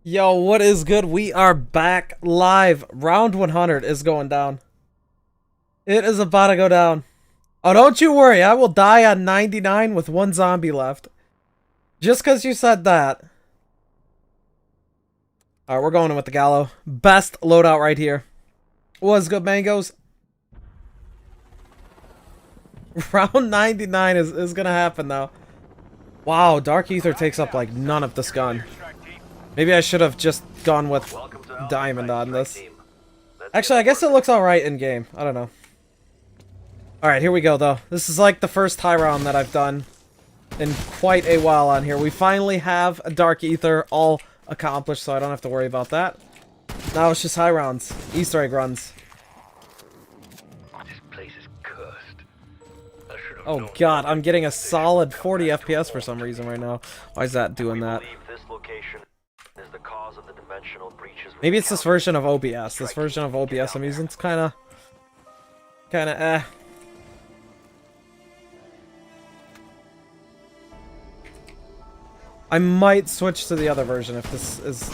Yo, what is good? We are back live. Round 100 is going down. It is about to go down. Oh, don't you worry. I will die on 99 with one zombie left. Just because you said that. Alright, we're going in with the Gallo. Best loadout right here. What's good, mangoes? Round 99 is gonna happen, though. Wow, Dark Aether takes up, like, none of this gun. Maybe I should have just gone with Diamond on this. Actually, I guess it looks alright in-game. I don't know. Alright, here we go, though. This is like the first high round that I've done in quite a while on here. We finally have a Dark Aether all accomplished, so I don't have to worry about that. Now it's just high rounds. Easter egg runs. This place is cursed. Oh god, I'm getting a solid 40 FPS for some reason right now. Why is that doing that? Maybe it's this version of OBS. This version of OBS I'm using. It's kinda eh. I might switch to the other version if this is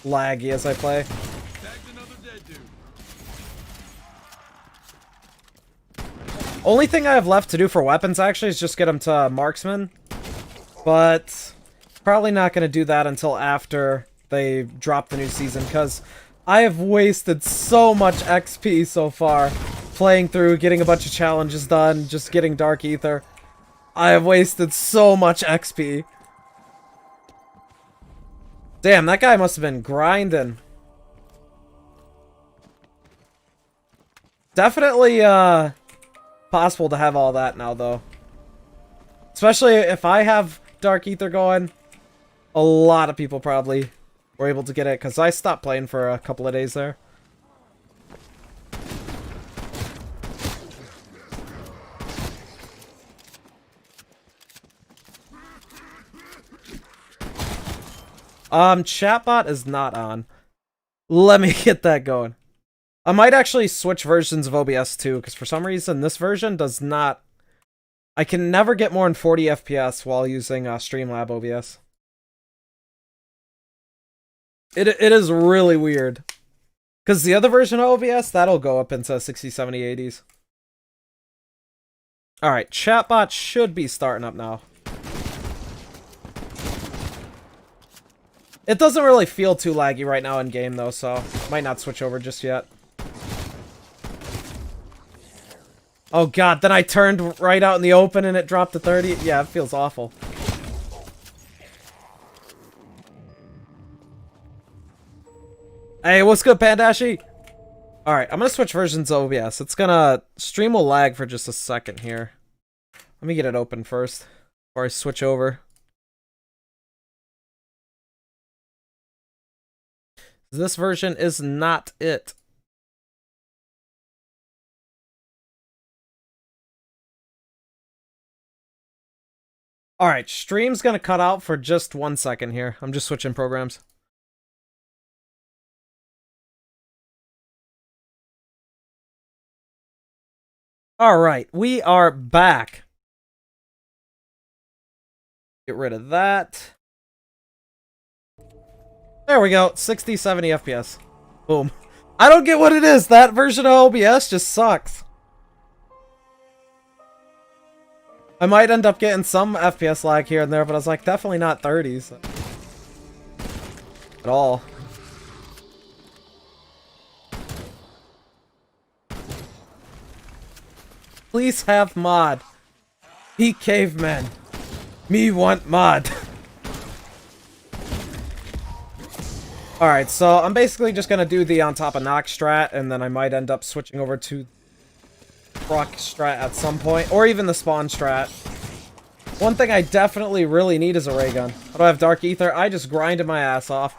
laggy as I play. Only thing I have left to do for weapons actually is just get them to marksman. But probably not going to do that until after they drop the new season, because I have wasted so much XP so far playing through, getting a bunch of challenges done, just getting Dark Aether. I have wasted so much XP. Damn, that guy must have been grinding. Definitely possible to have all that now, though. Especially if I have Dark Aether going, a lot of people probably were able to get it, because I stopped playing for a couple of days there. Chatbot is not on. Let me get that going. I might actually switch versions of OBS too, because for some reason this version does not... I can never get more than 40 FPS while using Streamlab OBS. It is really weird. Because the other version of OBS, that'll go up into 60, 70, 80s. Alright, chatbot should be starting up now. It doesn't really feel too laggy right now in game though, so might not switch over just yet. Oh god, then I turned right out in the open and it dropped to 30. Yeah, it feels awful. Hey, what's good, Pandashi? Alright, I'm gonna switch versions of OBS. It's gonna... Stream will lag for just a second here. Let me get it open first, before I switch over. This version is not it. Alright, stream's gonna cut out for just 1 second here. I'm just switching programs. Alright, we are back. Get rid of that. There we go, 60, 70 FPS. Boom. I don't get what it is. That version of OBS just sucks. I might end up getting some FPS lag here and there, but I was like, definitely not 30s. At all. Please have mod. He caveman. Me want mod. Alright, so I'm basically just gonna do the on top of knock strat, and then I might end up switching over to proc strat at some point, or even the spawn strat. One thing I definitely really need is a ray gun. I don't have Dark Aether, I just grinded my ass off.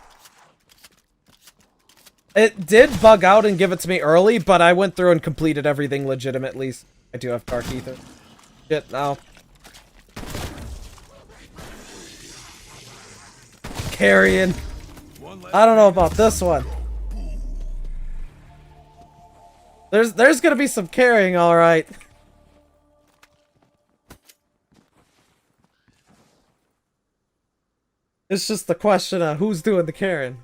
It did bug out and give it to me early, but I went through and completed everything legitimately. I do have Dark Aether. Shit, now. Carrying. I don't know about this one. There's gonna be some carrying, alright. It's just the question of who's doing the carrying.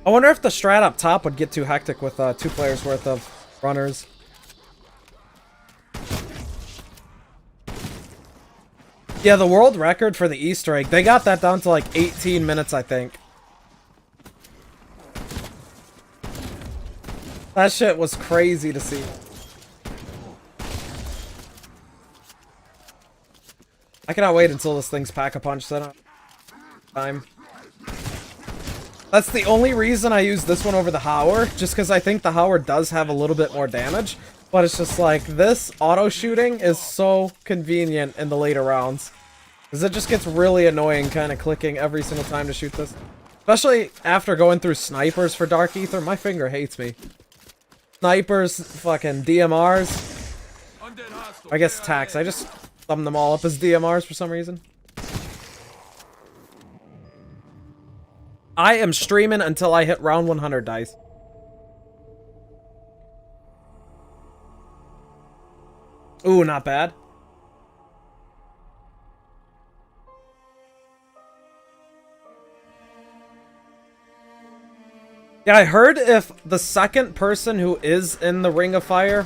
I wonder if the strat up top would get too hectic with 2 players worth of runners. Yeah, the world record for the Easter egg, they got that down to like 18 minutes, I think. That shit was crazy to see. I cannot wait until this thing's pack-a-punch set time. That's the only reason I use this one over the Howler, just because I think the Howler does have a little bit more damage. But it's just like, this auto-shooting is so convenient in the later rounds. Because it just gets really annoying kind of clicking every single time to shoot this. Especially after going through snipers for Dark Aether, my finger hates me. Snipers, fucking DMRs. I guess attacks, I just thumb them all up as DMRs for some reason. I am streaming until I hit round 100 dice. Ooh, not bad. Yeah, I heard if the second person who is in the Ring of Fire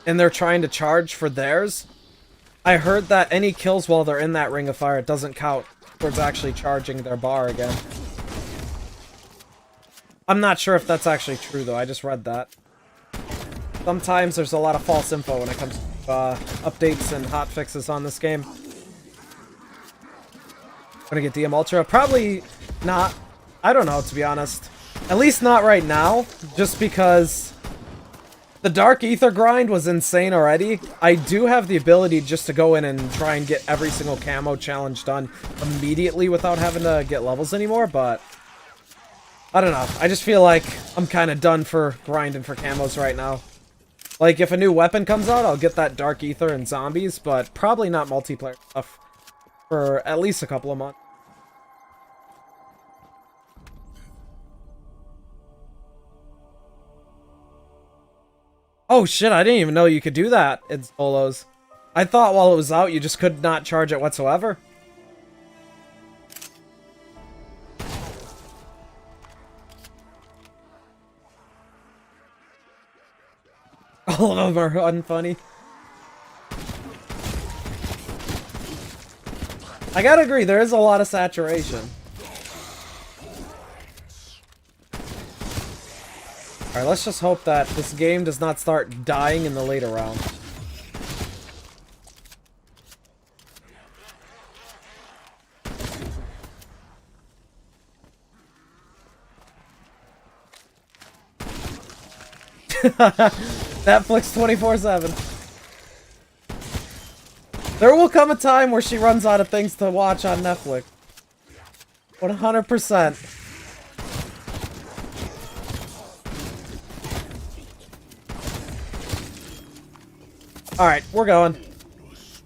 and they're trying to charge for theirs, I heard that any kills while they're in that Ring of Fire, it doesn't count towards actually charging their bar again. I'm not sure if that's actually true, though. I just read that. Sometimes there's a lot of false info when it comes to updates and hotfixes on this game. Gonna get DM Ultra? Probably not. I don't know, to be honest. At least not right now, just because the Dark Aether grind was insane already. I do have the ability just to go in and try and get every single camo challenge done immediately without having to get levels anymore, but I don't know. I just feel like I'm kind of done for grinding for camos right now. Like, if a new weapon comes out, I'll get that Dark Aether and zombies, but probably not multiplayer stuff for at least a couple of months. Oh shit, I didn't even know you could do that in solos. I thought while it was out, you just could not charge it whatsoever. All of them are unfunny. I gotta agree, there is a lot of saturation. Alright, let's just hope that this game does not start dying in the later round. Netflix 24/7. There will come a time where she runs out of things to watch on Netflix. 100%. Alright, we're going.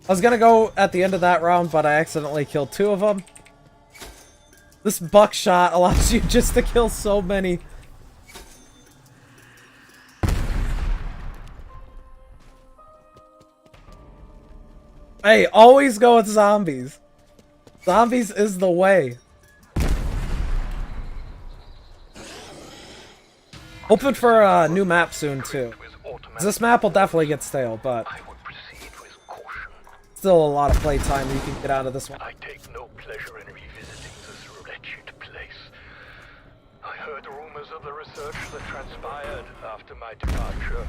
I was gonna go at the end of that round, but I accidentally killed 2 of them. This buckshot allows you just to kill so many. Hey, always go with zombies. Zombies is the way. Hoping for a new map soon, too. This map will definitely get stale, but still a lot of playtime you can get out of this one. I take no pleasure in revisiting this wretched place. I heard rumors of the research that transpired after my departure.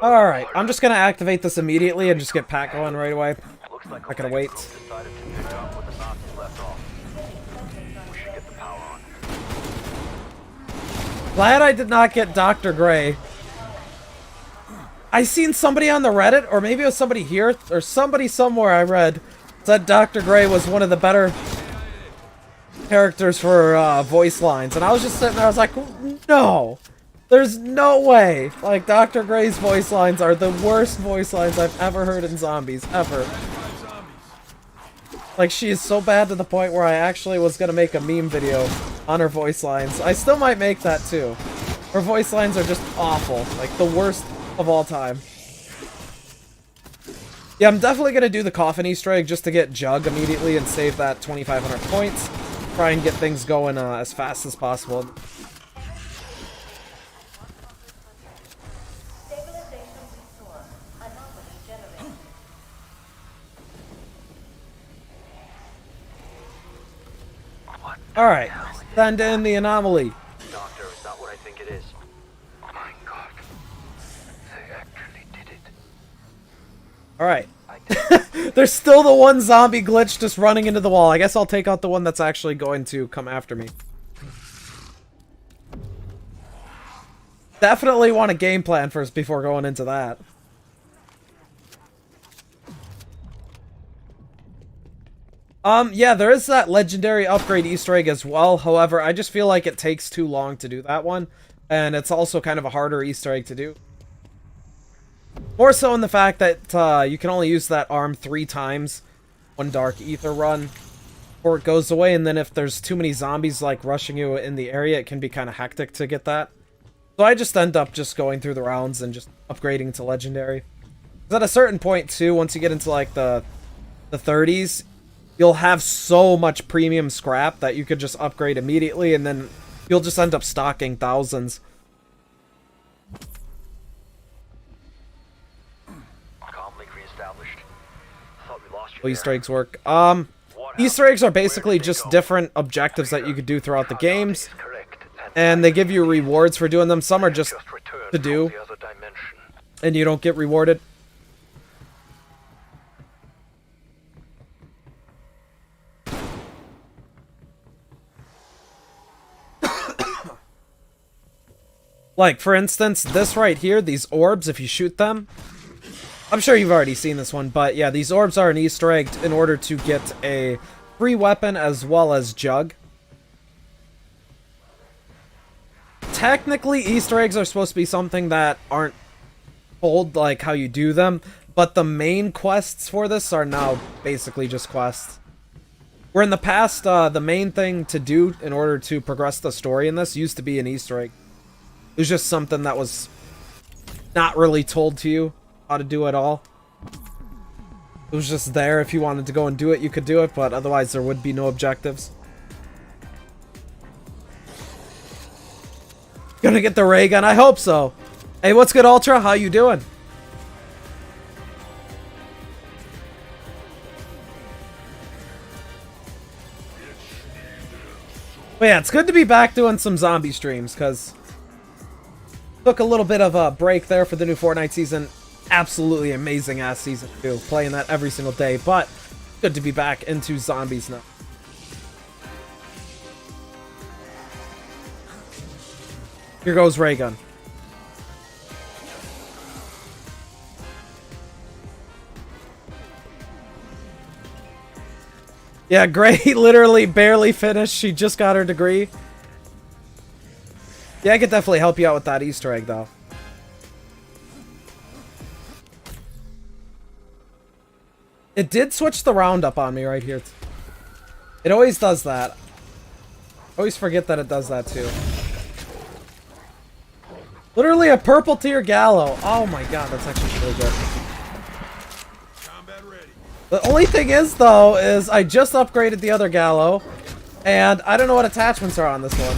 Alright, I'm just gonna activate this immediately and just get pack going right away. Not gonna wait. Glad I did not get Dr. Gray. I seen somebody on the Reddit, or maybe it was somebody here, or somebody somewhere I read, said Dr. Gray was one of the better characters for voice lines. And I was just sitting there, I was like, no! There's no way! Like, Dr. Gray's voice lines are the worst voice lines I've ever heard in zombies, ever. Like, she is so bad to the point where I actually was gonna make a meme video on her voice lines. I still might make that, too. Her voice lines are just awful. Like, the worst of all time. Yeah, I'm definitely going to do the coffin Easter egg just to get Jug immediately and save that 2,500 points. Try and get things going as fast as possible. Alright, send in the anomaly. Doctor, is that what I think it is? My God. They actually did it. Alright. There's still the one zombie glitch just running into the wall. I guess I'll take out the one that's actually going to come after me. Definitely want a game plan first before going into that. Yeah, there is that legendary upgrade Easter egg as well. However, I just feel like it takes too long to do that one. And it's also kind of a harder Easter egg to do. More so in the fact that you can only use that arm 3 times one Dark Aether run before it goes away. And then if there's too many zombies like rushing you in the area, it can be kind of hectic to get that. So I just end up just going through the rounds and just upgrading to legendary. Because at a certain point too, once you get into like the 30s, you'll have so much premium scrap that you could just upgrade immediately, and then you'll just end up stocking thousands. Well, Easter eggs work. Easter eggs are basically just different objectives that you could do throughout the games, and they give you rewards for doing them. Some are just to do, and you don't get rewarded. Like, for instance, this right here, these orbs, if you shoot them... I'm sure you've already seen this one, but yeah, these orbs are an Easter egg in order to get a free weapon as well as Jug. Technically, Easter eggs are supposed to be something that aren't told, like, how you do them, but the main quests for this are now basically just quests. Where in the past, the main thing to do in order to progress the story in this used to be an Easter egg. It was just something that was not really told to you how to do it all. It was just there. If you wanted to go and do it, you could do it, but otherwise there would be no objectives. Gonna get the ray gun? I hope so. Hey, what's good, Ultra? How you doing? But yeah, it's good to be back doing some zombie streams, because took a little bit of a break there for the new Fortnite season. Absolutely amazing ass season 2. Playing that every single day, but good to be back into zombies now. Here goes ray gun. Yeah, Gray literally barely finished. She just got her degree. Yeah, I could definitely help you out with that Easter egg, though. It did switch the round up on me right here. It always does that. I always forget that it does that, too. Literally a purple tier gallow. Oh my god, that's actually really good. The only thing is, though, is I just upgraded the other gallow, and I don't know what attachments are on this one.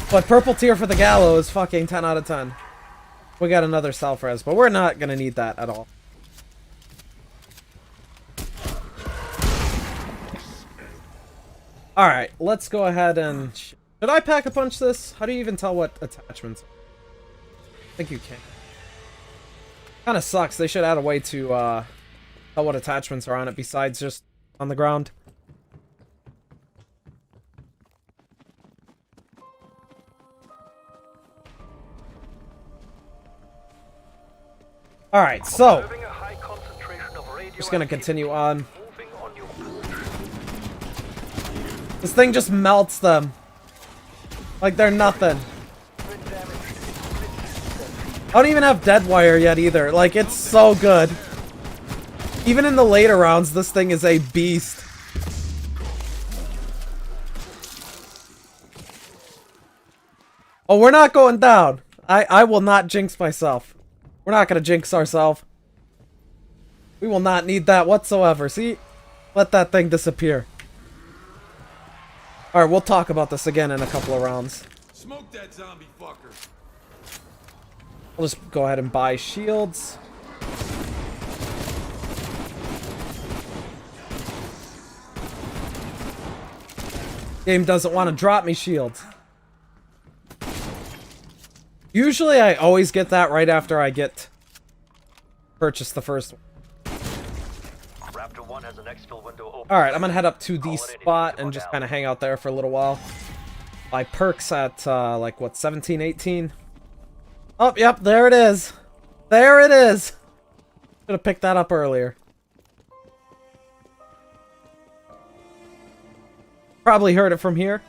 But purple tier for the gallow is fucking 10 out of 10. We got another self-res, but we're not gonna need that at all. Alright, let's go ahead and... Should I pack-a-punch this? How do you even tell what attachments? I think you can. Kinda sucks. They should add a way to tell what attachments are on it besides just on the ground. Alright, so... just gonna continue on. This thing just melts them. Like they're nothing. I don't even have dead wire yet either. Like, it's so good. Even in the later rounds, this thing is a beast. Oh, we're not going down. I will not jinx myself. We're not gonna jinx ourselves. We will not need that whatsoever. See? Let that thing disappear. Alright, we'll talk about this again in a couple of rounds. Smoke that zombie fucker. I'll just go ahead and buy shields. Game doesn't want to drop me shields. Usually I always get that right after I get purchase the first one. Raptor 1 has an exfil window open. Alright, I'm gonna head up to the spot and just kind of hang out there for a little while. Buy perks at, like, what, 17, 18? Oh, yep, there it is. There it is. Should have picked that up earlier. Probably heard it from here.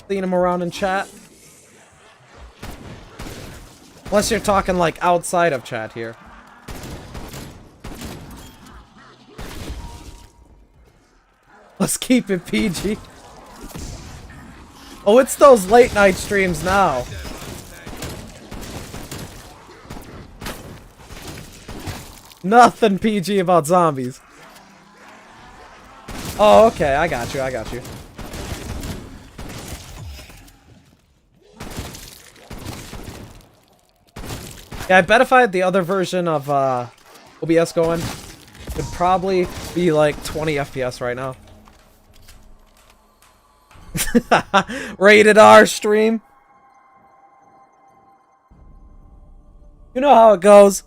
Seeing him around in chat. Unless you're talking, like, outside of chat here. Let's keep it PG. Oh, it's those late night streams now. Nothing PG about zombies. Oh, okay, I got you, I got you. Yeah, I bet if I had the other version of OBS going, it'd probably be like 20 FPS right now. Rated R stream. You know how it goes.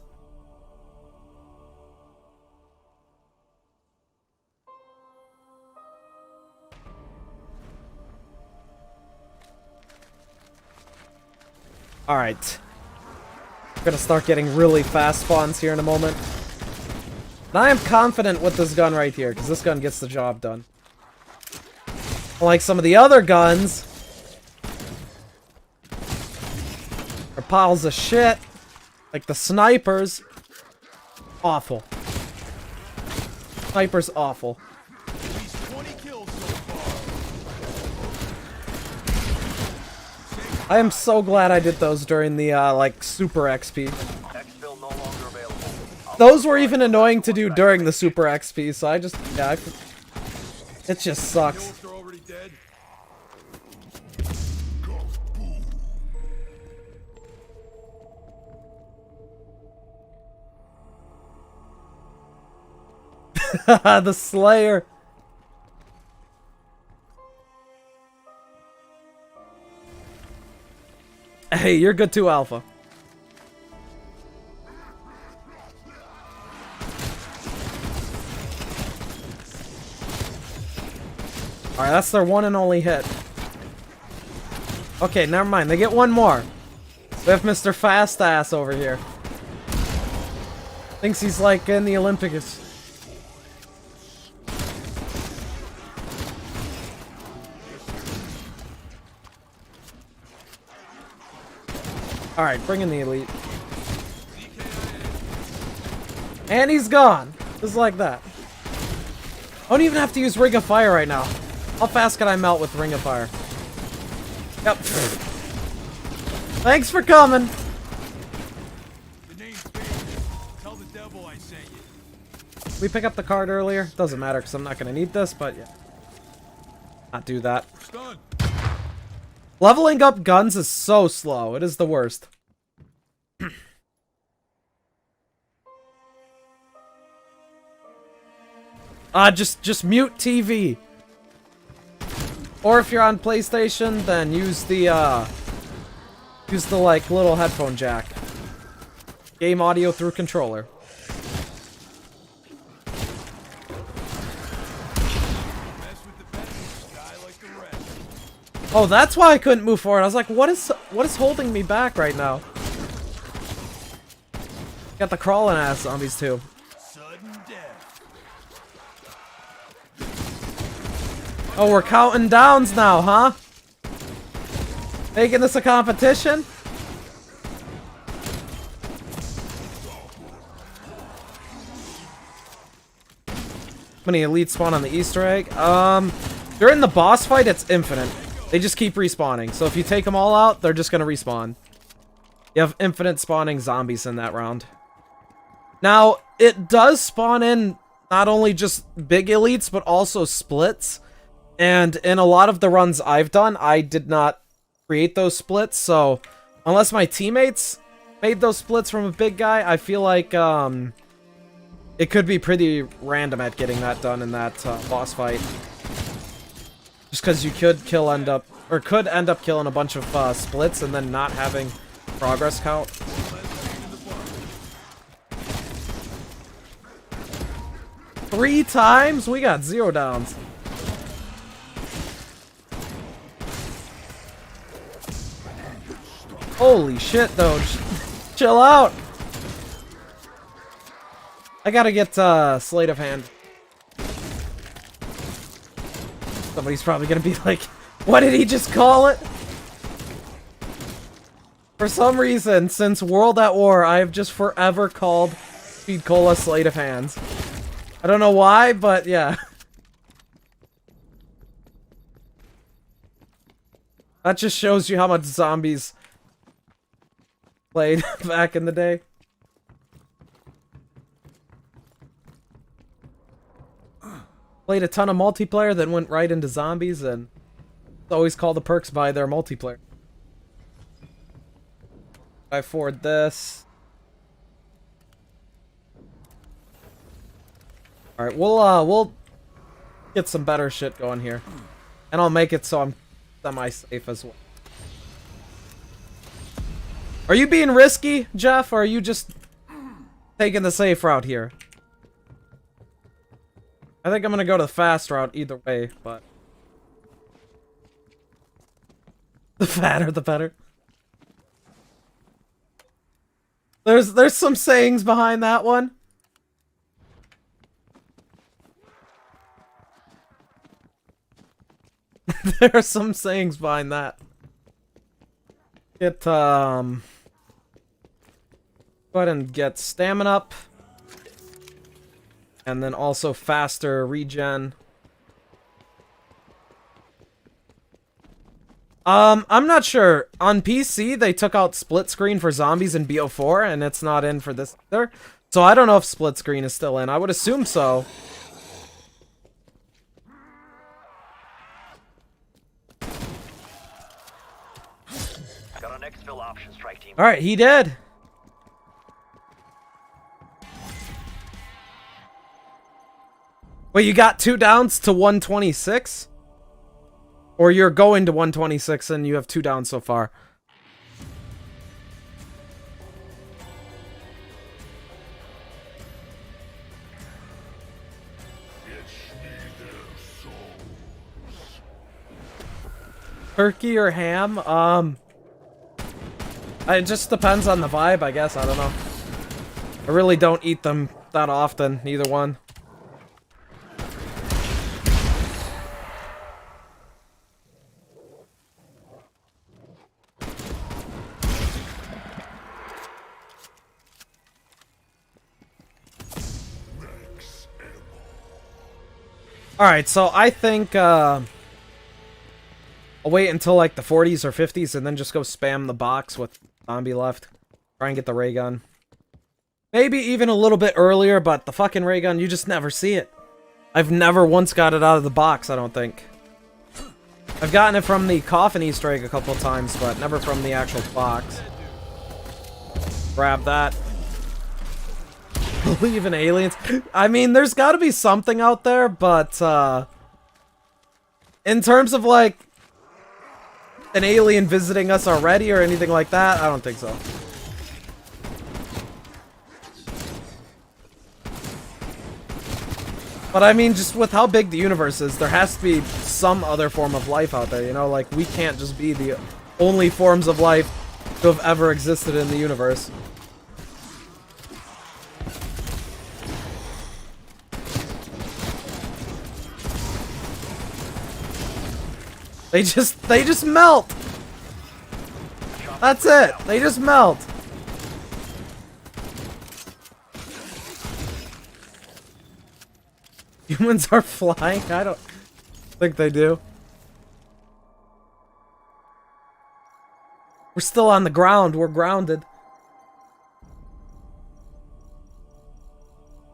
Alright. We're gonna start getting really fast spawns here in a moment. And I am confident with this gun right here, because this gun gets the job done. Unlike some of the other guns, are piles of shit. Like the snipers. Awful. Snipers awful. At least 20 kills so far. I am so glad I did those during the, like, Super XP. Exfil no longer available. Those were even annoying to do during the Super XP, so I just, yeah, it just sucks. Kills are already dead. The Slayer. Hey, you're good too, Alpha. Alright, that's their one and only hit. Okay, never mind. They get one more. We have Mr. Fast Ass over here. Thinks he's like in the Olympics. Alright, bring in the elite. And he's gone. Just like that. I don't even have to use Ring of Fire right now. How fast can I melt with Ring of Fire? Yep. Thanks for coming. The name's Baby. Tell the devil I sent you. We pick up the card earlier. Doesn't matter because I'm not going to need this, but yeah. Not do that. Stun. Leveling up guns is so slow. It is the worst. Just mute TV. Or if you're on PlayStation, then use the like little headphone jack. Game audio through controller. Mess with the best guy like the rest. Oh, that's why I couldn't move forward. I was like, what is holding me back right now? Got the crawling ass zombies too. Sudden death. Oh, we're counting downs now, huh? Making this a competition? How many elites spawn on the Easter egg? During the boss fight, it's infinite. They just keep respawning. So if you take them all out, they're just gonna respawn. You have infinite spawning zombies in that round. Now, it does spawn in not only just big elites, but also splits. And in a lot of the runs I've done, I did not create those splits, so unless my teammates made those splits from a big guy, I feel like it could be pretty random at getting that done in that boss fight. Just because you could end up killing a bunch of splits and then not having progress count. Three times? We got 0 downs. Holy shit, though. Chill out. I gotta get Sleight of Hand. Somebody's probably gonna be like, what did he just call it? For some reason, since World at War, I have just forever called Speed Cola Sleight of Hands. I don't know why, but yeah. That just shows you how much zombies played back in the day. Played a ton of multiplayer, then went right into zombies, and always call the perks by their multiplayer. I forward this. Alright, we'll get some better shit going here. And I'll make it so I'm semi-safe as well. Are you being risky, Jeff, or are you just taking the safe route here? I think I'm gonna go to the fast route either way, but... The fatter, the better. There's some sayings behind that one. There are some sayings behind that. Go ahead and get stamina up. And then also faster regen. I'm not sure. On PC, they took out split screen for zombies in BO4, and it's not in for this either. So I don't know if split screen is still in. I would assume so. Got an exfil option, strike team. Alright, he did. Wait, you got 2 downs to 126? Or you're going to 126 and you have 2 downs so far? Turkey or ham? It just depends on the vibe, I guess. I don't know. I really don't eat them that often, neither one. Alright, so I think, I'll wait until, like, the 40s or 50s and then just go spam the box with zombie left. Try and get the ray gun. Maybe even a little bit earlier, but the fucking ray gun, you just never see it. I've never once got it out of the box, I don't think. I've gotten it from the coffin Easter egg a couple times, but never from the actual box. Grab that. Believe in aliens. I mean, there's gotta be something out there, but, in terms of, like, an alien visiting us already or anything like that, I don't think so. But I mean, just with how big the universe is, there has to be some other form of life out there, you know? Like, we can't just be the only forms of life to have ever existed in the universe. They just melt. That's it. They just melt. Humans are flying? I don't think they do. We're still on the ground. We're grounded.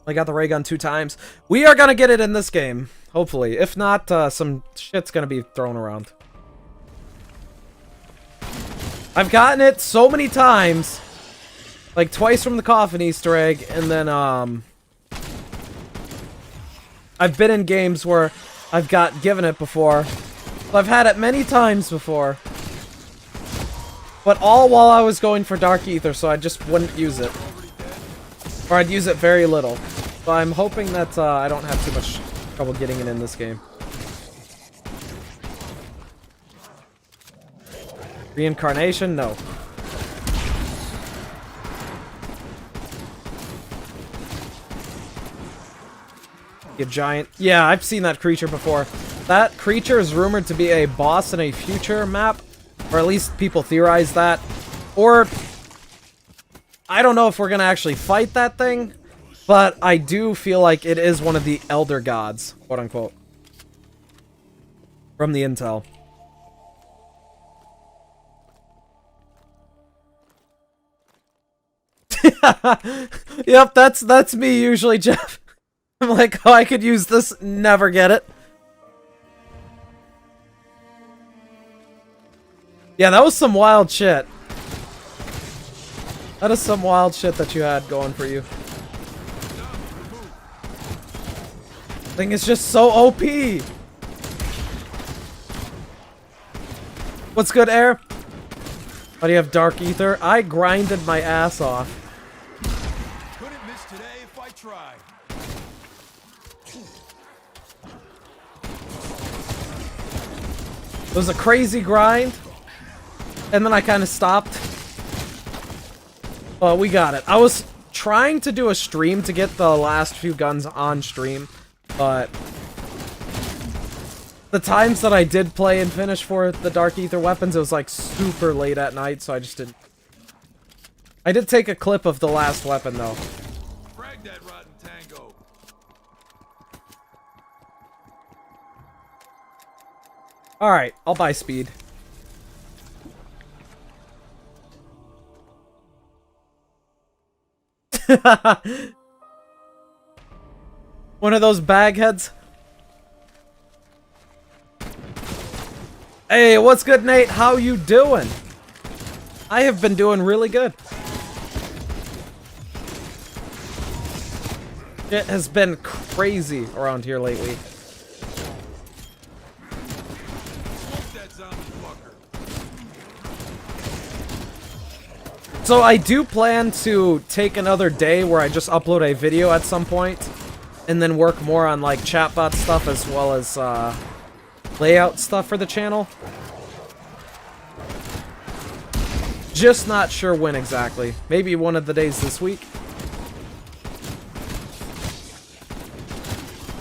I got the ray gun 2 times. We are gonna get it in this game. Hopefully. If not, some shit's gonna be thrown around. I've gotten it so many times. Like, twice from the coffin Easter egg, and then, I've been in games where I've given it before. I've had it many times before. But all while I was going for Dark Aether, so I just wouldn't use it. Or I'd use it very little. So I'm hoping that, I don't have too much trouble getting it in this game. Reincarnation? No. A giant. Yeah, I've seen that creature before. That creature is rumored to be a boss in a future map. Or at least people theorize that. Or I don't know if we're gonna actually fight that thing. But I do feel like it is one of the elder gods, quote unquote. From the intel. Yep, that's me usually, Jeff. I'm like, oh, I could use this, never get it. Yeah, that was some wild shit. That is some wild shit that you had going for you. Thing is just so OP. What's good, Air? Why do you have Dark Aether? I grinded my ass off. Couldn't miss today if I tried. It was a crazy grind. And then I kind of stopped. Well, we got it. I was trying to do a stream to get the last few guns on stream. But the times that I did play and finish for the Dark Aether weapons, it was like super late at night, so I just didn't. I did take a clip of the last weapon though. Frag that rotten tango. Alright, I'll buy speed. One of those bagheads. Hey, what's good, Nate? How you doing? I have been doing really good. It has been crazy around here lately. So I do plan to take another day where I just upload a video at some point, and then work more on like chatbot stuff as well as layout stuff for the channel. Just not sure when exactly. Maybe one of the days this week.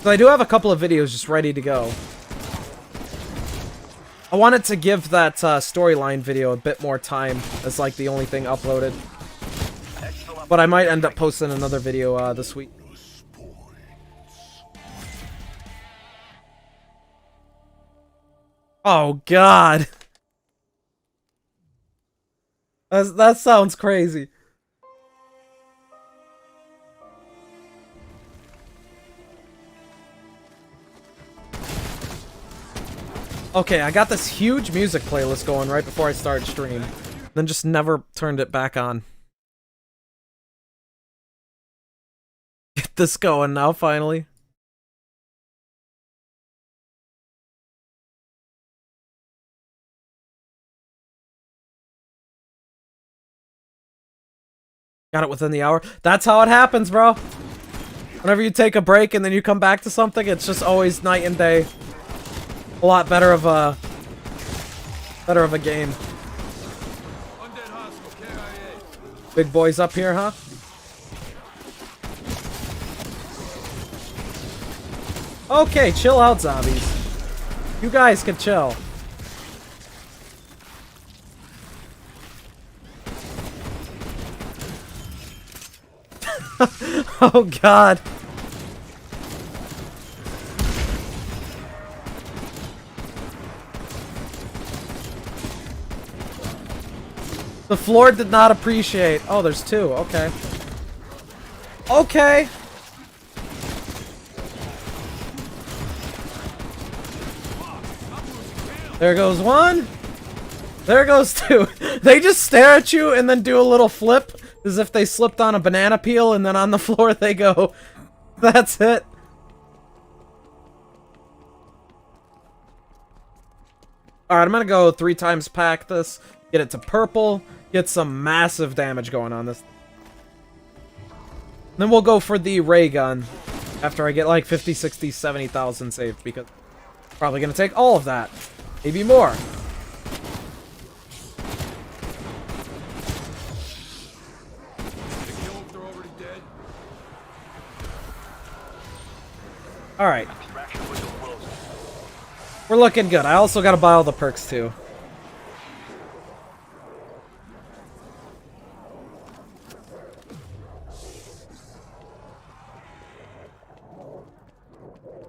So I do have a couple of videos just ready to go. I wanted to give that storyline video a bit more time as like the only thing uploaded. But I might end up posting another video this week. Oh god. That sounds crazy. Okay, I got this huge music playlist going right before I started stream. Then just never turned it back on. Get this going now, finally. Got it within the hour. That's how it happens, bro. Whenever you take a break and then you come back to something, it's just always night and day. A lot better of a game. Big boys up here, huh? Okay, chill out, zombies. You guys can chill. Oh god. The floor did not appreciate. Oh, there's two. Okay. Okay. There goes one. There goes two. They just stare at you and then do a little flip as if they slipped on a banana peel, and then on the floor they go. That's it. Alright, I'm gonna go 3 times pack this, get it to purple, get some massive damage going on this. Then we'll go for the ray gun after I get like 50, 60, 70,000 saved, because I'm probably gonna take all of that. Maybe more. Alright. We're looking good. I also gotta buy all the perks too.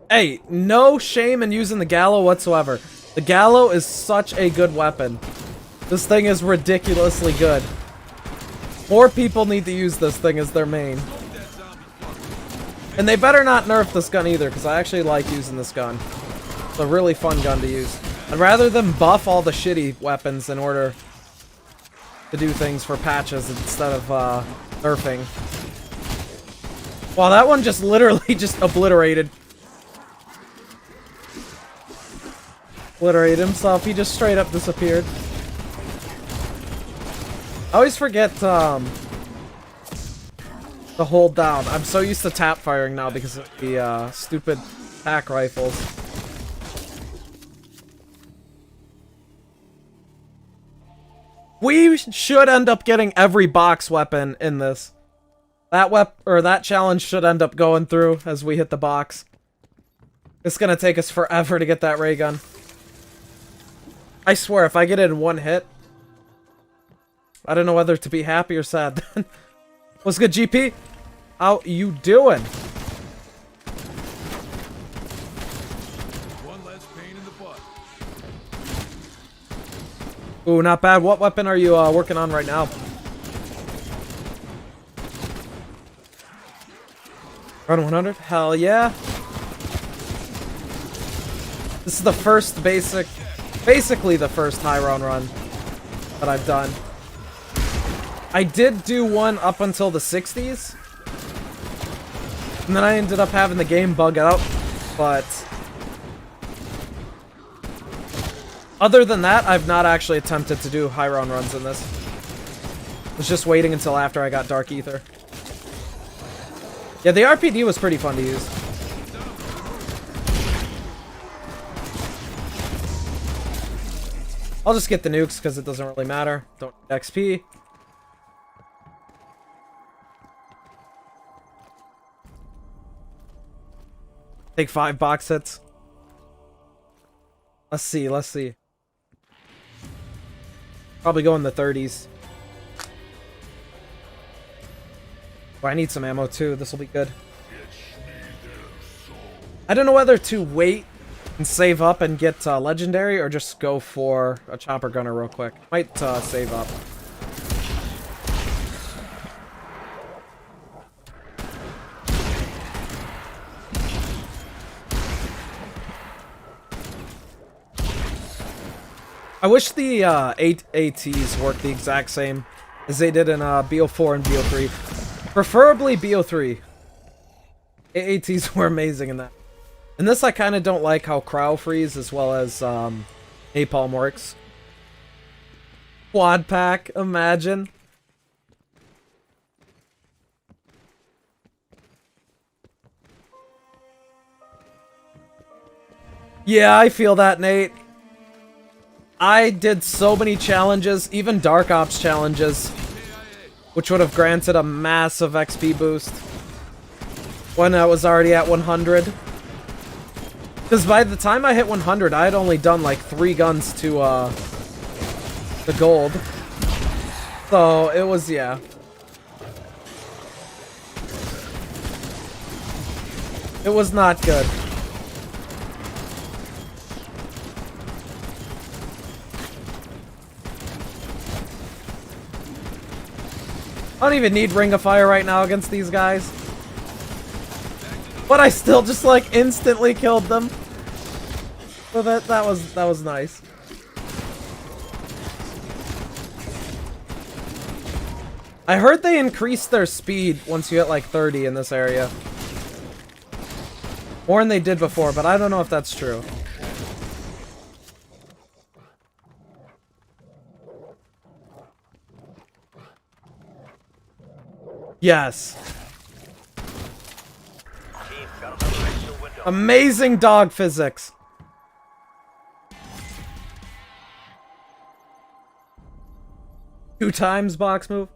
Hey, no shame in using the Gallo whatsoever. The Gallo is such a good weapon. This thing is ridiculously good. More people need to use this thing as their main. And they better not nerf this gun either, because I actually like using this gun. It's a really fun gun to use. I'd rather them buff all the shitty weapons in order to do things for patches instead of nerfing. Wow, that one just literally just obliterated. Obliterated himself. He just straight up disappeared. I always forget to hold down. I'm so used to tap firing now because of the stupid pack rifles. We should end up getting every box weapon in this. That challenge should end up going through as we hit the box. It's gonna take us forever to get that ray gun. I swear, if I get it in one hit, I don't know whether to be happy or sad then. What's good, GP? How you doing? One less pain in the butt. Ooh, not bad. What weapon are you working on right now? Run 100? Hell yeah. This is the first basically the first high round run that I've done. I did do one up until the 60s. And then I ended up having the game bug out, but other than that, I've not actually attempted to do high round runs in this. I was just waiting until after I got Dark Aether. Yeah, the RPD was pretty fun to use. I'll just get the nukes because it doesn't really matter. Don't need XP. Take 5 box hits. Let's see, let's see. Probably go in the 30s. Oh, I need some ammo too. This will be good. I don't know whether to wait and save up and get legendary or just go for a chopper gunner real quick. Might save up. I wish the 8 ATs worked the exact same as they did in BO4 and BO3. Preferably BO3. AATs were amazing in that. In this, I kind of don't like how Crow freeze as well as Napalm works. Quad pack, imagine. Yeah, I feel that, Nate. I did so many challenges, even Dark Ops challenges, which would have granted a massive XP boost when I was already at 100. Because by the time I hit 100, I had only done like 3 guns to the gold. So it was, yeah. It was not good. I don't even need Ring of Fire right now against these guys. But I still just like instantly killed them. So that was nice. I heard they increased their speed once you hit like 30 in this area. More than they did before, but I don't know if that's true. Yes. Team, got another exfil window. Amazing dog physics. Two times box move.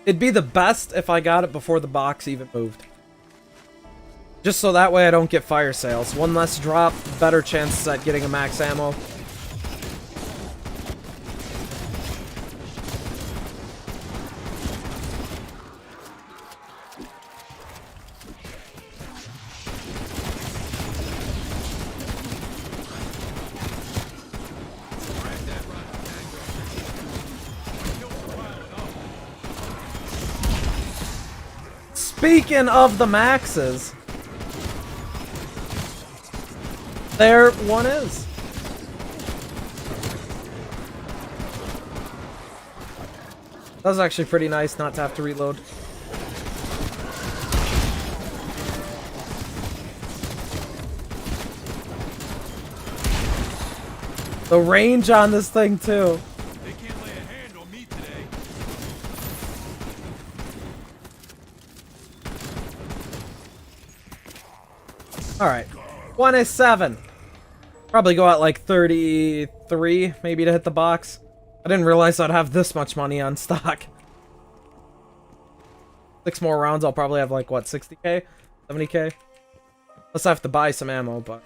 It'd be the best if I got it before the box even moved. Just so that way I don't get fire sales. One less drop, better chances at getting a max ammo. Speaking of the maxes, there one is. That was actually pretty nice not to have to reload. The range on this thing too. They can't lay a hand on me today. Alright. 27. Probably go at like 33, maybe to hit the box. I didn't realize I'd have this much money on stock. 6 more rounds, I'll probably have like, what, 60k? 70k? Unless I have to buy some ammo, but...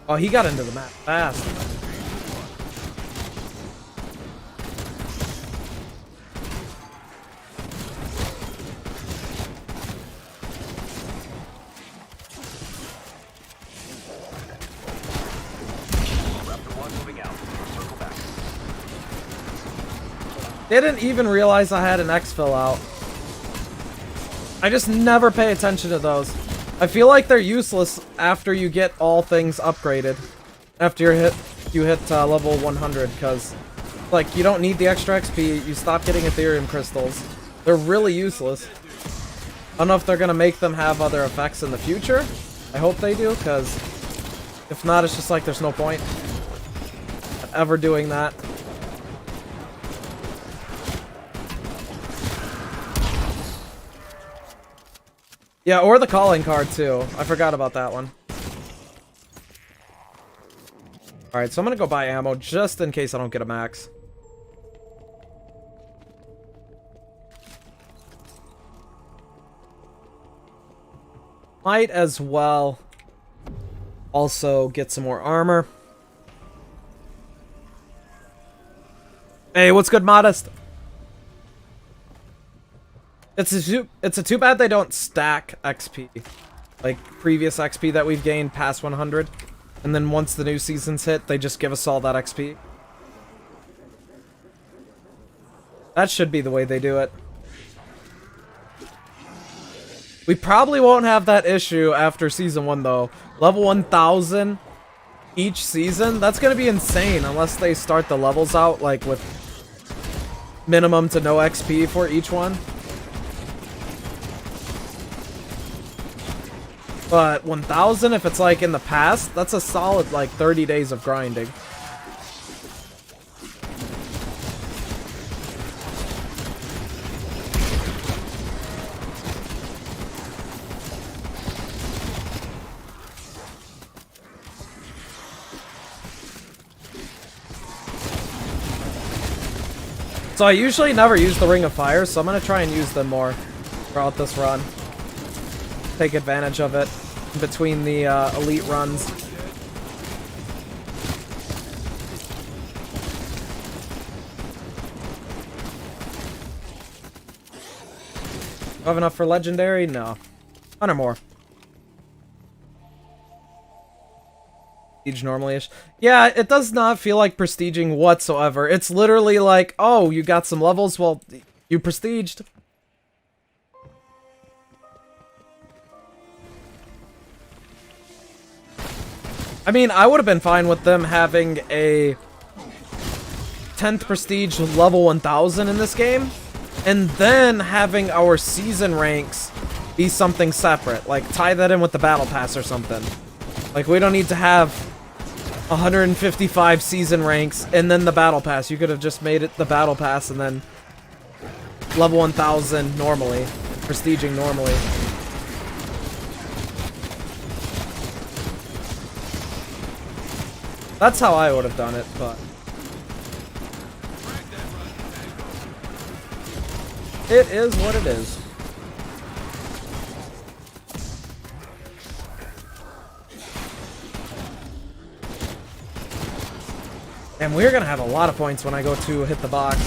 Oh, he got into the map fast. Didn't even realize I had an exfil out. I just never pay attention to those. I feel like they're useless after you get all things upgraded. After you hit level 100, because like you don't need the extra XP. You stop getting Ethereum crystals. They're really useless. I don't know if they're gonna make them have other effects in the future. I hope they do, because if not, it's just like there's no point ever doing that. Yeah, or the calling card too. I forgot about that one. Alright, so I'm gonna go buy ammo just in case I don't get a max. Might as well also get some more armor. Hey, what's good, Modest? It's a too bad they don't stack XP. Like previous XP that we've gained past 100. And then once the new seasons hit, they just give us all that XP. That should be the way they do it. We probably won't have that issue after Season 1, though. Level 1000 each season? That's gonna be insane unless they start the levels out, like, with minimum to no XP for each one. But 1000, if it's like in the past, that's a solid like 30 days of grinding. So I usually never use the Ring of Fire, so I'm gonna try and use them more throughout this run. Take advantage of it in between the elite runs. Do I have enough for legendary? No. 100 more. prestige normally-ish. Yeah, it does not feel like prestiging whatsoever. It's literally like, oh, you got some levels, well, you prestiged. I mean, I would have been fine with them having a 10th prestige level 1000 in this game, and then having our season ranks be something separate. Like, tie that in with the battle pass or something. Like, we don't need to have 155 season ranks and then the battle pass. You could have just made it the battle pass and then level 1000 normally. Prestiging normally. That's how I would have done it, but... it is what it is. And we're gonna have a lot of points when I go to hit the box.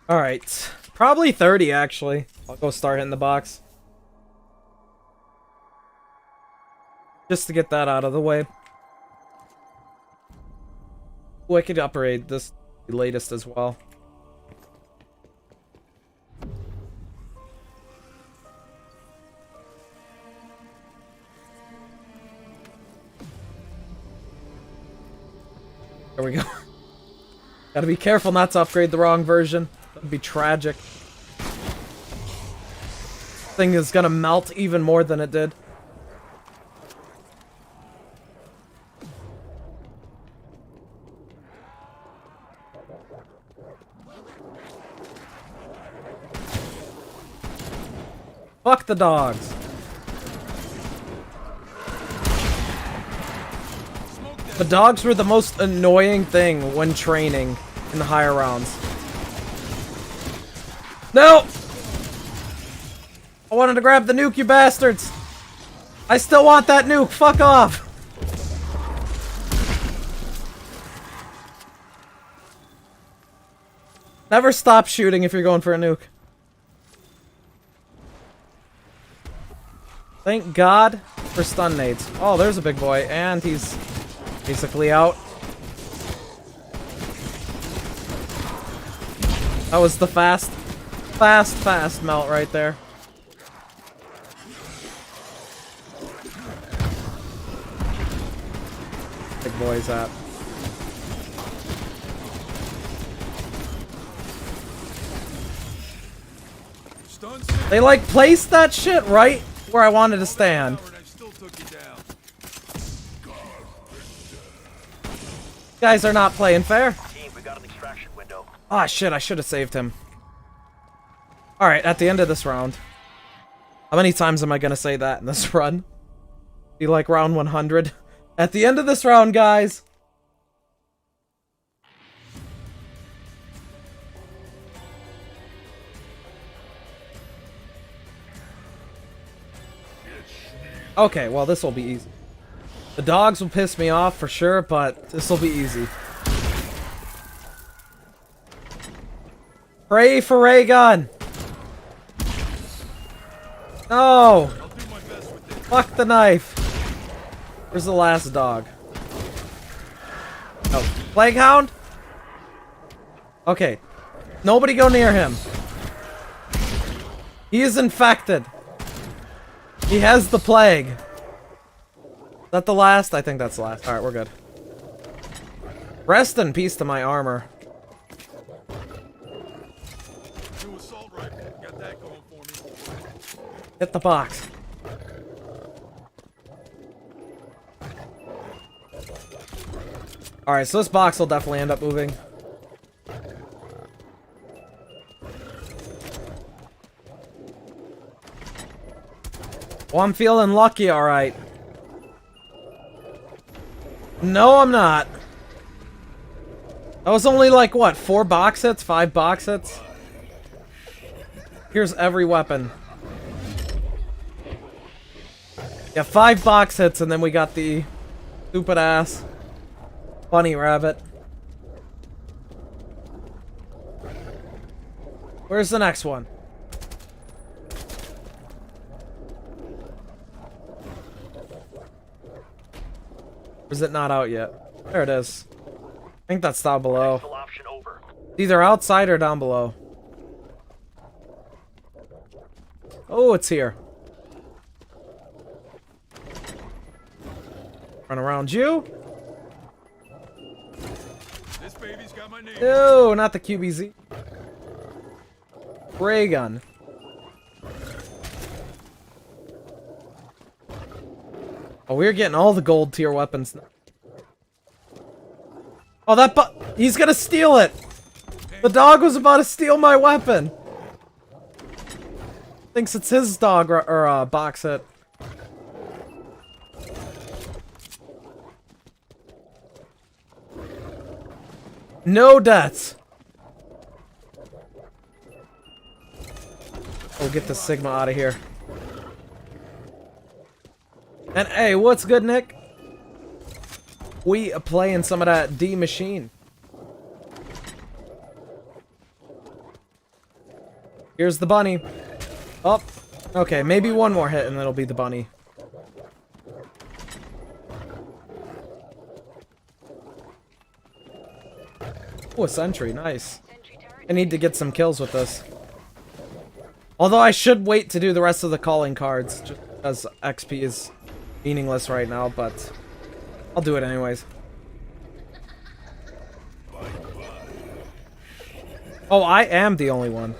Alright. Probably 30, actually. I'll go start hitting the box. Just to get that out of the way. Oh, I could upgrade this latest as well. There we go. Gotta be careful not to upgrade the wrong version. That'd be tragic. Thing is gonna melt even more than it did. Fuck the dogs. The dogs were the most annoying thing when training in the higher rounds. No! I wanted to grab the nuke, you bastards! I still want that nuke! Fuck off! Never stop shooting if you're going for a nuke. Thank God for stun nades. Oh, there's a big boy, and he's basically out. That was the fast melt right there. Big boy's at. They like placed that shit right where I wanted to stand. Guys are not playing fair. Team, we got an extraction window. Ah, shit, I should have saved him. Alright, at the end of this round. How many times am I gonna say that in this run? Be like round 100. At the end of this round, guys. Okay, well, this will be easy. The dogs will piss me off for sure, but this will be easy. Pray for ray gun! No! Fuck the knife! Where's the last dog? Oh, Plague Hound? Okay. Nobody go near him. He is infected. He has the plague. Is that the last? I think that's the last. Alright, we're good. Rest in peace to my armor. Hit the box. Alright, so this box will definitely end up moving. Well, I'm feeling lucky, alright. No, I'm not. That was only like, what, 4 box hits? 5 box hits? Here's every weapon. Yeah, 5 box hits, and then we got the stupid ass Bunny rabbit. Where's the next one? Or is it not out yet? There it is. I think that's down below. Exfil option over. Either outside or down below. Oh, it's here. Run around you. This baby's got my name. No, not the QBZ. Ray gun. Oh, we're getting all the gold tier weapons now. Oh, he's gonna steal it! The dog was about to steal my weapon! Thinks it's his dog or box hit. No deaths! We'll get the Sigma out of here. And hey, what's good, Nick? We are playing some of that Die Maschine. Here's the bunny. Oh, okay, maybe one more hit and it'll be the bunny. Oh, a sentry, nice. I need to get some kills with this. Although I should wait to do the rest of the calling cards, just because XP is meaningless right now, but I'll do it anyways. Oh, I am the only one.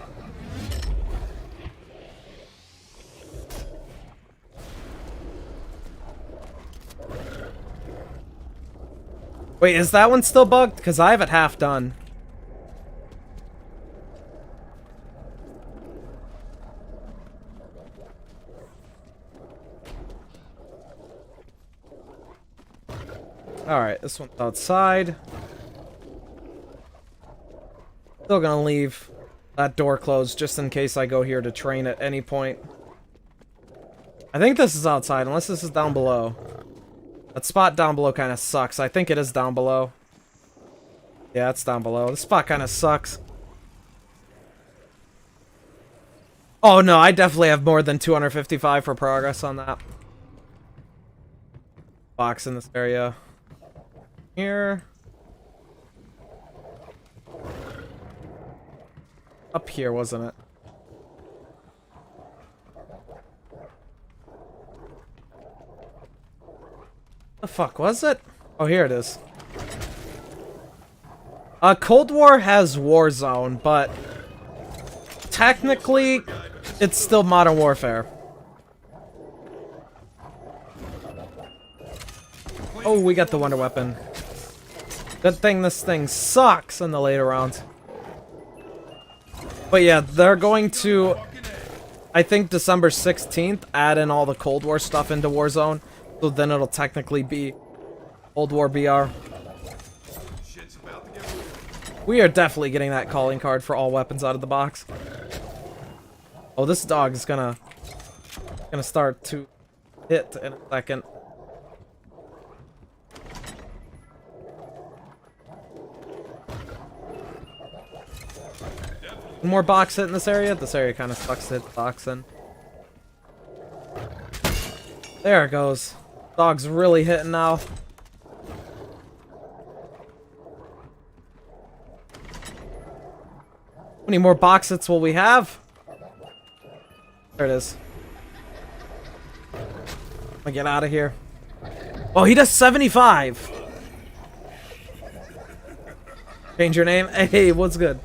Wait, is that one still bugged? Because I have it half done. Alright, this one's outside. Still gonna leave that door closed just in case I go here to train at any point. I think this is outside, unless this is down below. That spot down below kind of sucks. I think it is down below. Yeah, it's down below. This spot kind of sucks. Oh no, I definitely have more than 255 for progress on that. Box in this area. Here. Up here, wasn't it? The fuck was it? Oh, here it is. Cold War has Warzone, but technically, it's still Modern Warfare. Oh, we got the Wonder Weapon. Good thing this thing sucks in the later rounds. But yeah, they're going to, I think December 16th, add in all the Cold War stuff into Warzone. So then it'll technically be Cold War BR. We are definitely getting that calling card for all weapons out of the box. Oh, this dog is gonna start to hit in a second. One more box hit in this area. This area kind of sucks to hit the box in. There it goes. Dog's really hitting now. How many more box hits will we have? There it is. I'm gonna get out of here. Oh, he does 75. Change your name. Hey, what's good?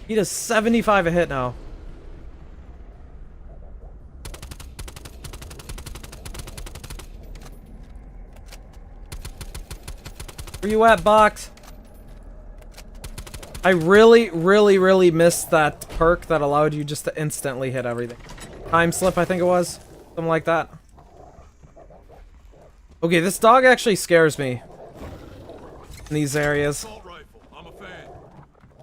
He does 75 a hit now. Where you at, box? I really missed that perk that allowed you just to instantly hit everything. Time slip, I think it was. Something like that. Okay, this dog actually scares me in these areas.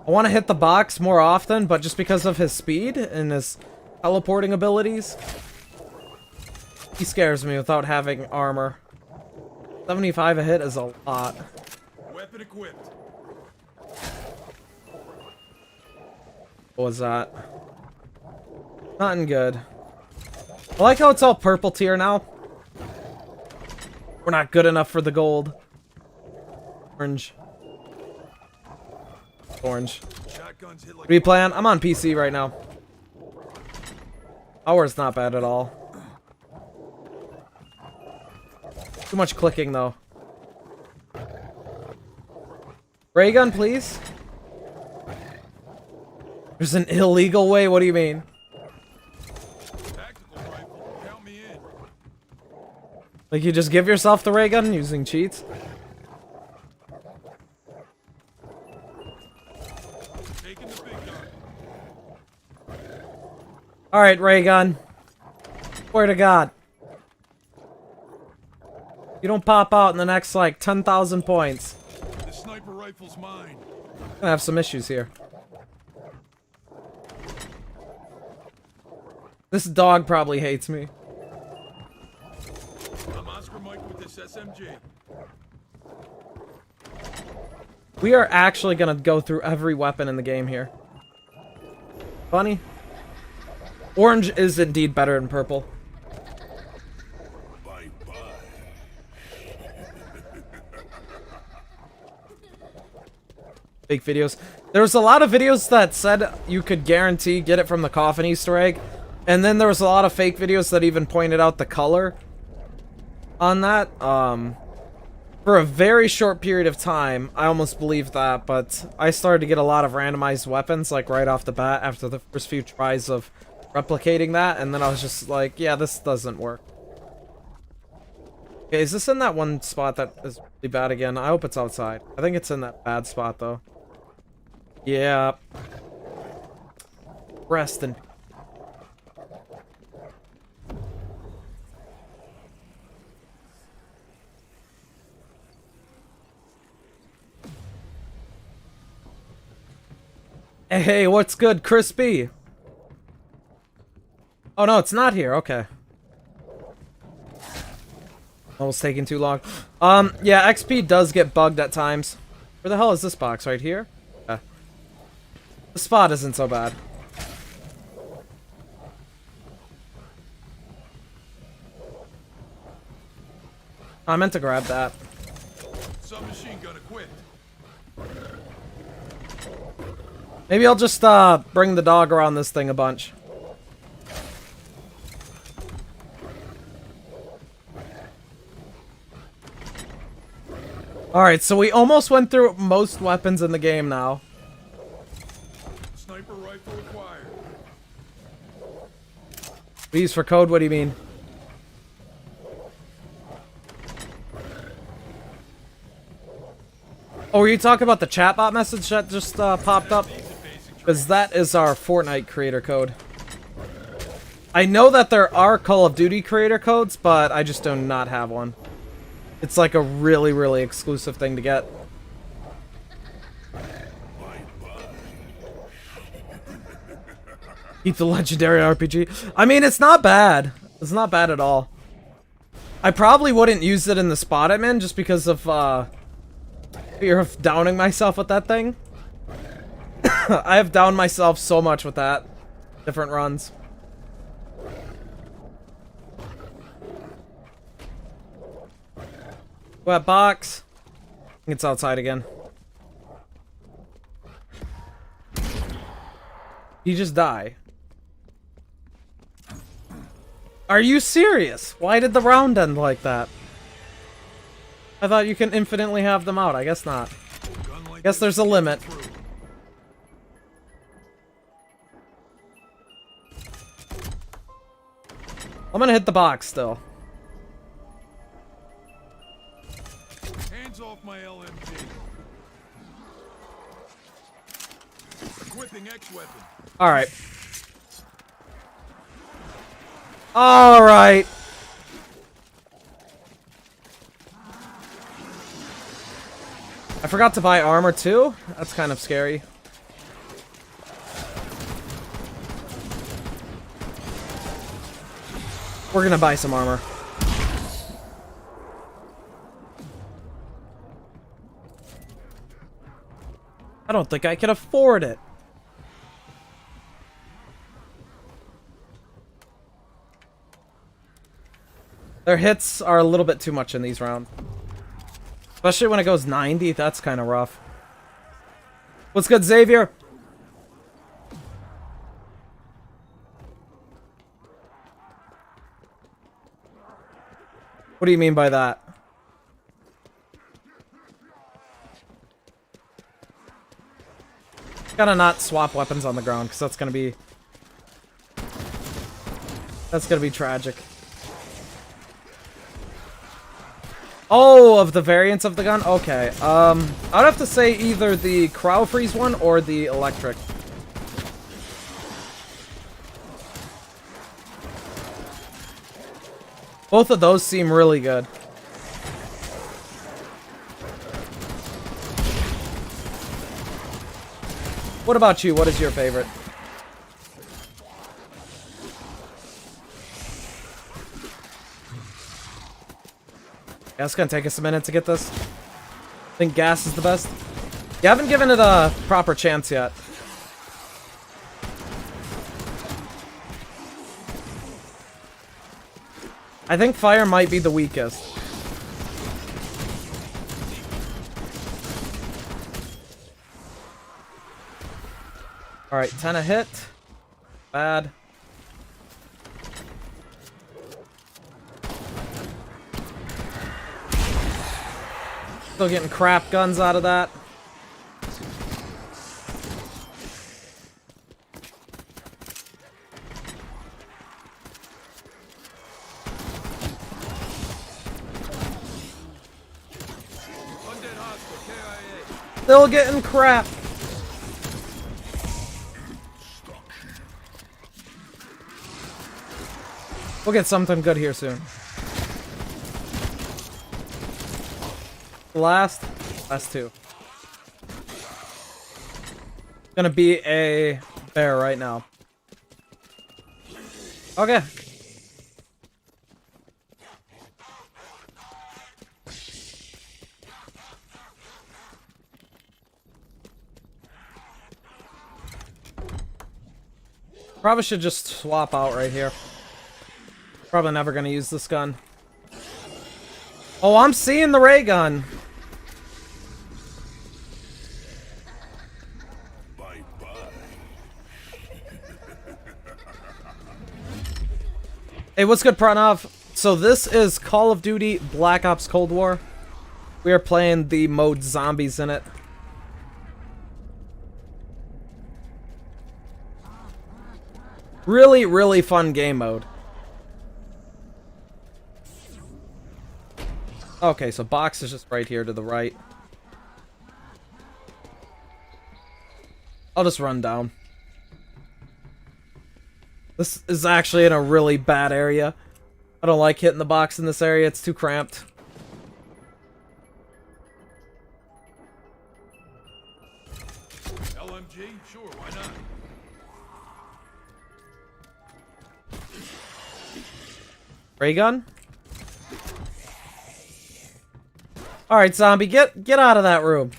I want to hit the box more often, but just because of his speed and his teleporting abilities, he scares me without having armor. 75 a hit is a lot. Weapon equipped. What was that? Nothing good. I like how it's all purple tier now. We're not good enough for the gold. Orange. Orange. Shotguns hit like What are you playing? I'm on PC right now. Power's not bad at all. Too much clicking though. Ray gun, please. There's an illegal way. What do you mean? tactical rifle. Count me in. Like you just give yourself the ray gun using cheats? Taking the big gun. Alright, ray gun. Swear to God. You don't pop out in the next, like, 10,000 points. The sniper rifle's mine. I'm gonna have some issues here. This dog probably hates me. I'm Oscar Mike with this SMG. We are actually gonna go through every weapon in the game here. Funny. Orange is indeed better than purple. Fake videos. There was a lot of videos that said you could guarantee get it from the coffin Easter egg. And then there was a lot of fake videos that even pointed out the color on that. For a very short period of time, I almost believed that, but I started to get a lot of randomized weapons, like, right off the bat after the first few tries of replicating that, and then I was just like, yeah, this doesn't work. Okay, is this in that one spot that is really bad again? I hope it's outside. I think it's in that bad spot, though. Yeah. Rest in... Hey, what's good, Crispy? Oh, no, it's not here. Okay. Almost taking too long. Yeah, XP does get bugged at times. Where the hell is this box? Right here? Yeah. The spot isn't so bad. I meant to grab that. Submachine gun equipped. Maybe I'll just, bring the dog around this thing a bunch. Alright, so we almost went through most weapons in the game now. Sniper rifle acquired. Please for code, what do you mean? Oh, were you talking about the chatbot message that just popped up? Because that is our Fortnite creator code. I know that there are Call of Duty creator codes, but I just do not have one. It's like a really, really exclusive thing to get. Eat the legendary RPG. I mean, it's not bad. It's not bad at all. I probably wouldn't use it in the spot I'm in just because of, fear of downing myself with that thing. I have downed myself so much with that. Different runs. Wet box. I think it's outside again. You just die. Are you serious? Why did the round end like that? I thought you can infinitely have them out. I guess not. I guess there's a limit. I'm gonna hit the box still. Hands off my LMG. Equipping X weapon. Alright. Alright. I forgot to buy armor too? That's kind of scary. We're gonna buy some armor. I don't think I can afford it. Their hits are a little bit too much in these rounds. Especially when it goes 90, that's kind of rough. What's good, Xavier? What do you mean by that? Gotta not swap weapons on the ground, because that's gonna be... That's gonna be tragic. Oh, of the variants of the gun? Okay. I'd have to say either the crowd freeze one or the electric. Both of those seem really good. What about you? What is your favorite? Yeah, it's gonna take us a minute to get this. I think gas is the best. You haven't given it a proper chance yet. I think fire might be the weakest. Alright, 10 a hit. Bad. Still getting crap guns out of that. Still getting crap. We'll get something good here soon. Last two. Gonna be a bear right now. Okay. Probably should just swap out right here. Probably never gonna use this gun. Oh, I'm seeing the ray gun. Hey, what's good, Pranav? So this is Call of Duty Black Ops Cold War. We are playing the mode Zombies in it. Really, really fun game mode. Okay, so box is just right here to the right. I'll just run down. This is actually in a really bad area. I don't like hitting the box in this area, it's too cramped. LMG? Sure, why not? Ray gun? Alright, zombie, get out of that room.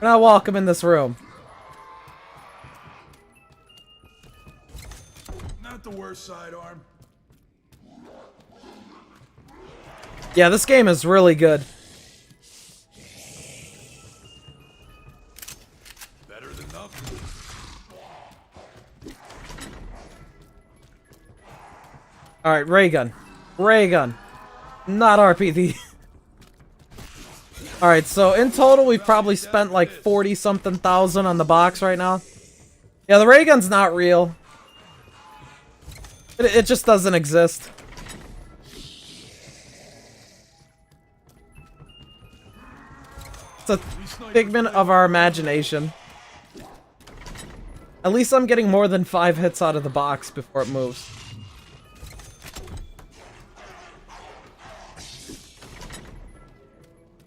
We're not welcome in this room. Not the worst sidearm. Yeah, this game is really good. Better than nothing. Alright, ray gun. Ray gun. Not RPD. Alright, so in total we've probably spent like 40-something thousand on the box right now. Yeah, the ray gun's not real. It just doesn't exist. It's a figment of our imagination. At least I'm getting more than 5 hits out of the box before it moves.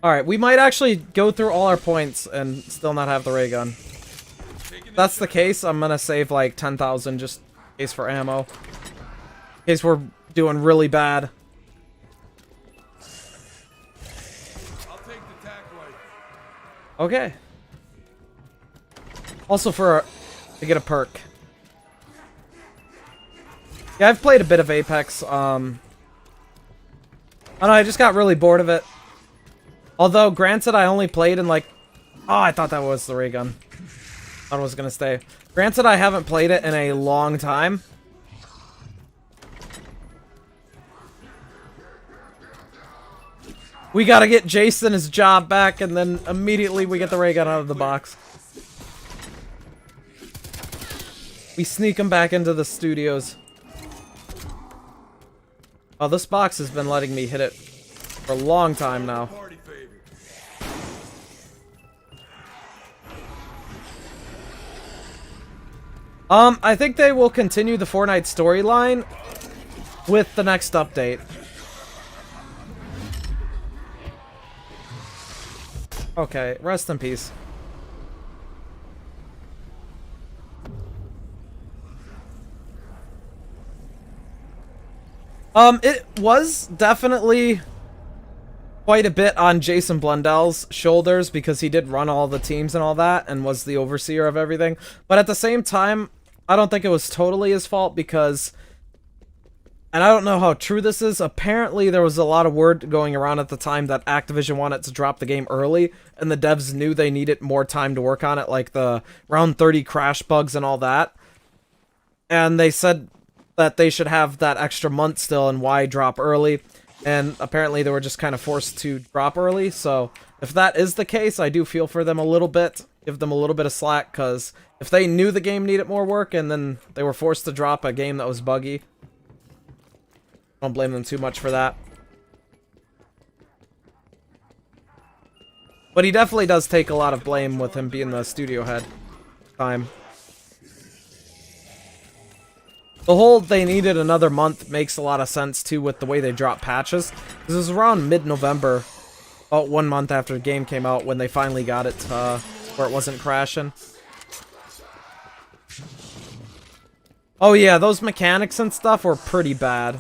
Alright, we might actually go through all our points and still not have the ray gun. If that's the case, I'm gonna save like 10,000 just in case for ammo. In case we're doing really bad. I'll take the tack rifle. Okay. Also to get a perk. Yeah, I've played a bit of Apex. I don't know, I just got really bored of it. Although, granted, I only played in like... Oh, I thought that was the ray gun. Thought it was gonna stay. Granted, I haven't played it in a long time. We gotta get Jason his job back, and then immediately we get the ray gun out of the box. We sneak him back into the studios. Oh, this box has been letting me hit it for a long time now. I think they will continue the Fortnite storyline with the next update. Okay, rest in peace. It was definitely quite a bit on Jason Blundell's shoulders because he did run all the teams and all that and was the overseer of everything. But at the same time, I don't think it was totally his fault because, and I don't know how true this is, apparently there was a lot of word going around at the time that Activision wanted to drop the game early and the devs knew they needed more time to work on it, like the round 30 crash bugs and all that. And they said that they should have that extra month still and why drop early. And apparently they were just kind of forced to drop early. So if that is the case, I do feel for them a little bit. Give them a little bit of slack, because if they knew the game needed more work and then they were forced to drop a game that was buggy, don't blame them too much for that. But he definitely does take a lot of blame with him being the studio head time. The whole they needed another month makes a lot of sense too with the way they drop patches. Because it was around mid-November, about 1 month after the game came out, when they finally got it where it wasn't crashing. Oh yeah, those mechanics and stuff were pretty bad.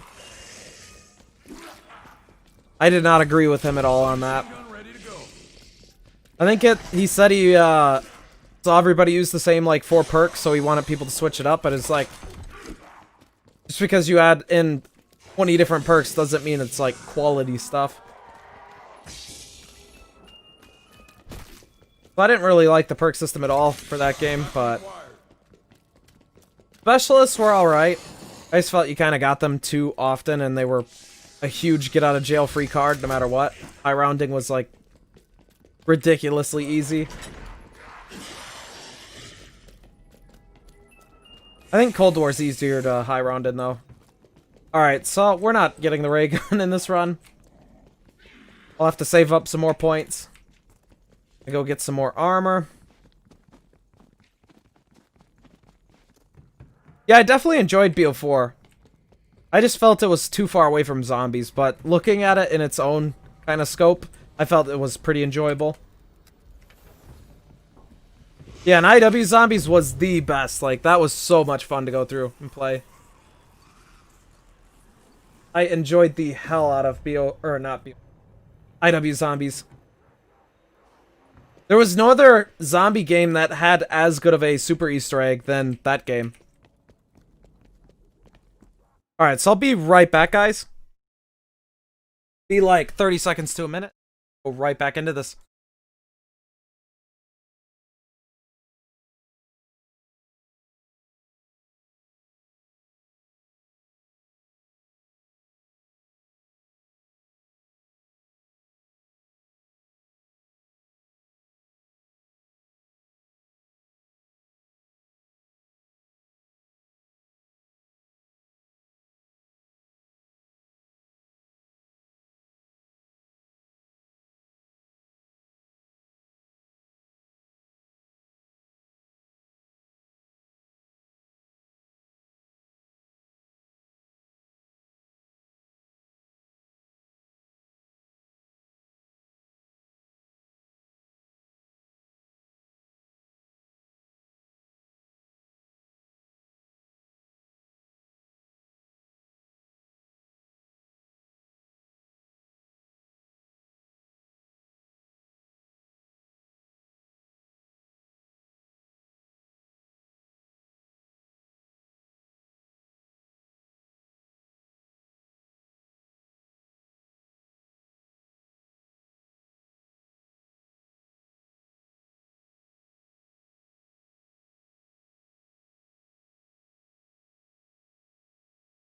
I did not agree with him at all on that. I think he said he saw everybody use the same like 4 perks, so he wanted people to switch it up, but it's like, just because you add in 20 different perks doesn't mean it's like quality stuff. So I didn't really like the perk system at all for that game, but specialists were alright. I just felt you kind of got them too often and they were a huge get out of jail free card no matter what. High rounding was like ridiculously easy. I think Cold War's easier to high round in though. Alright, so we're not getting the ray gun in this run. I'll have to save up some more points. I go get some more armor. Yeah, I definitely enjoyed BO4. I just felt it was too far away from zombies, but looking at it in its own kind of scope, I felt it was pretty enjoyable. Yeah, and IW Zombies was the best. Like, that was so much fun to go through and play. I enjoyed the hell out of IW Zombies. There was no other zombie game that had as good of a super Easter egg than that game. Alright, so I'll be right back, guys. Be like 30 seconds to a minute. Go right back into this.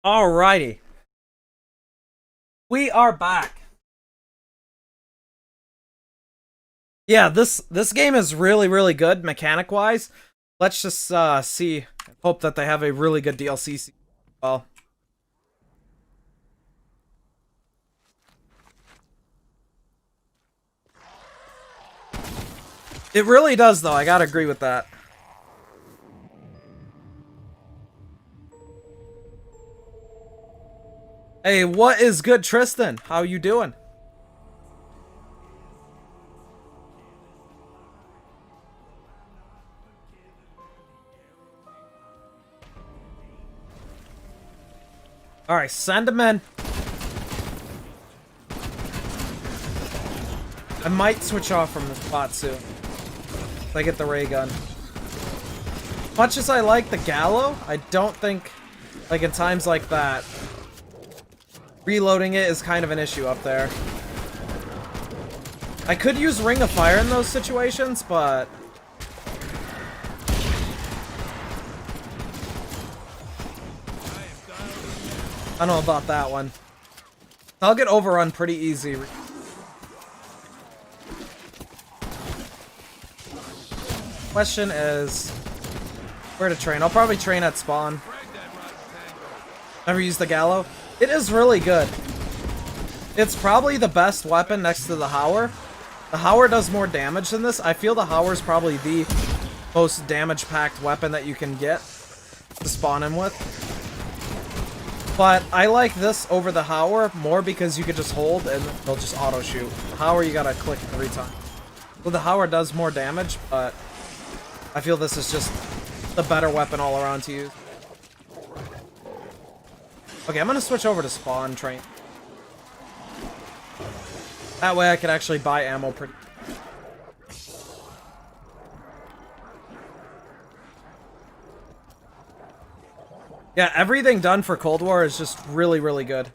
Alrighty. We are back. Yeah, this game is really, really good mechanic-wise. Let's just see. Hope that they have a really good DLC. Well, it really does, though. I gotta agree with that. Hey, what is good, Tristan? How you doing? Alright, send him in. I might switch off from the spot soon. If I get the ray gun. Much as I like the Gallo, I don't think, like in times like that, reloading it is kind of an issue up there. I could use Ring of Fire in those situations, but I don't know about that one. I'll get overrun pretty easy. Question is where to train. I'll probably train at spawn. Never use the Gallo. It is really good. It's probably the best weapon next to the Hower. The Hower does more damage than this. I feel the Hower is probably the most damage-packed weapon that you can get to spawn in with. But I like this over the Hower more because you could just hold and they'll just auto-shoot. The Hower you gotta click every time. So the Hower does more damage, but I feel this is just the better weapon all around to use. Okay, I'm gonna switch over to spawn train. That way I can actually buy ammo pretty. Yeah, everything done for Cold War is just really, really good.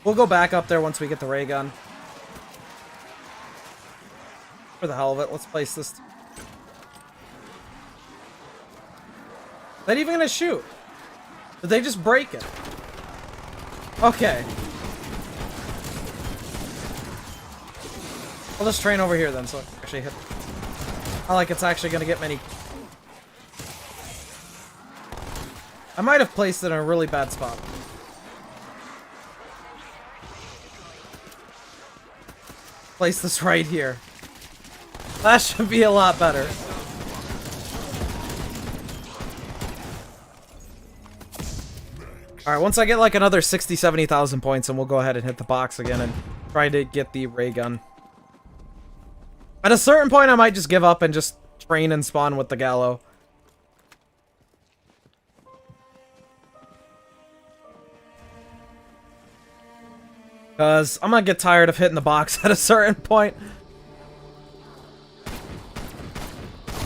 We'll go back up there once we get the ray gun. For the hell of it, let's place this. Is that even gonna shoot? Did they just break it? Okay. I'll just train over here then, so I can actually hit. I like it's actually gonna get many. I might have placed it in a really bad spot. Place this right here. That should be a lot better. Alright, once I get like another 60, 70,000 points, and we'll go ahead and hit the box again and try to get the ray gun. At a certain point, I might just give up and just train and spawn with the Gallo. Because I'm gonna get tired of hitting the box at a certain point.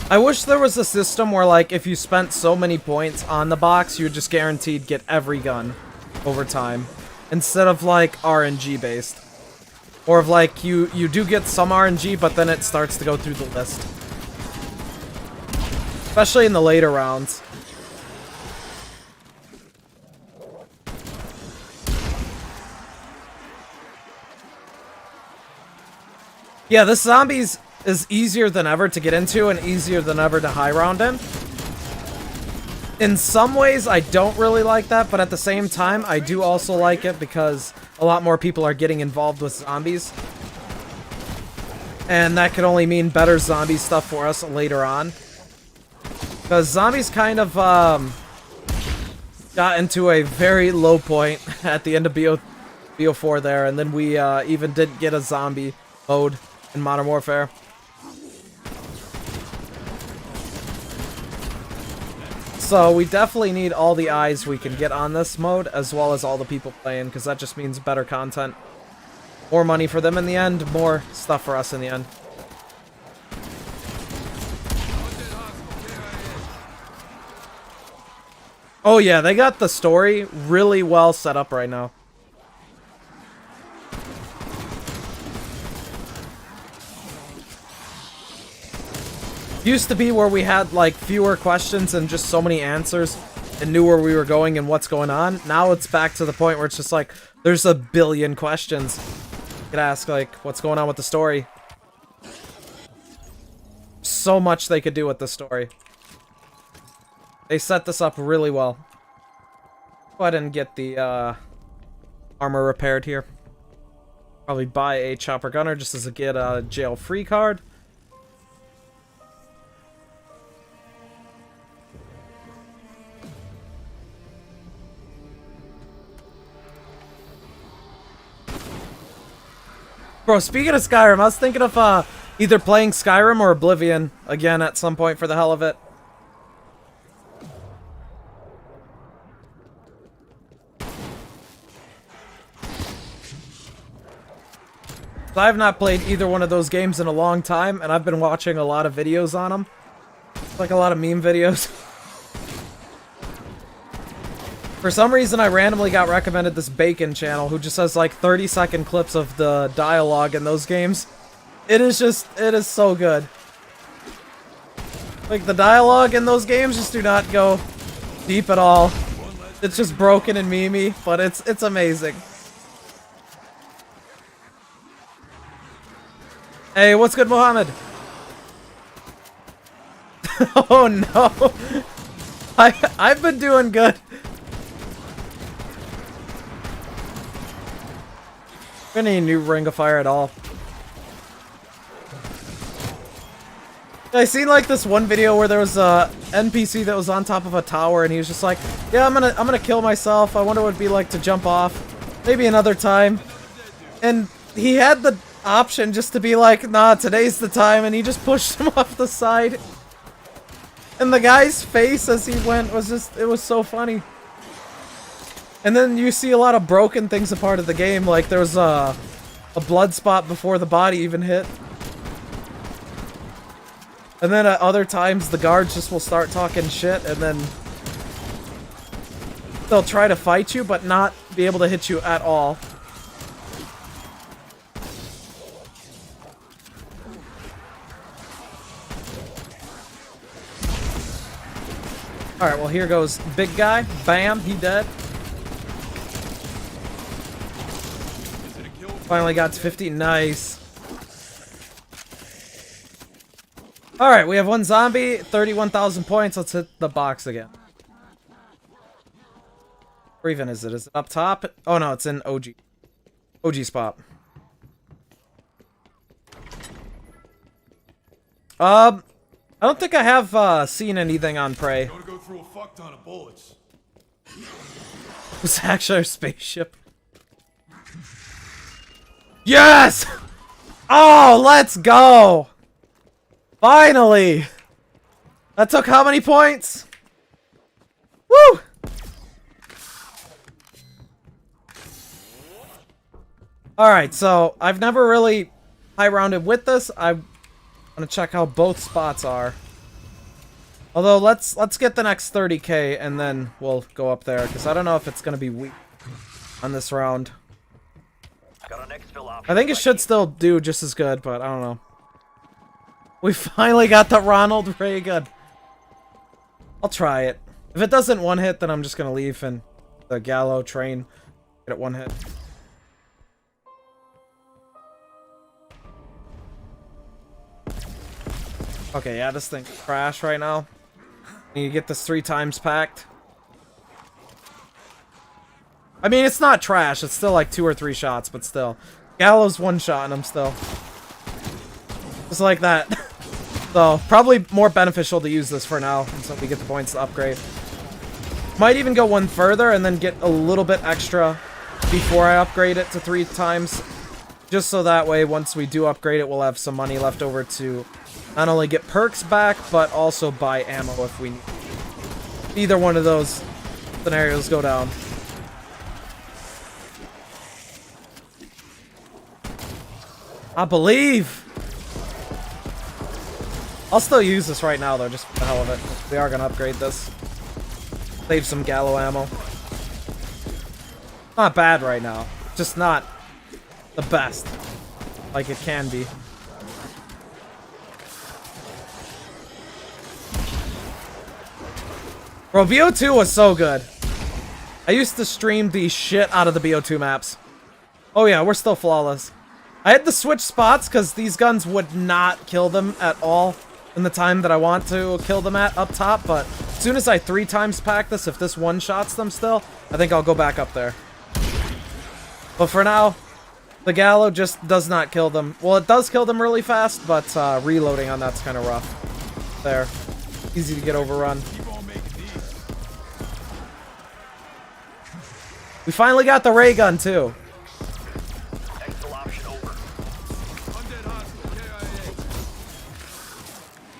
I wish there was a system where, like, if you spent so many points on the box, you would just guaranteed get every gun over time. Instead of, like, RNG based. Or if, like, you do get some RNG, but then it starts to go through the list. Especially in the later rounds. Yeah, this zombies is easier than ever to get into and easier than ever to high round in. In some ways, I don't really like that, but at the same time, I do also like it because a lot more people are getting involved with zombies. And that could only mean better zombie stuff for us later on. Because zombies kind of got into a very low point at the end of BO4 there, and then we even didn't get a zombie mode in Modern Warfare. So we definitely need all the eyes we can get on this mode, as well as all the people playing, because that just means better content. More money for them in the end, more stuff for us in the end. Oh yeah, they got the story really well set up right now. Used to be where we had like fewer questions and just so many answers and knew where we were going and what's going on. Now it's back to the point where it's just like there's a billion questions. You could ask like what's going on with the story. So much they could do with the story. They set this up really well. Go ahead and get the armor repaired here. Probably buy a chopper gunner just as a get a jail free card. Bro, speaking of Skyrim, I was thinking of either playing Skyrim or Oblivion again at some point for the hell of it. I have not played either one of those games in a long time, and I've been watching a lot of videos on them. Like a lot of meme videos. For some reason, I randomly got recommended this Bacon channel, who just has like 30-second clips of the dialogue in those games. It is so good. Like, the dialogue in those games just do not go deep at all. It's just broken and memey, but it's amazing. Hey, what's good, Mohammed? Oh no. I've been doing good. Any new Ring of Fire at all? I seen like this one video where there was a NPC that was on top of a tower and he was just like, yeah, I'm gonna kill myself. I wonder what it'd be like to jump off. Maybe another time. And he had the option just to be like, nah, today's the time, and he just pushed him off the side. And the guy's face as he went was just, it was so funny. And then you see a lot of broken things a part of the game, like there was a blood spot before the body even hit. And then at other times the guards just will start talking shit, and then they'll try to fight you but not be able to hit you at all. Alright, well here goes big guy. Bam, he dead. Finally got to 50. Nice. Alright, we have one zombie, 31,000 points. Let's hit the box again. Where even is it? Is it up top? Oh no, it's in OG. OG spot. I don't think I have seen anything on Prey. Gonna go through a fuck ton of bullets. It's actually a spaceship. Yes! Oh, let's go! Finally! That took how many points? Woo! Alright, so I've never really high rounded with this. I want to check how both spots are. Although let's get the next 30k and then we'll go up there, because I don't know if it's gonna be weak on this round. I think it should still do just as good, but I don't know. We finally got the Ronald Reagan. I'll try it. If it doesn't one hit, then I'm just gonna leave and the Gallo train get it one hit. Okay, yeah, this thing crash right now. Need to get this 3 times packed. I mean, it's not trash. It's still like 2 or 3 shots, but still. Gallo's one shot and I'm still. Just like that. So, probably more beneficial to use this for now until we get the points to upgrade. Might even go one further and then get a little bit extra before I upgrade it to 3 times. Just so that way, once we do upgrade it, we'll have some money left over to not only get perks back, but also buy ammo if we need. Either one of those scenarios go down. I believe! I'll still use this right now, though, just for the hell of it. We are gonna upgrade this. Save some Gallo ammo. Not bad right now. Just not the best. Like it can be. Bro, BO2 was so good. I used to stream the shit out of the BO2 maps. Oh yeah, we're still flawless. I had to switch spots because these guns would not kill them at all in the time that I want to kill them at up top, but as soon as I 3 times pack this, if this one-shots them still, I think I'll go back up there. But for now, the Gallo just does not kill them. Well, it does kill them really fast, but reloading on that's kind of rough. There. Easy to get overrun. We finally got the ray gun, too.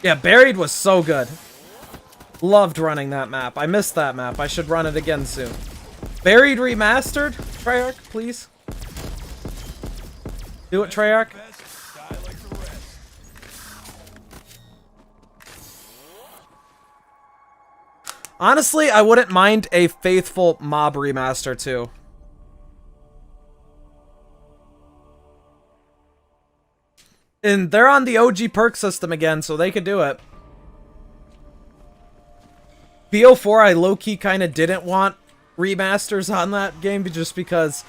Yeah, Buried was so good. Loved running that map. I missed that map. I should run it again soon. Buried Remastered? Treyarch, please. Do it, Treyarch. Honestly, I wouldn't mind a faithful mob remaster, too. And they're on the OG perk system again, so they could do it. BO4, I low-key kind of didn't want remasters on that game just because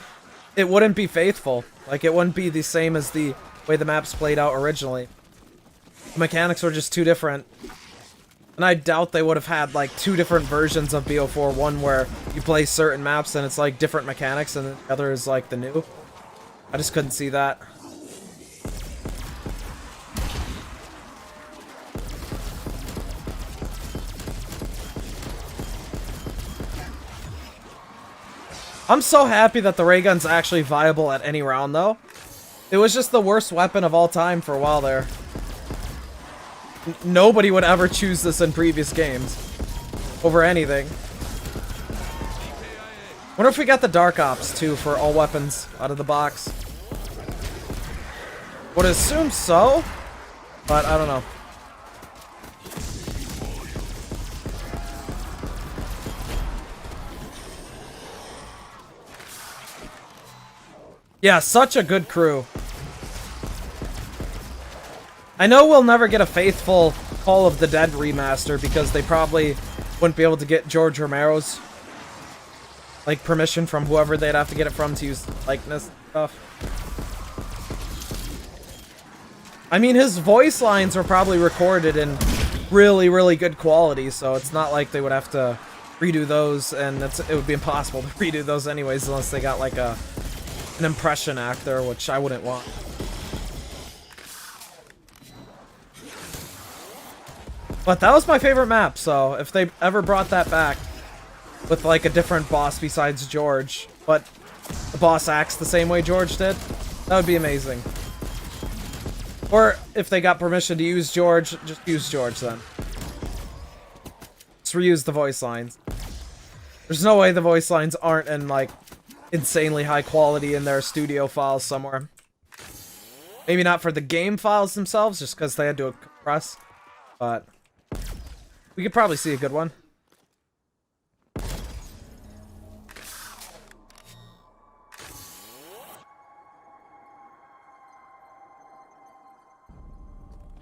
it wouldn't be faithful. Like, it wouldn't be the same as the way the maps played out originally. The mechanics were just too different. And I doubt they would have had, like, 2 different versions of BO4. One where you play certain maps and it's, like, different mechanics, and the other is, like, the new. I just couldn't see that. I'm so happy that the ray gun's actually viable at any round, though. It was just the worst weapon of all time for a while there. Nobody would ever choose this in previous games over anything. Wonder if we got the Dark Ops too for all weapons out of the box. Would assume so, but I don't know. Yeah, such a good crew. I know we'll never get a faithful Call of the Dead remaster because they probably wouldn't be able to get George Romero's like permission from whoever they'd have to get it from to use likeness stuff. I mean, his voice lines were probably recorded in really, really good quality, so it's not like they would have to redo those, and it would be impossible to redo those anyways unless they got like an impression actor, which I wouldn't want. But that was my favorite map, so if they ever brought that back with like a different boss besides George, but the boss acts the same way George did, that would be amazing. Or if they got permission to use George, just use George then. Just reuse the voice lines. There's no way the voice lines aren't in like insanely high quality in their studio files somewhere. Maybe not for the game files themselves, just because they had to compress, but we could probably see a good one.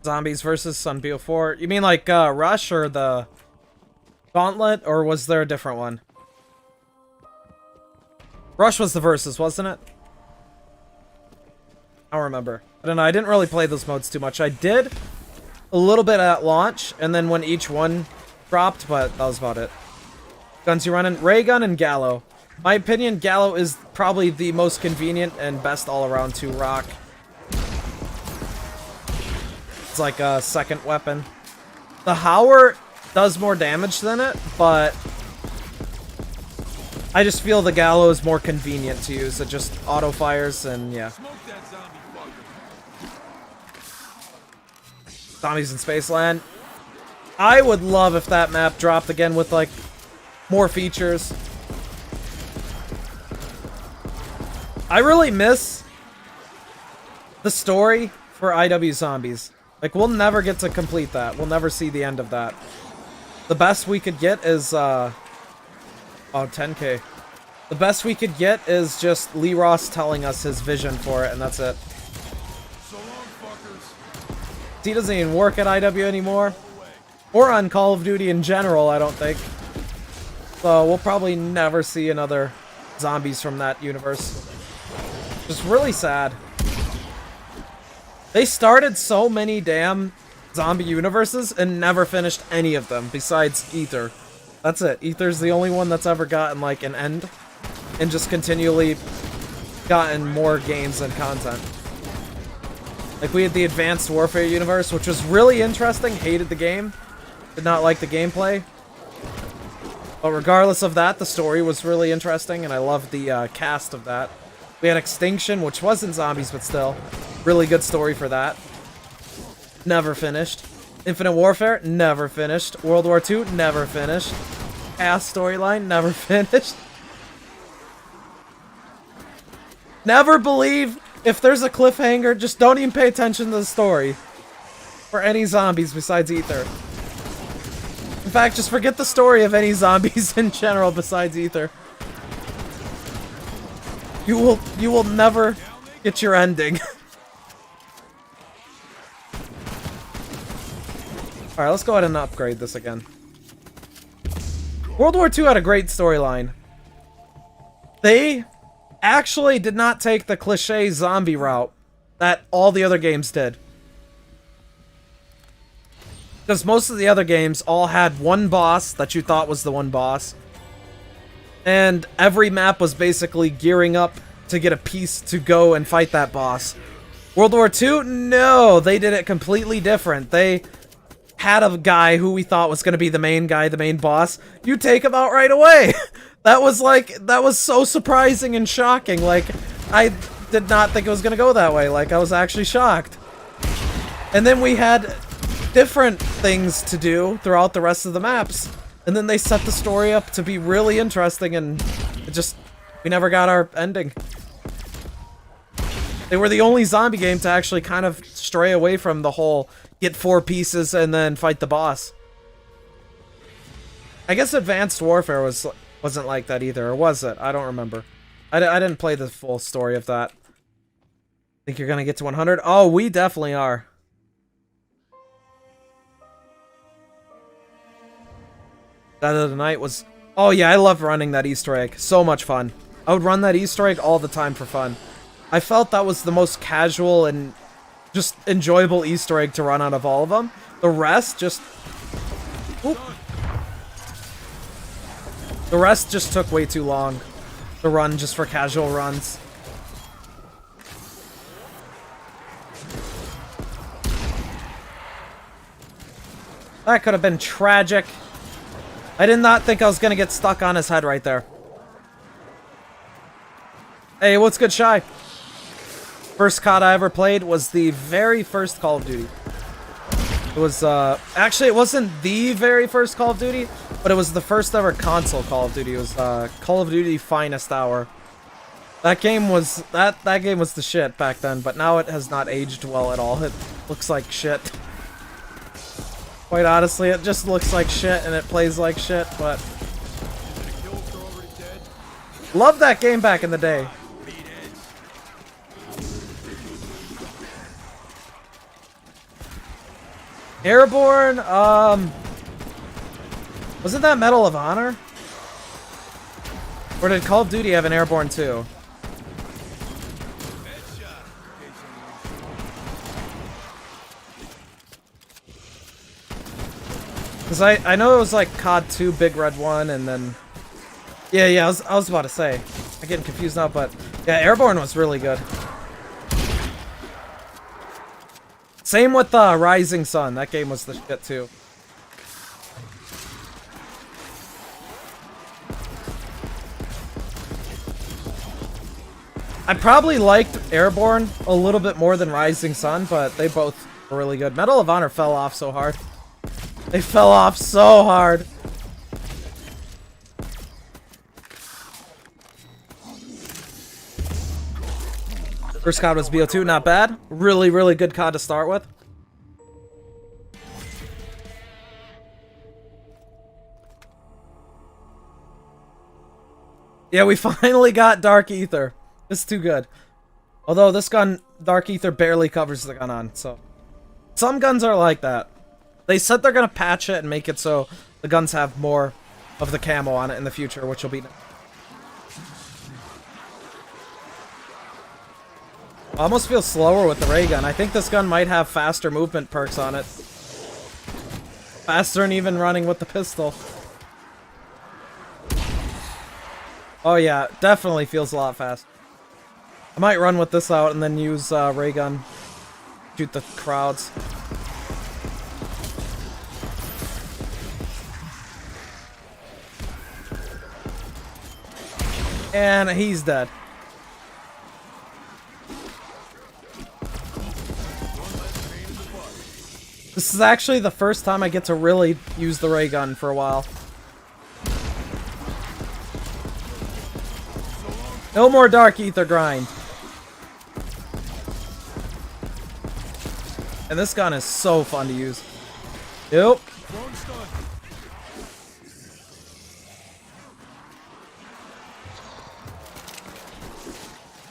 Zombies versus Sun BO4. You mean like Rush or the Gauntlet, or was there a different one? Rush was the versus, wasn't it? I don't remember. I don't know, I didn't really play those modes too much. I did a little bit at launch, and then when each one dropped, but that was about it. Guns you running? Ray gun and Gallo. My opinion, Gallo is probably the most convenient and best all-around to rock. It's like a second weapon. The Howler does more damage than it, but I just feel the Gallo is more convenient to use. It just auto-fires, and yeah. Zombies in Spaceland. I would love if that map dropped again with, like, more features. I really miss the story for IW Zombies. Like, we'll never get to complete that. We'll never see the end of that. The best we could get is, oh, 10K. The best we could get is just Lee Ross telling us his vision for it, and that's it. He doesn't even work at IW anymore. Or on Call of Duty in general, I don't think. So we'll probably never see another zombies from that universe. It's really sad. They started so many damn zombie universes and never finished any of them besides Aether. That's it. Aether's the only one that's ever gotten like an end and just continually gotten more games and content. Like we had the Advanced Warfare universe, which was really interesting. Hated the game. Did not like the gameplay. But regardless of that, the story was really interesting, and I loved the cast of that. We had Extinction, which wasn't zombies, but still. Really good story for that. Never finished. Infinite Warfare, never finished. World War II, never finished. Chaos storyline, never finished. Never believe if there's a cliffhanger, just don't even pay attention to the story. For any zombies besides Aether. In fact, just forget the story of any zombies in general besides Aether. You will never get your ending. Alright, let's go ahead and upgrade this again. World War II had a great storyline. They actually did not take the cliche zombie route that all the other games did. Because most of the other games all had one boss that you thought was the one boss. And every map was basically gearing up to get a piece to go and fight that boss. World War II? No, they did it completely different. They had a guy who we thought was going to be the main guy, the main boss. You take him out right away. That was so surprising and shocking. Like, I did not think it was going to go that way. Like, I was actually shocked. And then we had different things to do throughout the rest of the maps. And then they set the story up to be really interesting, and it just, we never got our ending. They were the only zombie game to actually kind of stray away from the whole get 4 pieces and then fight the boss. I guess Advanced Warfare wasn't like that either, or was it? I don't remember. I didn't play the full story of that. Think you're gonna get to 100? Oh, we definitely are. That other night was... Oh yeah, I love running that Easter egg. So much fun. I would run that Easter egg all the time for fun. I felt that was the most casual and just enjoyable Easter egg to run out of all of them. The rest just... Oop. The rest just took way too long to run just for casual runs. That could have been tragic. I did not think I was gonna get stuck on his head right there. Hey, what's good, Shy? First COD I ever played was the very first Call of Duty. It was, actually, it wasn't the very first Call of Duty, but it was the first ever console Call of Duty. It was, Call of Duty Finest Hour. That game was, that game was the shit back then, but now it has not aged well at all. It looks like shit. Quite honestly, it just looks like shit and it plays like shit, but... Love that game back in the day. Airborne, wasn't that Medal of Honor? Or did Call of Duty have an Airborne too? Because I know it was like COD 2 Big Red 1 and then... Yeah, I was about to say. I'm getting confused now, but... Yeah, Airborne was really good. Same with Rising Sun. That game was the shit too. I probably liked Airborne a little bit more than Rising Sun, but they both were really good. Medal of Honor fell off so hard. They fell off so hard. First COD was BO2, not bad. Really, really good COD to start with. Yeah, we finally got Dark Aether. It's too good. Although this gun, Dark Aether, barely covers the gun on, so... Some guns are like that. They said they're gonna patch it and make it so the guns have more of the camo on it in the future, which will be... I almost feel slower with the ray gun. I think this gun might have faster movement perks on it. Faster than even running with the pistol. Oh yeah, definitely feels a lot faster. I might run with this out and then use ray gun. Shoot the crowds. And he's dead. This is actually the first time I get to really use the ray gun for a while. No more Dark Aether grind. And this gun is so fun to use. Nope.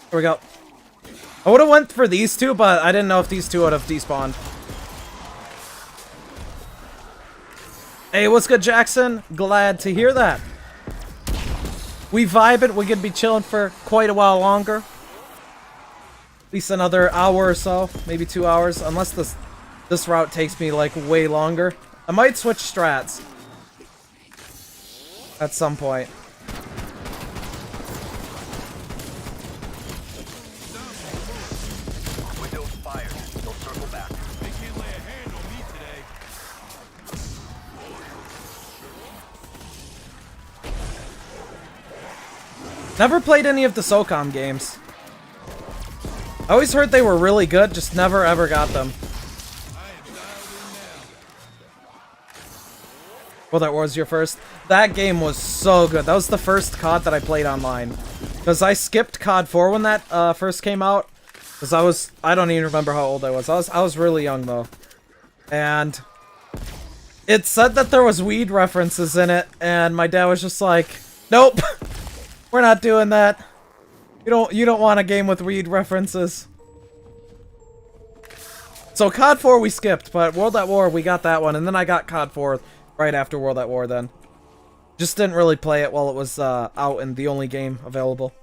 Here we go. I would have went for these two, but I didn't know if these two would have despawned. Hey, what's good, Jackson? Glad to hear that. We vibing. We could be chilling for quite a while longer. At least another hour or so, maybe 2 hours, unless this route takes me like way longer. I might switch strats at some point. Windows fired. They'll circle back. They can't lay a hand on me today. Never played any of the SOCOM games. I always heard they were really good, just never ever got them. Well, that was your first. That game was so good. That was the first COD that I played online. Because I skipped COD 4 when that first came out. Because I don't even remember how old I was. I was really young though. And it said that there was weed references in it, and my dad was just like, nope, we're not doing that. You don't want a game with weed references. So COD 4 we skipped, but World at War we got that one, and then I got COD 4 right after World at War then. Just didn't really play it while it was out and the only game available.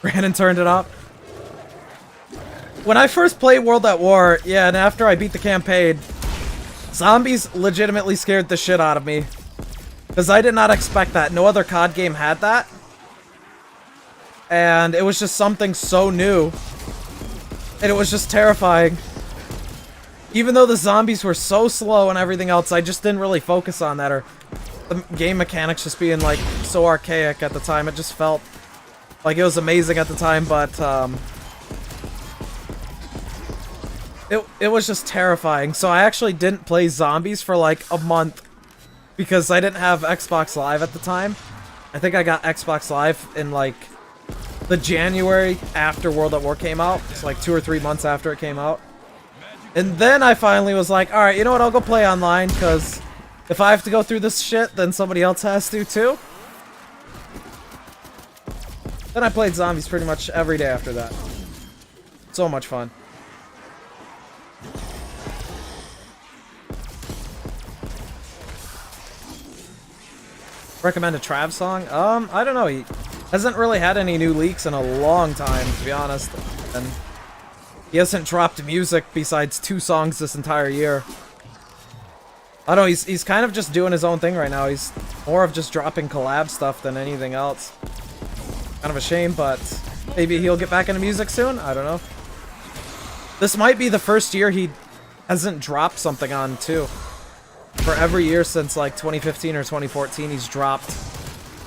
Brandon turned it up. When I first played World at War, yeah, and after I beat the campaign, zombies legitimately scared the shit out of me. Because I did not expect that. No other COD game had that. And it was just something so new. And it was just terrifying. Even though the zombies were so slow and everything else, I just didn't really focus on that. Or the game mechanics just being like so archaic at the time. It just felt like it was amazing at the time, but it was just terrifying. So I actually didn't play zombies for like a month because I didn't have Xbox Live at the time. I think I got Xbox Live in like the January after World at War came out. It's like 2 or 3 months after it came out. And then I finally was like, alright, you know what, I'll go play online, because if I have to go through this shit, then somebody else has to too. Then I played zombies pretty much every day after that. So much fun. Recommend a Trav song? I don't know. He hasn't really had any new leaks in a long time, to be honest. And he hasn't dropped music besides 2 songs this entire year. I don't know, he's kind of just doing his own thing right now. He's more of just dropping collab stuff than anything else. Kind of a shame, but maybe he'll get back into music soon? I don't know. This might be the first year he hasn't dropped something on, too. For every year since, like, 2015 or 2014, he's dropped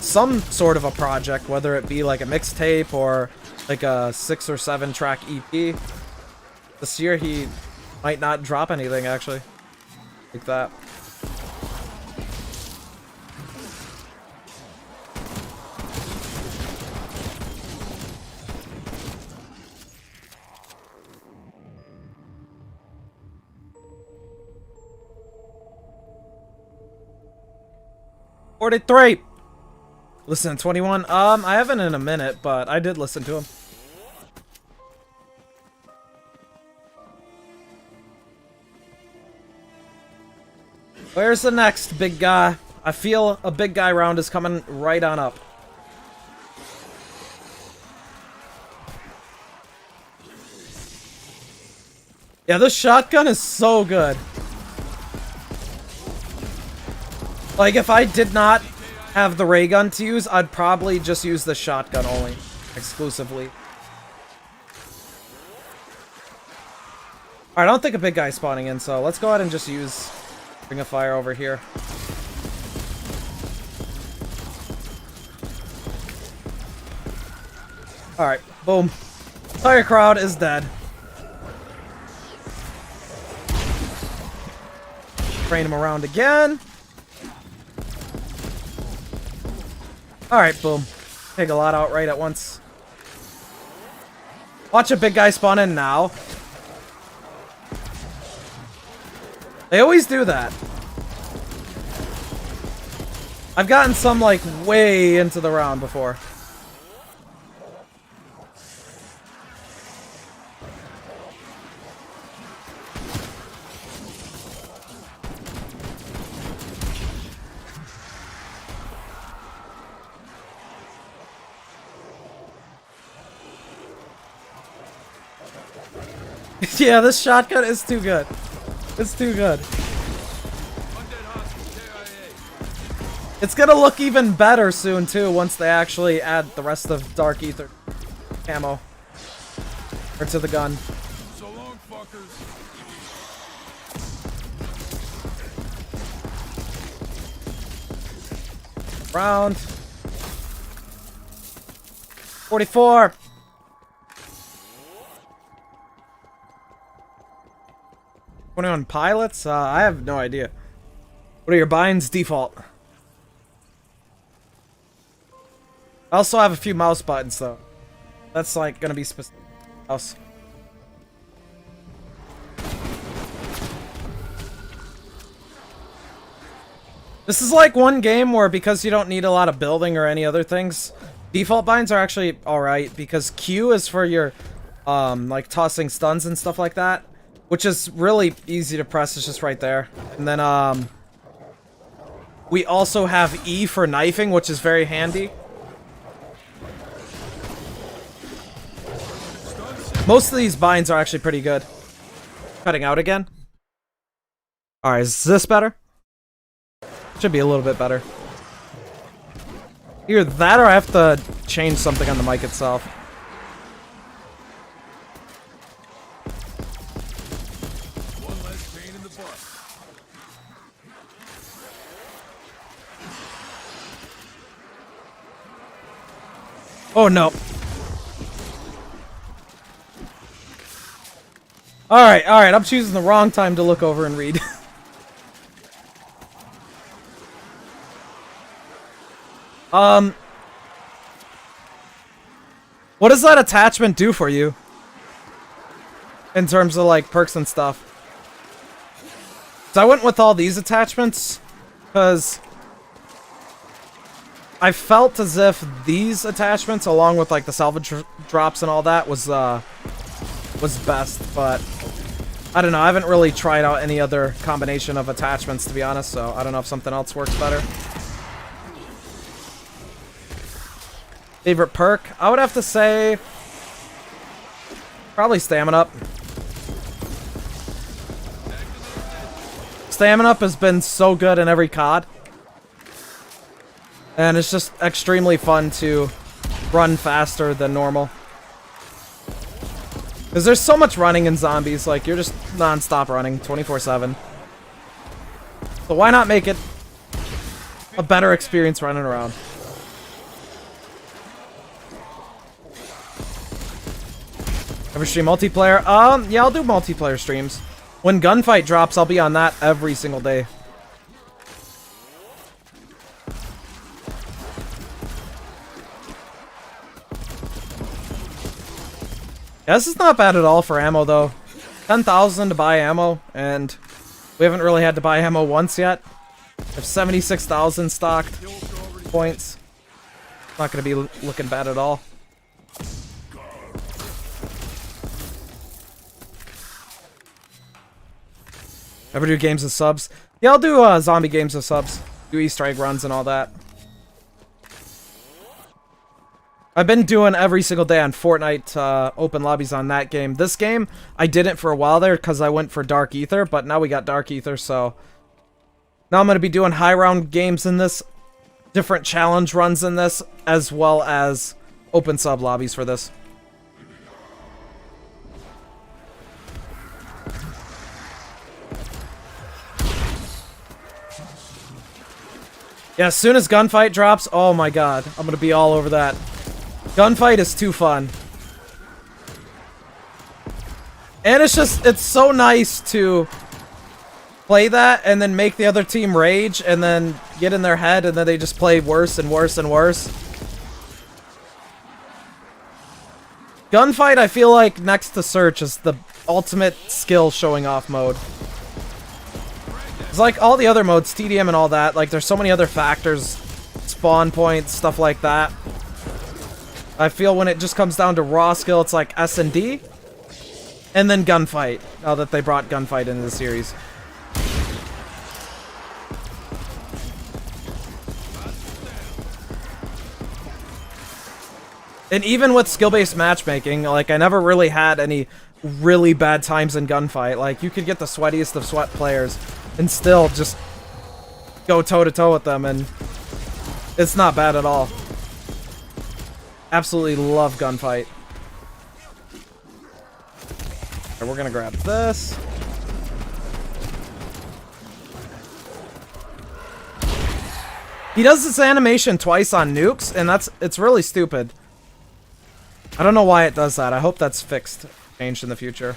some sort of a project, whether it be, like, a mixtape or, like, a 6 or 7 track EP. This year, he might not drop anything, actually. Like that. Listen to 21. I haven't in a minute, but I did listen to him. Where's the next big guy? I feel a big guy round is coming right on up. Yeah, this shotgun is so good. Like, if I did not have the ray gun to use, I'd probably just use the shotgun only, exclusively. Alright, I don't think a big guy's spawning in, so let's go ahead and just use Ring of Fire over here. Alright, boom. Entire crowd is dead. Train him around again. Alright, boom. Take a lot out right at once. Watch a big guy spawn in now. They always do that. I've gotten some, like, way into the round before. Yeah, this shotgun is too good. It's too good. It's gonna look even better soon, too, once they actually add the rest of Dark Aether ammo. Or to the gun. So long, fuckers. Round. 44. 21 pilots? I have no idea. What are your binds? Default. I also have a few mouse buttons, though. That's, like, gonna be specific. Mouse. This is, like, one game where, because you don't need a lot of building or any other things, default binds are actually alright, because Q is for your, like, tossing stuns and stuff like that. Which is really easy to press, it's just right there. And then, we also have E for knifing, which is very handy. Most of these binds are actually pretty good. Cutting out again. Alright, is this better? Should be a little bit better. Either that or I have to change something on the mic itself. Oh no. Alright, I'm choosing the wrong time to look over and read. What does that attachment do for you? In terms of, like, perks and stuff. So I went with all these attachments, because I felt as if these attachments, along with, like, the salvage drops and all that, was best, but I don't know, I haven't really tried out any other combination of attachments, to be honest, so I don't know if something else works better. Favorite perk? I would have to say probably Stamina Up. Stamina Up has been so good in every COD. And it's just extremely fun to run faster than normal. Because there's so much running in zombies, like, you're just non-stop running 24/7. So why not make it a better experience running around? Ever stream multiplayer? Yeah, I'll do multiplayer streams. When Gunfight drops, I'll be on that every single day. Yeah, this is not bad at all for ammo, though. 10,000 to buy ammo, and we haven't really had to buy ammo once yet. I have 76,000 stocked points. Not going to be looking bad at all. Ever do games with subs? Yeah, I'll do zombie games with subs. Do Easter egg runs and all that. I've been doing every single day on Fortnite open lobbies on that game. This game, I didn't for a while there because I went for Dark Aether, but now we got Dark Aether, so... Now I'm going to be doing high round games in this, different challenge runs in this, as well as open sub lobbies for this. Yeah, as soon as Gunfight drops, oh my god, I'm going to be all over that. Gunfight is too fun. And it's so nice to play that and then make the other team rage and then get in their head and then they just play worse and worse and worse. Gunfight, I feel like next to Search is the ultimate skill showing off mode. It's like all the other modes, TDM and all that, like there's so many other factors, spawn points, stuff like that. I feel when it just comes down to raw skill, it's like S and D, and then Gunfight, now that they brought Gunfight into the series. And even with skill-based matchmaking, like, I never really had any really bad times in Gunfight. Like, you could get the sweatiest of sweat players and still just go toe-to-toe with them, and it's not bad at all. Absolutely love Gunfight. Alright, we're gonna grab this. He does this animation twice on nukes, and it's really stupid. I don't know why it does that. I hope that's fixed, changed in the future.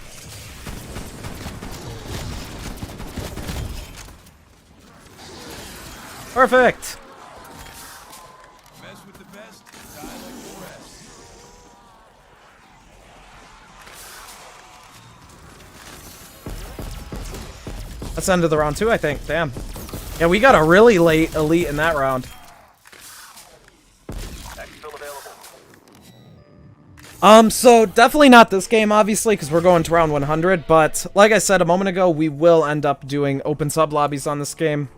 Perfect! Mess with the best, die like the rest. That's the end of the round 2, I think. Damn. Yeah, we got a really late elite in that round. So definitely not this game, obviously, because we're going to round 100, but like I said a moment ago, we will end up doing open sub lobbies on this game.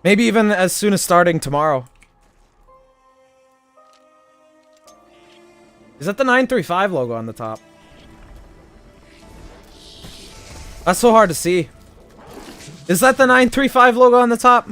Maybe even as soon as starting tomorrow. Is that the 935 logo on the top? That's so hard to see. Is that the 935 logo on the top?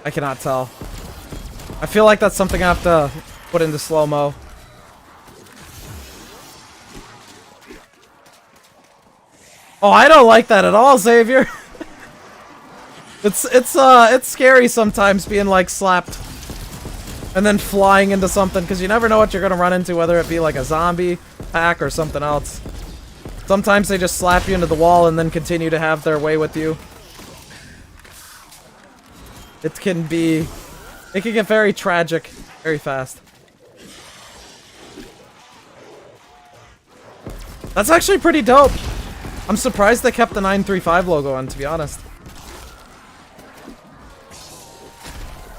I cannot tell. I feel like that's something I have to put into slow-mo. Oh, I don't like that at all, Xavier. It's scary sometimes being like slapped and then flying into something because you never know what you're gonna run into, whether it be like a zombie pack or something else. Sometimes they just slap you into the wall and then continue to have their way with you. It can get very tragic very fast. That's actually pretty dope. I'm surprised they kept the 935 logo on, to be honest.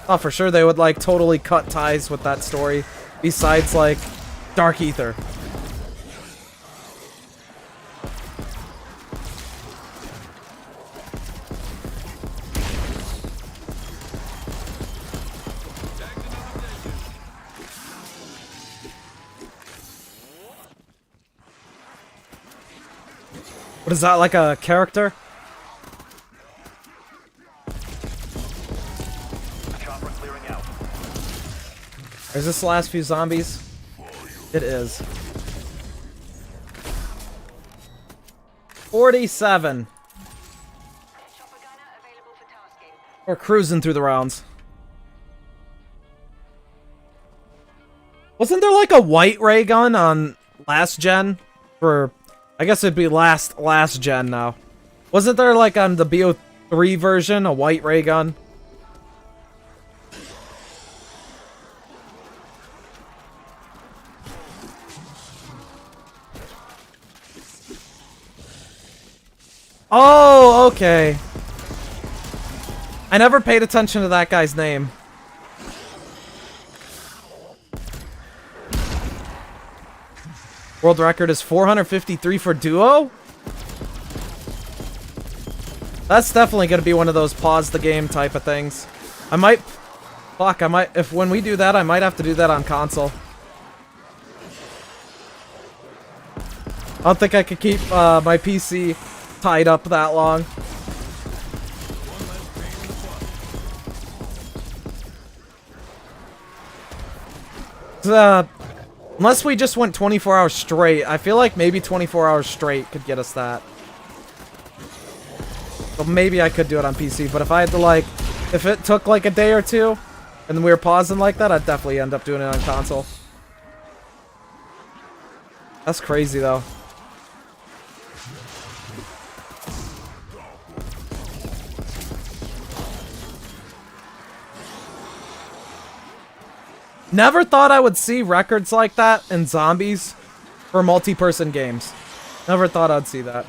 Oh, for sure they would, like, totally cut ties with that story, besides, like, Dark Aether. What is that, like a character? Chopper clearing out. Is this the last few zombies? It is. 47. We're cruising through the rounds. Wasn't there like a white ray gun on last gen? For, I guess it'd be last gen now. Wasn't there like on the BO3 version a white ray gun? Oh, okay. I never paid attention to that guy's name. World record is 453 for duo? That's definitely gonna be one of those pause the game type of things. I might... Fuck, I might... If when we do that, I might have to do that on console. I don't think I could keep my PC tied up that long. Unless we just went 24 hours straight, I feel like maybe 24 hours straight could get us that. So maybe I could do it on PC, but if I had to like, if it took like a day or two, and we were pausing like that, I'd definitely end up doing it on console. That's crazy though. Never thought I would see records like that in zombies for multi-person games. Never thought I'd see that.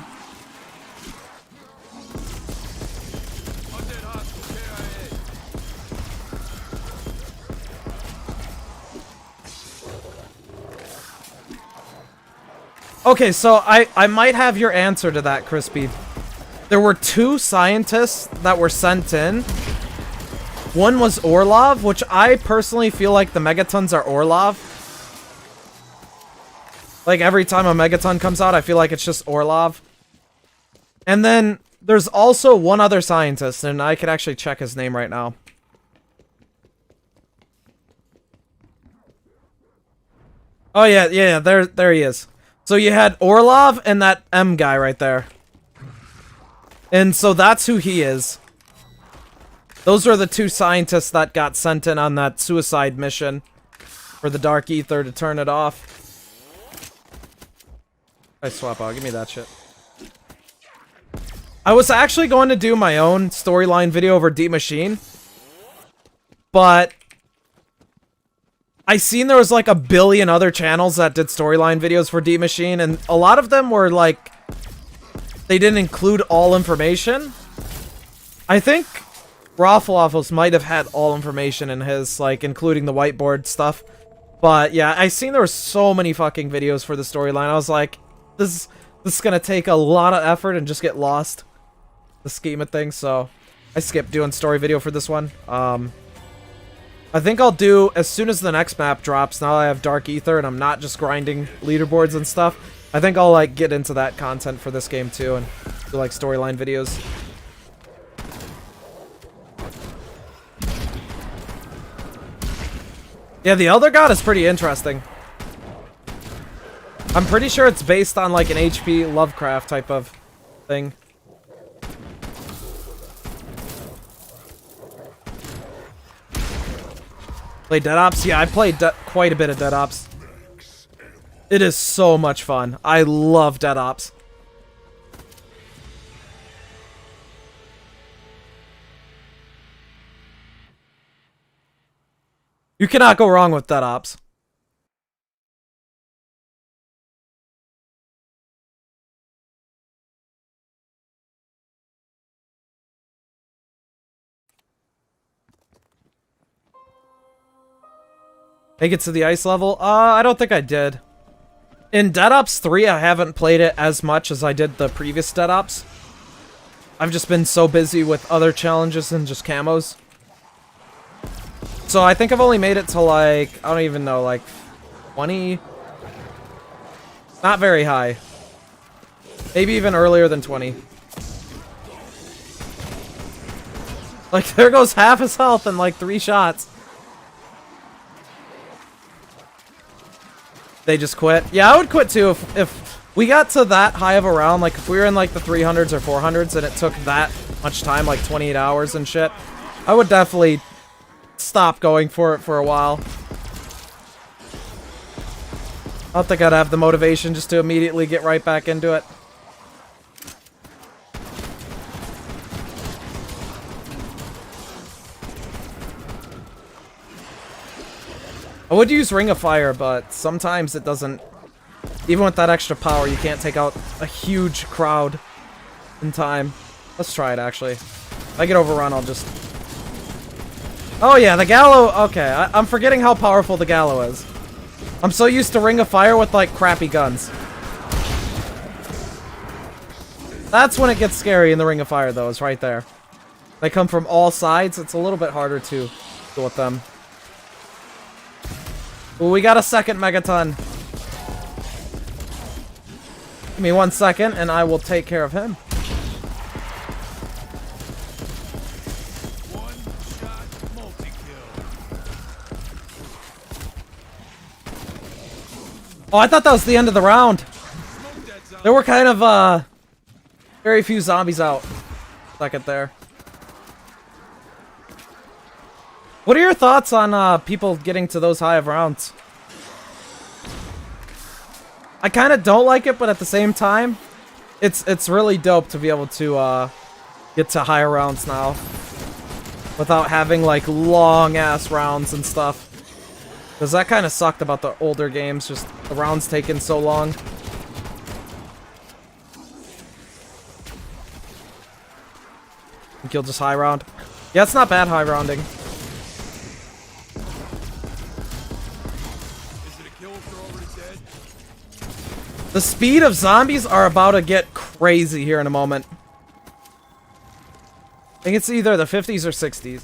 Okay, so I might have your answer to that, Crispy. There were 2 scientists that were sent in. One was Orlov, which I personally feel like the Megatons are Orlov. Like, every time a Megaton comes out, I feel like it's just Orlov. And then, there's also one other scientist, and I could actually check his name right now. Oh, yeah, there he is. So you had Orlov and that M guy right there. And so that's who he is. Those are the 2 scientists that got sent in on that suicide mission for the Dark Aether to turn it off. I swap out. Give me that shit. I was actually going to do my own storyline video over Die Maschine, but I seen there was like 1 billion other channels that did storyline videos for Die Maschine, and a lot of them were like, they didn't include all information. I think Rafflewaffles might have had all information in his, like, including the whiteboard stuff. But, yeah, I seen there were so many fucking videos for the storyline. I was like, this is gonna take a lot of effort and just get lost. The scheme of things, so I skipped doing story video for this one. I think I'll do, as soon as the next map drops, now that I have Dark Aether and I'm not just grinding leaderboards and stuff, I think I'll, like, get into that content for this game, too, and do, like, storyline videos. Yeah, the Elder God is pretty interesting. I'm pretty sure it's based on like an H.P. Lovecraft type of thing. Play Dead Ops? Yeah, I played quite a bit of Dead Ops. It is so much fun. I love Dead Ops. You cannot go wrong with Dead Ops. Make it to the ice level? I don't think I did. In Dead Ops 3, I haven't played it as much as I did the previous Dead Ops. I've just been so busy with other challenges and just camos. So I think I've only made it to like, I don't even know, like 20? Not very high. Maybe even earlier than 20. Like, there goes half his health in like 3 shots. They just quit. Yeah, I would quit too if we got to that high of a round. Like, if we were in like the 300s or 400s and it took that much time, like 28 hours and shit, I would definitely stop going for it for a while. I don't think I'd have the motivation just to immediately get right back into it. I would use Ring of Fire, but sometimes it doesn't... Even with that extra power, you can't take out a huge crowd. in time. Let's try it, actually. If I get overrun, I'll just... Oh yeah, the Gallo... Okay, I'm forgetting how powerful the Gallo is. I'm so used to Ring of Fire with, like, crappy guns. That's when it gets scary in the Ring of Fire, though, is right there. They come from all sides. It's a little bit harder to deal with them. Ooh, we got a second Megaton. Give me 1 second, and I will take care of him. One-shot multi-kill. Oh, I thought that was the end of the round. Smoke that zombie. There were kind of, very few zombies out. Second there. What are your thoughts on, people getting to those high of rounds? I kind of don't like it, but at the same time, it's really dope to be able to, get to higher rounds now. Without having, like, long-ass rounds and stuff. Because that kind of sucked about the older games, just the rounds taking so long. Think you'll just high round? Yeah, it's not bad high rounding. Is it a kill if they're already dead? The speed of zombies are about to get crazy here in a moment. I think it's either the 50s or 60s.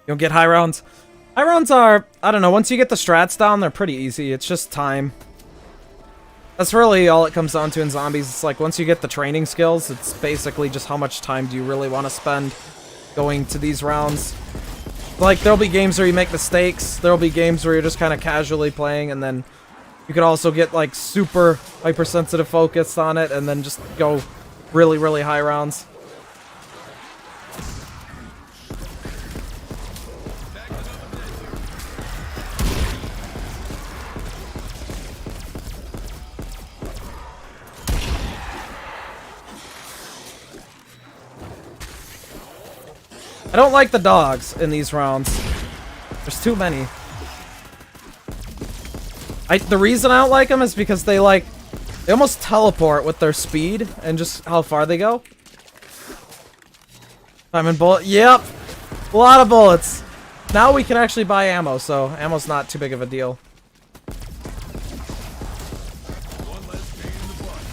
You don't get high rounds. High rounds are, I don't know, once you get the strats down, they're pretty easy. It's just time. That's really all it comes down to in zombies. It's like, once you get the training skills, it's basically just how much time do you really want to spend going to these rounds. Like, there'll be games where you make mistakes. There'll be games where you're just kind of casually playing, and then you could also get, like, super hypersensitive focused on it, and then just go really, really high rounds. I don't like the dogs in these rounds. There's too many. The reason I don't like them is because they almost teleport with their speed and just how far they go. Diamond bullet. Yep. A lot of bullets. Now we can actually buy ammo, so ammo's not too big of a deal. One less pain in the butt.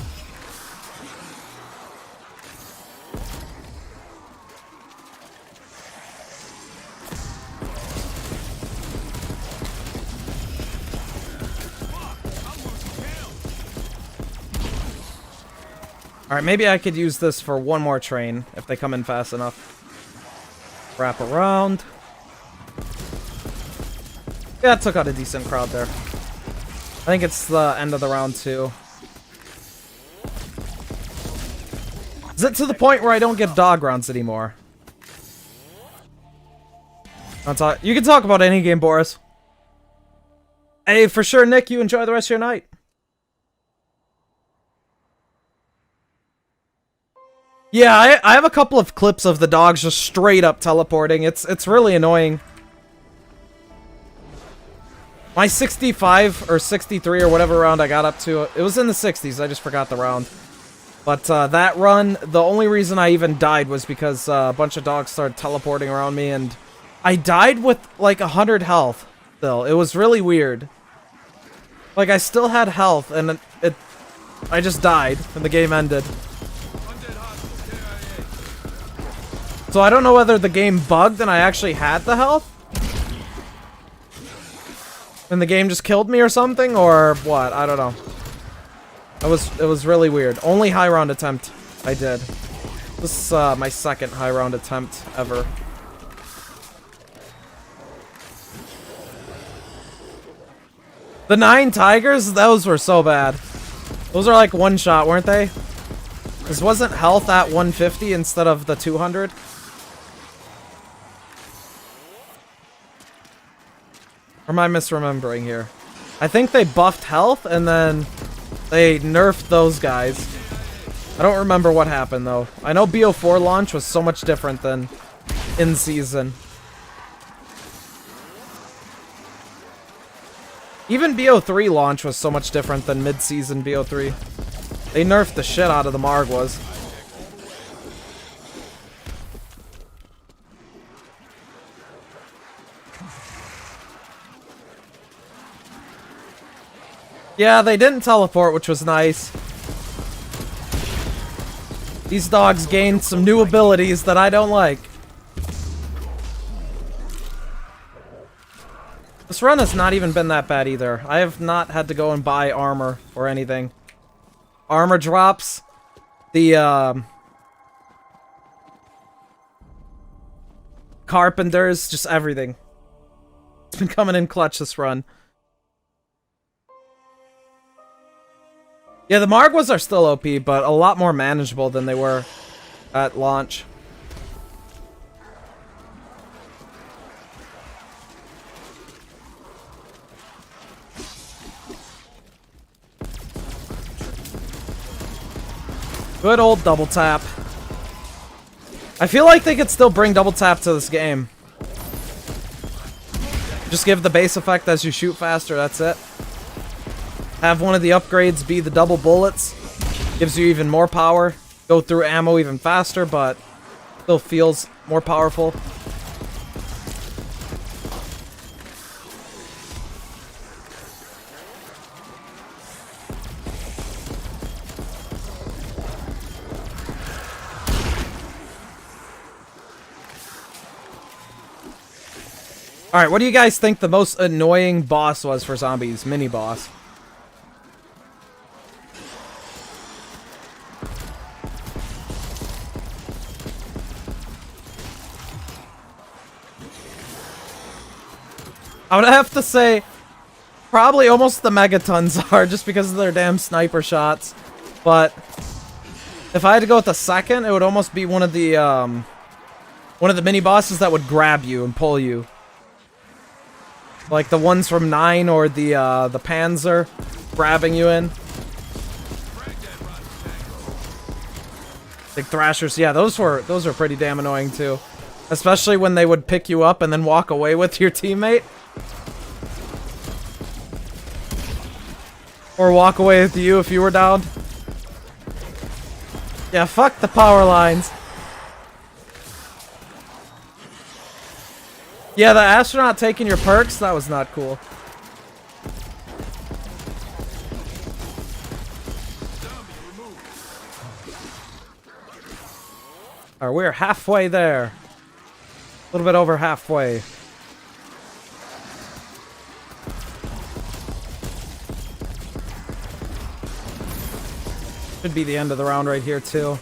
Alright, maybe I could use this for one more train if they come in fast enough. Wrap around. Yeah, it took out a decent crowd there. I think it's the end of the round too. Is it to the point where I don't get dog rounds anymore? You can talk about any game, Boris. Hey, for sure, Nick, you enjoy the rest of your night. Yeah, I have a couple of clips of the dogs just straight up teleporting. It's really annoying. My 65 or 63 or whatever round I got up to, it was in the 60s. I just forgot the round. But that run, the only reason I even died was because a bunch of dogs started teleporting around me, and I died with like 100 health still. It was really weird. Like, I still had health, and I just died, and the game ended. Undead hostile KIA. So I don't know whether the game bugged and I actually had the health, and the game just killed me or something, or what? I don't know. It was really weird. Only high round attempt I did. This is my second high round attempt ever. The 9 tigers, those were so bad. Those are like one shot, weren't they? This wasn't health at 150 instead of the 200. Or am I misremembering here? I think they buffed health and then they nerfed those guys. I don't remember what happened though. I know BO4 launch was so much different than in season. Even BO3 launch was so much different than mid-season BO3. They nerfed the shit out of the Margwas. Yeah, they didn't teleport, which was nice. These dogs gained some new abilities that I don't like. This run has not even been that bad either. I have not had to go and buy armor or anything. Armor drops. The, carpenters, just everything. It's been coming in clutch this run. Yeah, the Margwas are still OP, but a lot more manageable than they were at launch. Good old double tap. I feel like they could still bring double tap to this game. Just give the base effect as you shoot faster, that's it. Have one of the upgrades be the double bullets. Gives you even more power. Go through ammo even faster, but still feels more powerful. Alright, what do you guys think the most annoying boss was for zombies? Mini-boss. I would have to say, probably almost the Megatons are, just because of their damn sniper shots. But if I had to go with the second, it would almost be one of the mini-bosses that would grab you and pull you. Like the ones from 9 or the Panzer grabbing you in. Big Thrashers, yeah, those were pretty damn annoying too. Especially when they would pick you up and then walk away with your teammate. Or walk away with you if you were down. Yeah, fuck the power lines. Yeah, the astronaut taking your perks, that was not cool. Alright, we're halfway there. A little bit over halfway. Should be the end of the round right here, too.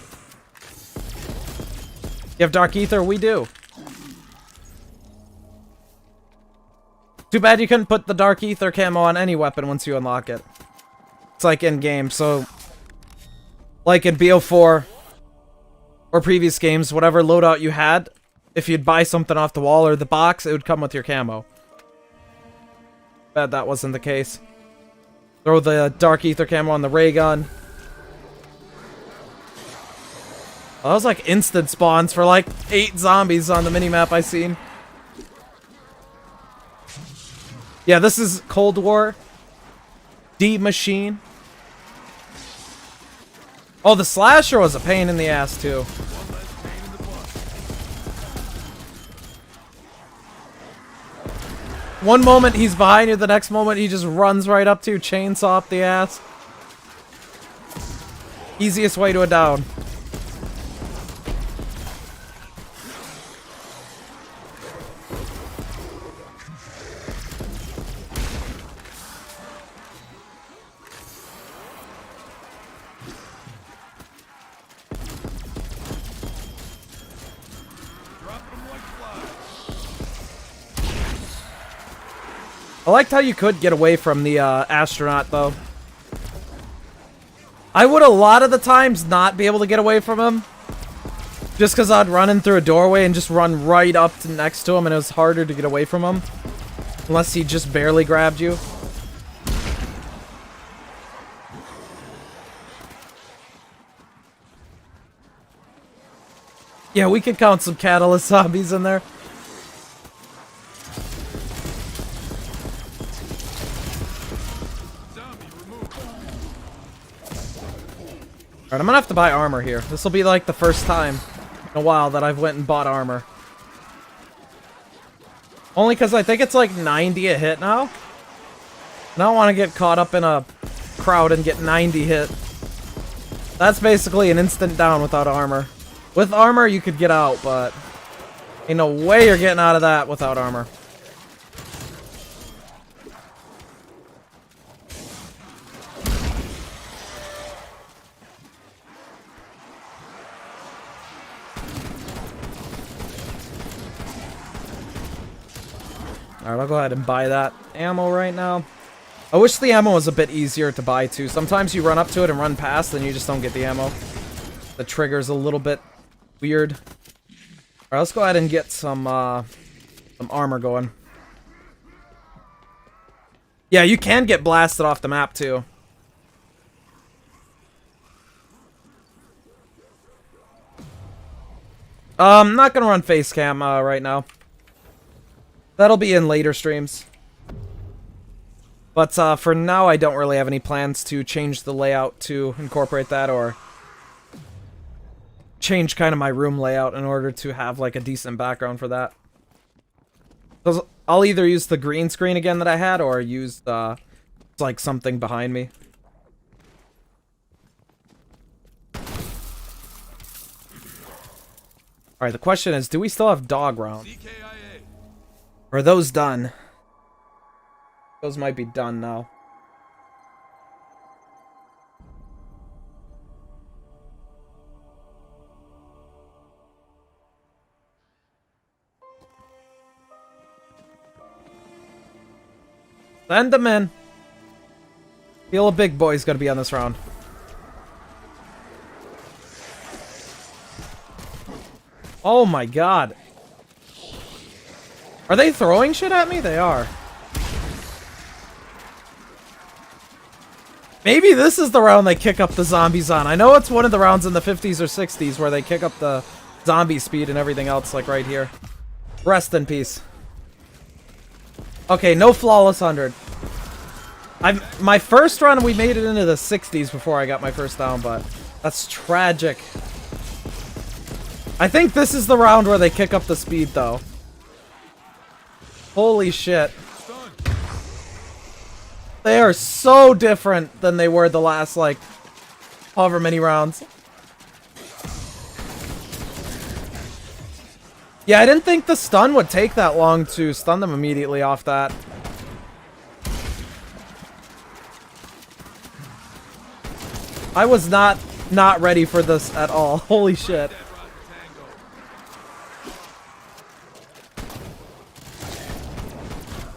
You have Dark Aether? We do. Too bad you couldn't put the Dark Aether camo on any weapon once you unlock it. It's like in-game, so... Like in BO4 or previous games, whatever loadout you had, if you'd buy something off the wall or the box, it would come with your camo. Bad that wasn't the case. Throw the Dark Aether camo on the ray gun. Oh, that was like instant spawns for like 8 zombies on the minimap I seen. Yeah, this is Cold War. Die Maschine. Oh, the slasher was a pain in the ass too. One moment he's behind you, the next moment he just runs right up to you, chainsaw up the ass. Easiest way to a down. I liked how you could get away from the astronaut, though. I would a lot of the times not be able to get away from him. Just because I'd run in through a doorway and just run right up to next to him, and it was harder to get away from him. Unless he just barely grabbed you. Yeah, we could count some catalyst zombies in there. Alright, I'm gonna have to buy armor here. This will be like the first time in a while that I've went and bought armor. Only because I think it's like 90 a hit now. And I don't want to get caught up in a crowd and get 90 hit. That's basically an instant down without armor. With armor, you could get out, but ain't no way you're getting out of that without armor. Alright, I'll go ahead and buy that ammo right now. I wish the ammo was a bit easier to buy too. Sometimes you run up to it and run past, and you just don't get the ammo. The trigger's a little bit weird. Alright, let's go ahead and get some armor going. Yeah, you can get blasted off the map too. I'm not gonna run face cam right now. That'll be in later streams. But for now, I don't really have any plans to change the layout to incorporate that, or change kind of my room layout in order to have like a decent background for that. 'Cause I'll either use the green screen again that I had, or use like something behind me. Alright, the question is, do we still have dog rounds? Or are those done? Those might be done now. Send them in. Feel a big boy's gonna be on this round. Oh my god. Are they throwing shit at me? They are. Maybe this is the round they kick up the zombies on. I know it's one of the rounds in the 50s or 60s where they kick up the zombie speed and everything else, like right here. Rest in peace. Okay, no flawless 100. My first run, we made it into the 60s before I got my first down, but that's tragic. I think this is the round where they kick up the speed, though. Holy shit. They are so different than they were the last, like, however many rounds. Yeah, I didn't think the stun would take that long to stun them immediately off that. I was not ready for this at all. Holy shit.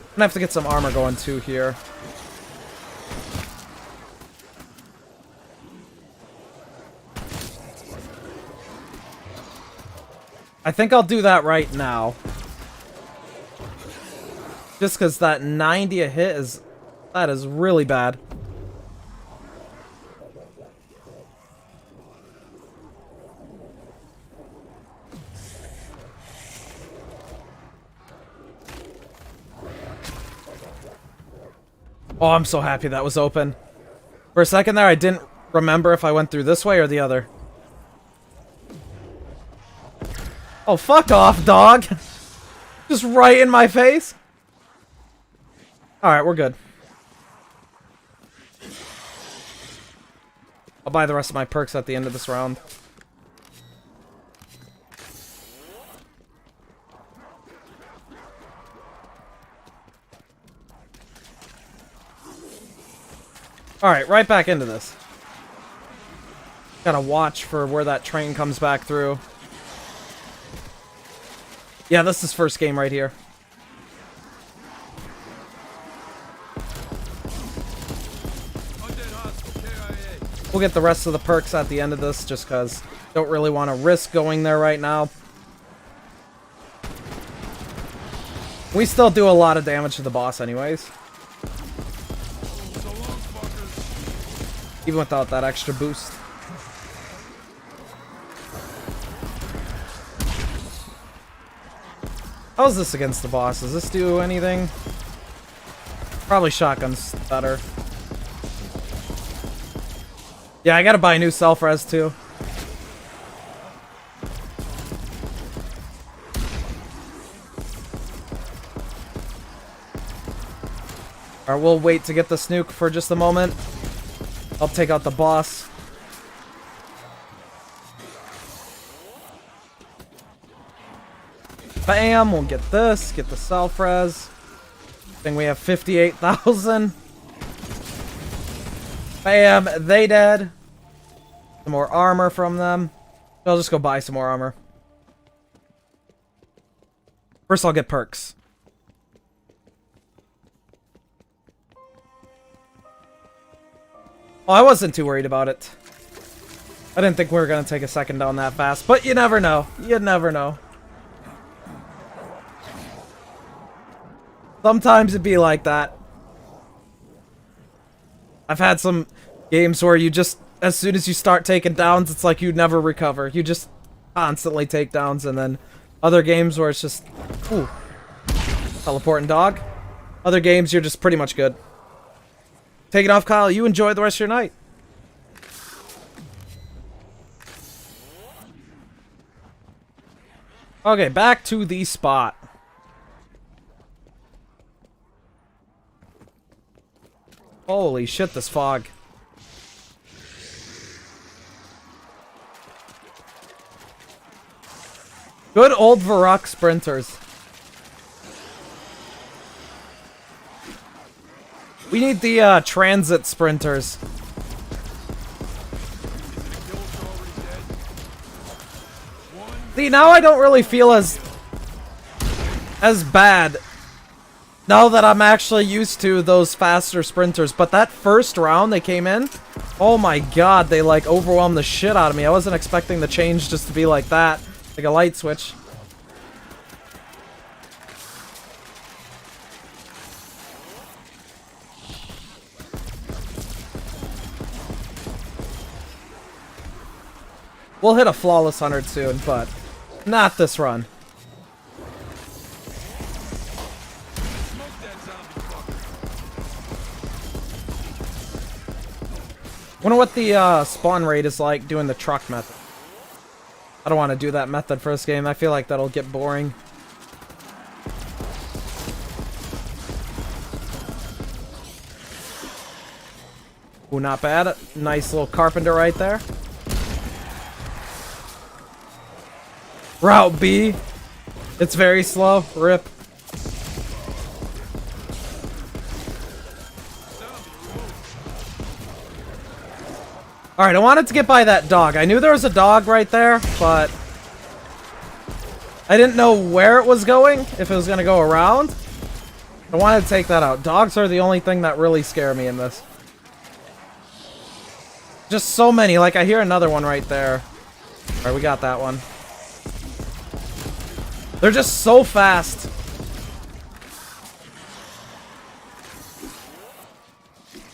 I'm gonna have to get some armor going too here. I think I'll do that right now. Just because that 90 a hit is... that is really bad. Oh, I'm so happy that was open. For a second there, I didn't remember if I went through this way or the other. Oh, fuck off, dog! Just right in my face? Alright, we're good. I'll buy the rest of my perks at the end of this round. Alright, right back into this. Gotta watch for where that train comes back through. Yeah, this is first game right here. We'll get the rest of the perks at the end of this, just because don't really want to risk going there right now. We still do a lot of damage to the boss anyways. Even without that extra boost. How's this against the boss? Does this do anything? Probably shotgun's better. Yeah, I gotta buy a new self-res too. Alright, we'll wait to get the snook for just a moment. I'll take out the boss. Bam, we'll get this, get the self-res. I think we have 58,000. Bam, they dead. Some more armor from them. I'll just go buy some more armor. First I'll get perks. Oh, I wasn't too worried about it. I didn't think we were gonna take a second down that fast, but you never know. You never know. Sometimes it'd be like that. I've had some games where you just, as soon as you start taking downs, it's like you never recover. You just constantly take downs, and then other games where it's just, ooh, teleporting dog. Other games, you're just pretty much good. Take it off, Kyle. You enjoy the rest of your night. Okay, back to the spot. Holy shit, this fog. Good old Varrock sprinters. We need the transit sprinters. See, now I don't really feel as bad. Now that I'm actually used to those faster sprinters. But that first round they came in, oh my god, they like overwhelmed the shit out of me. I wasn't expecting the change just to be like that. Like a light switch. We'll hit a flawless 100 soon, but not this run. Wonder what the spawn rate is like doing the truck method. I don't want to do that method first game. I feel like that'll get boring. Ooh, not bad. Nice little carpenter right there. Route B. It's very slow. Rip. Alright, I wanted to get by that dog. I knew there was a dog right there, but I didn't know where it was going, if it was going to go around. I wanted to take that out. Dogs are the only thing that really scare me in this. Just so many. Like, I hear another one right there. Alright, we got that one. They're just so fast.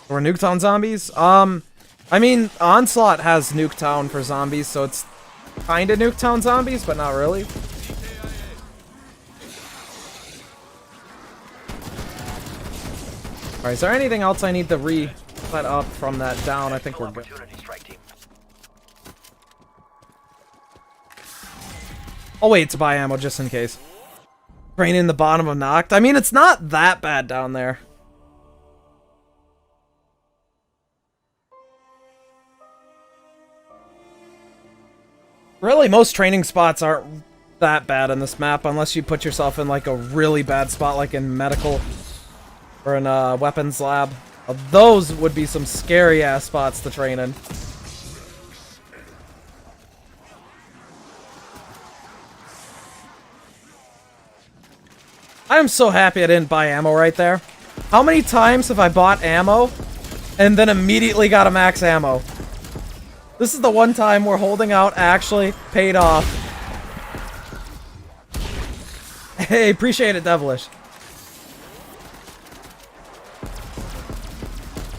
Or Nuketown zombies? I mean, Onslaught has Nuketown for zombies, so it's kinda Nuketown zombies, but not really. Alright, is there anything else I need to re-set up from that down? I think we're good. I'll wait to buy ammo just in case. Drain in the bottom of Noct. I mean, it's not that bad down there. Really, most training spots aren't that bad in this map, unless you put yourself in like a really bad spot, like in medical or in a weapons lab. Those would be some scary ass spots to train in. I am so happy I didn't buy ammo right there. How many times have I bought ammo and then immediately got a max ammo? This is the one time where holding out actually paid off. Hey, appreciate it, Devilish.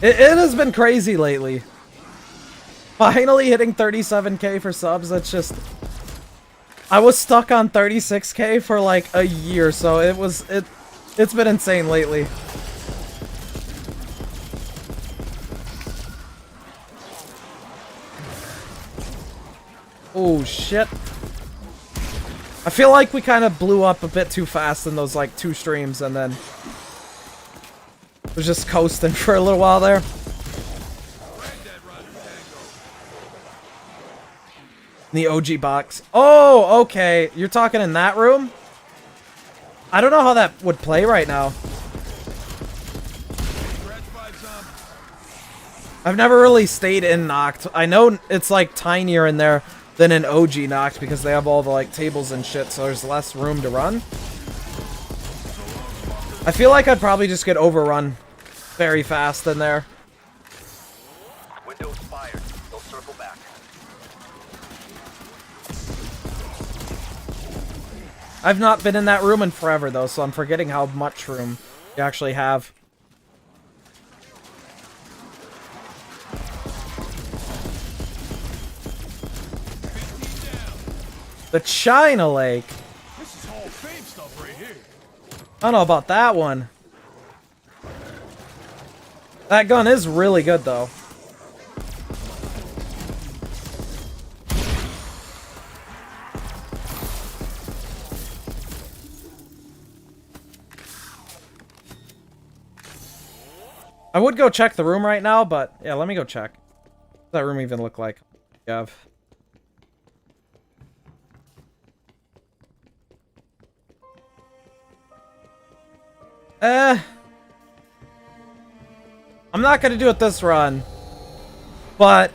It has been crazy lately. Finally hitting 37k for subs, that's just... I was stuck on 36k for like a year, so it's been insane lately. Oh, shit. I feel like we kind of blew up a bit too fast in those, like, 2 streams, and then was just coasting for a little while there. The OG box. Oh, okay. You're talking in that room? I don't know how that would play right now. I've never really stayed in Noct. I know it's like tinier in there than an OG Noct because they have all the like tables and shit, so there's less room to run. I feel like I'd probably just get overrun very fast in there. Windows fired. They'll circle back. I've not been in that room in forever though, so I'm forgetting how much room you actually have. The China Lake. This is Hall of Fame stuff right here. I don't know about that one. That gun is really good though. I would go check the room right now, but yeah, let me go check. What does that room even look like? Gav. I'm not gonna do it this run, but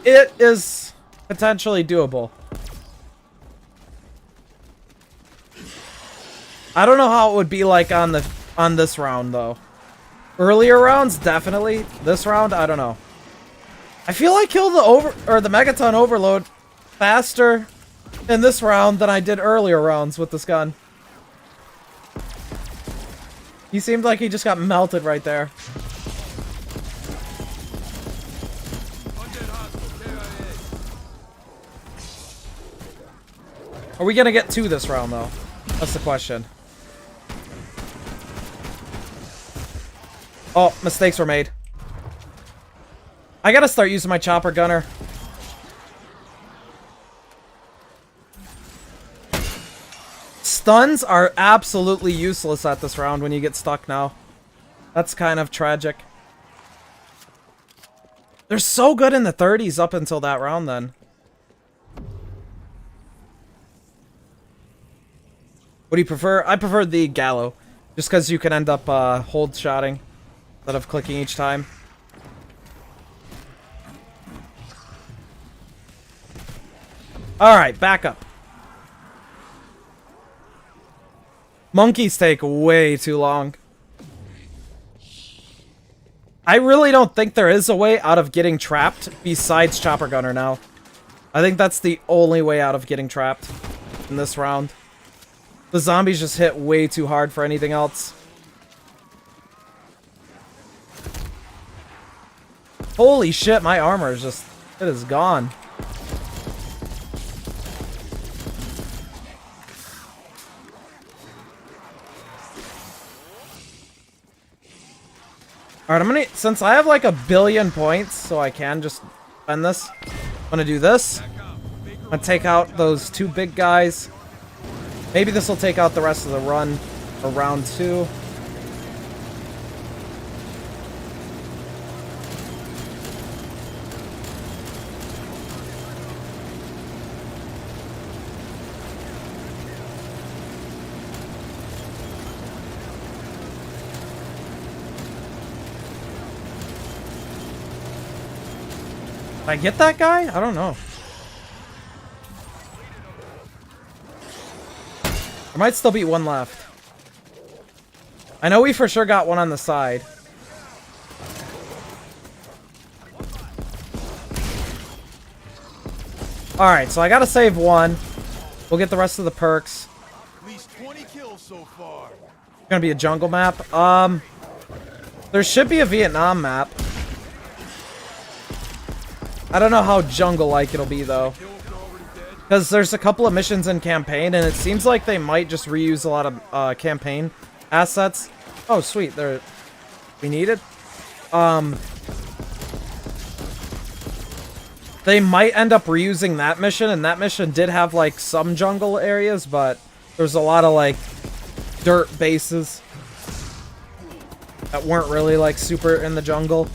it is potentially doable. I don't know how it would be like on this round though. Earlier rounds, definitely. This round, I don't know. I feel I killed the Megaton Overload faster in this round than I did earlier rounds with this gun. He seemed like he just got melted right there. Are we gonna get 2 this round though? That's the question. Oh, mistakes were made. I gotta start using my chopper gunner. Stuns are absolutely useless at this round when you get stuck now. That's kind of tragic. They're so good in the 30s up until that round then. What do you prefer? I prefer the Gallo. Just because you can end up hold shotting instead of clicking each time. Alright, back up. Monkeys take way too long. I really don't think there is a way out of getting trapped besides Chopper Gunner now. I think that's the only way out of getting trapped in this round. The zombies just hit way too hard for anything else. Holy shit, my armor is just... it is gone. Alright, I'm gonna... since I have like 1 billion points, so I can just spend this. I'm gonna do this. I'm gonna take out those 2 big guys. Maybe this will take out the rest of the run for round 2. Did I get that guy? I don't know. There might still be 1 left. I know we for sure got 1 on the side. Alright, so I gotta save 1. We'll get the rest of the perks. At least 20 kills so far. It's gonna be a jungle map. There should be a Vietnam map. I don't know how jungle-like it'll be, though. Because there's a couple of missions in campaign, and it seems like they might just reuse a lot of campaign assets. Oh, sweet. We need it. They might end up reusing that mission, and that mission did have, like, some jungle areas, but there's a lot of, like, dirt bases that weren't really, like, super in the jungle.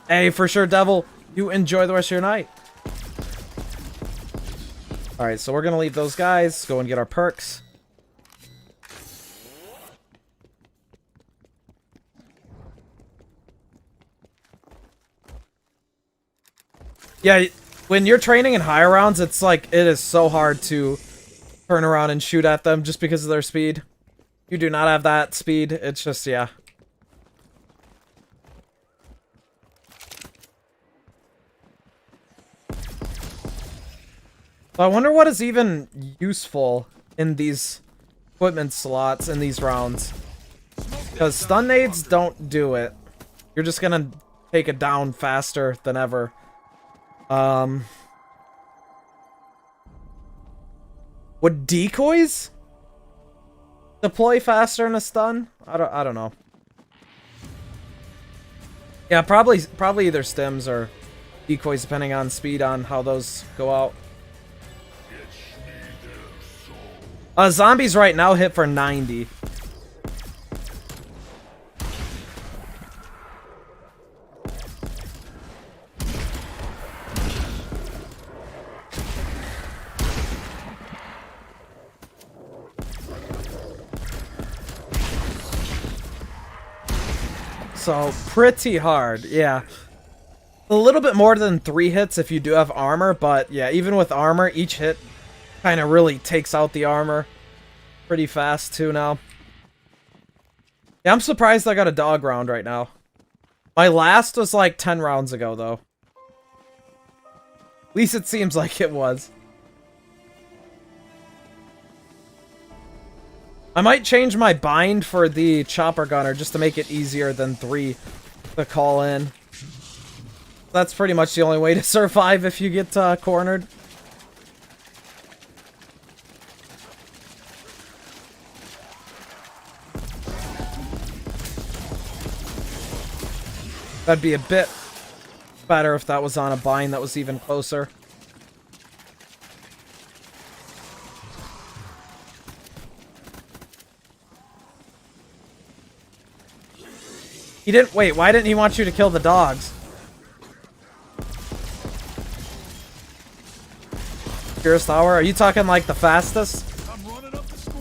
Hey, for sure, Devil, you enjoy the rest of your night. Alright, so we're gonna leave those guys, go and get our perks. Yeah, when you're training in higher rounds, it's like, it is so hard to turn around and shoot at them just because of their speed. You do not have that speed, it's just, yeah. So I wonder what is even useful in these equipment slots in these rounds. Because stun nades don't do it. You're just gonna take it down faster than ever. Would decoys deploy faster in a stun? I don't know. Yeah, probably either stims or decoys, depending on speed on how those go out. Zombies right now hit for 90. So, pretty hard, yeah. A little bit more than 3 hits if you do have armor, but yeah, even with armor, each hit kind of really takes out the armor pretty fast too now. Yeah, I'm surprised I got a dog round right now. My last was like 10 rounds ago, though. At least it seems like it was. I might change my bind for the chopper gunner just to make it easier than 3 to call in. That's pretty much the only way to survive if you get cornered. That'd be a bit better if that was on a bind that was even closer. He didn't- wait, why didn't he want you to kill the dogs? Purest hour? Are you talking like the fastest? I'm running up the score.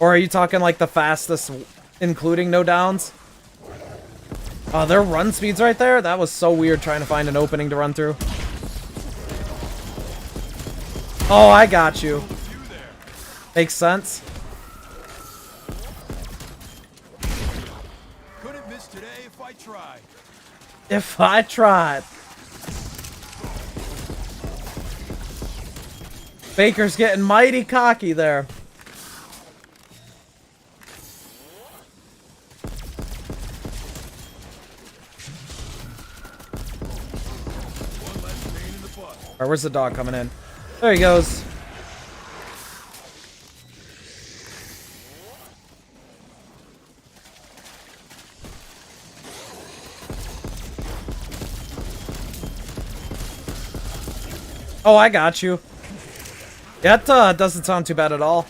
Or are you talking like the fastest, including no downs? Oh, their run speeds right there? That was so weird trying to find an opening to run through. Oh, I got you. Makes sense. Couldn't miss today if I tried. If I tried. Baker's getting mighty cocky there. One less pain in the butt. Alright, where's the dog coming in? There he goes. Oh, I got you. That doesn't sound too bad at all.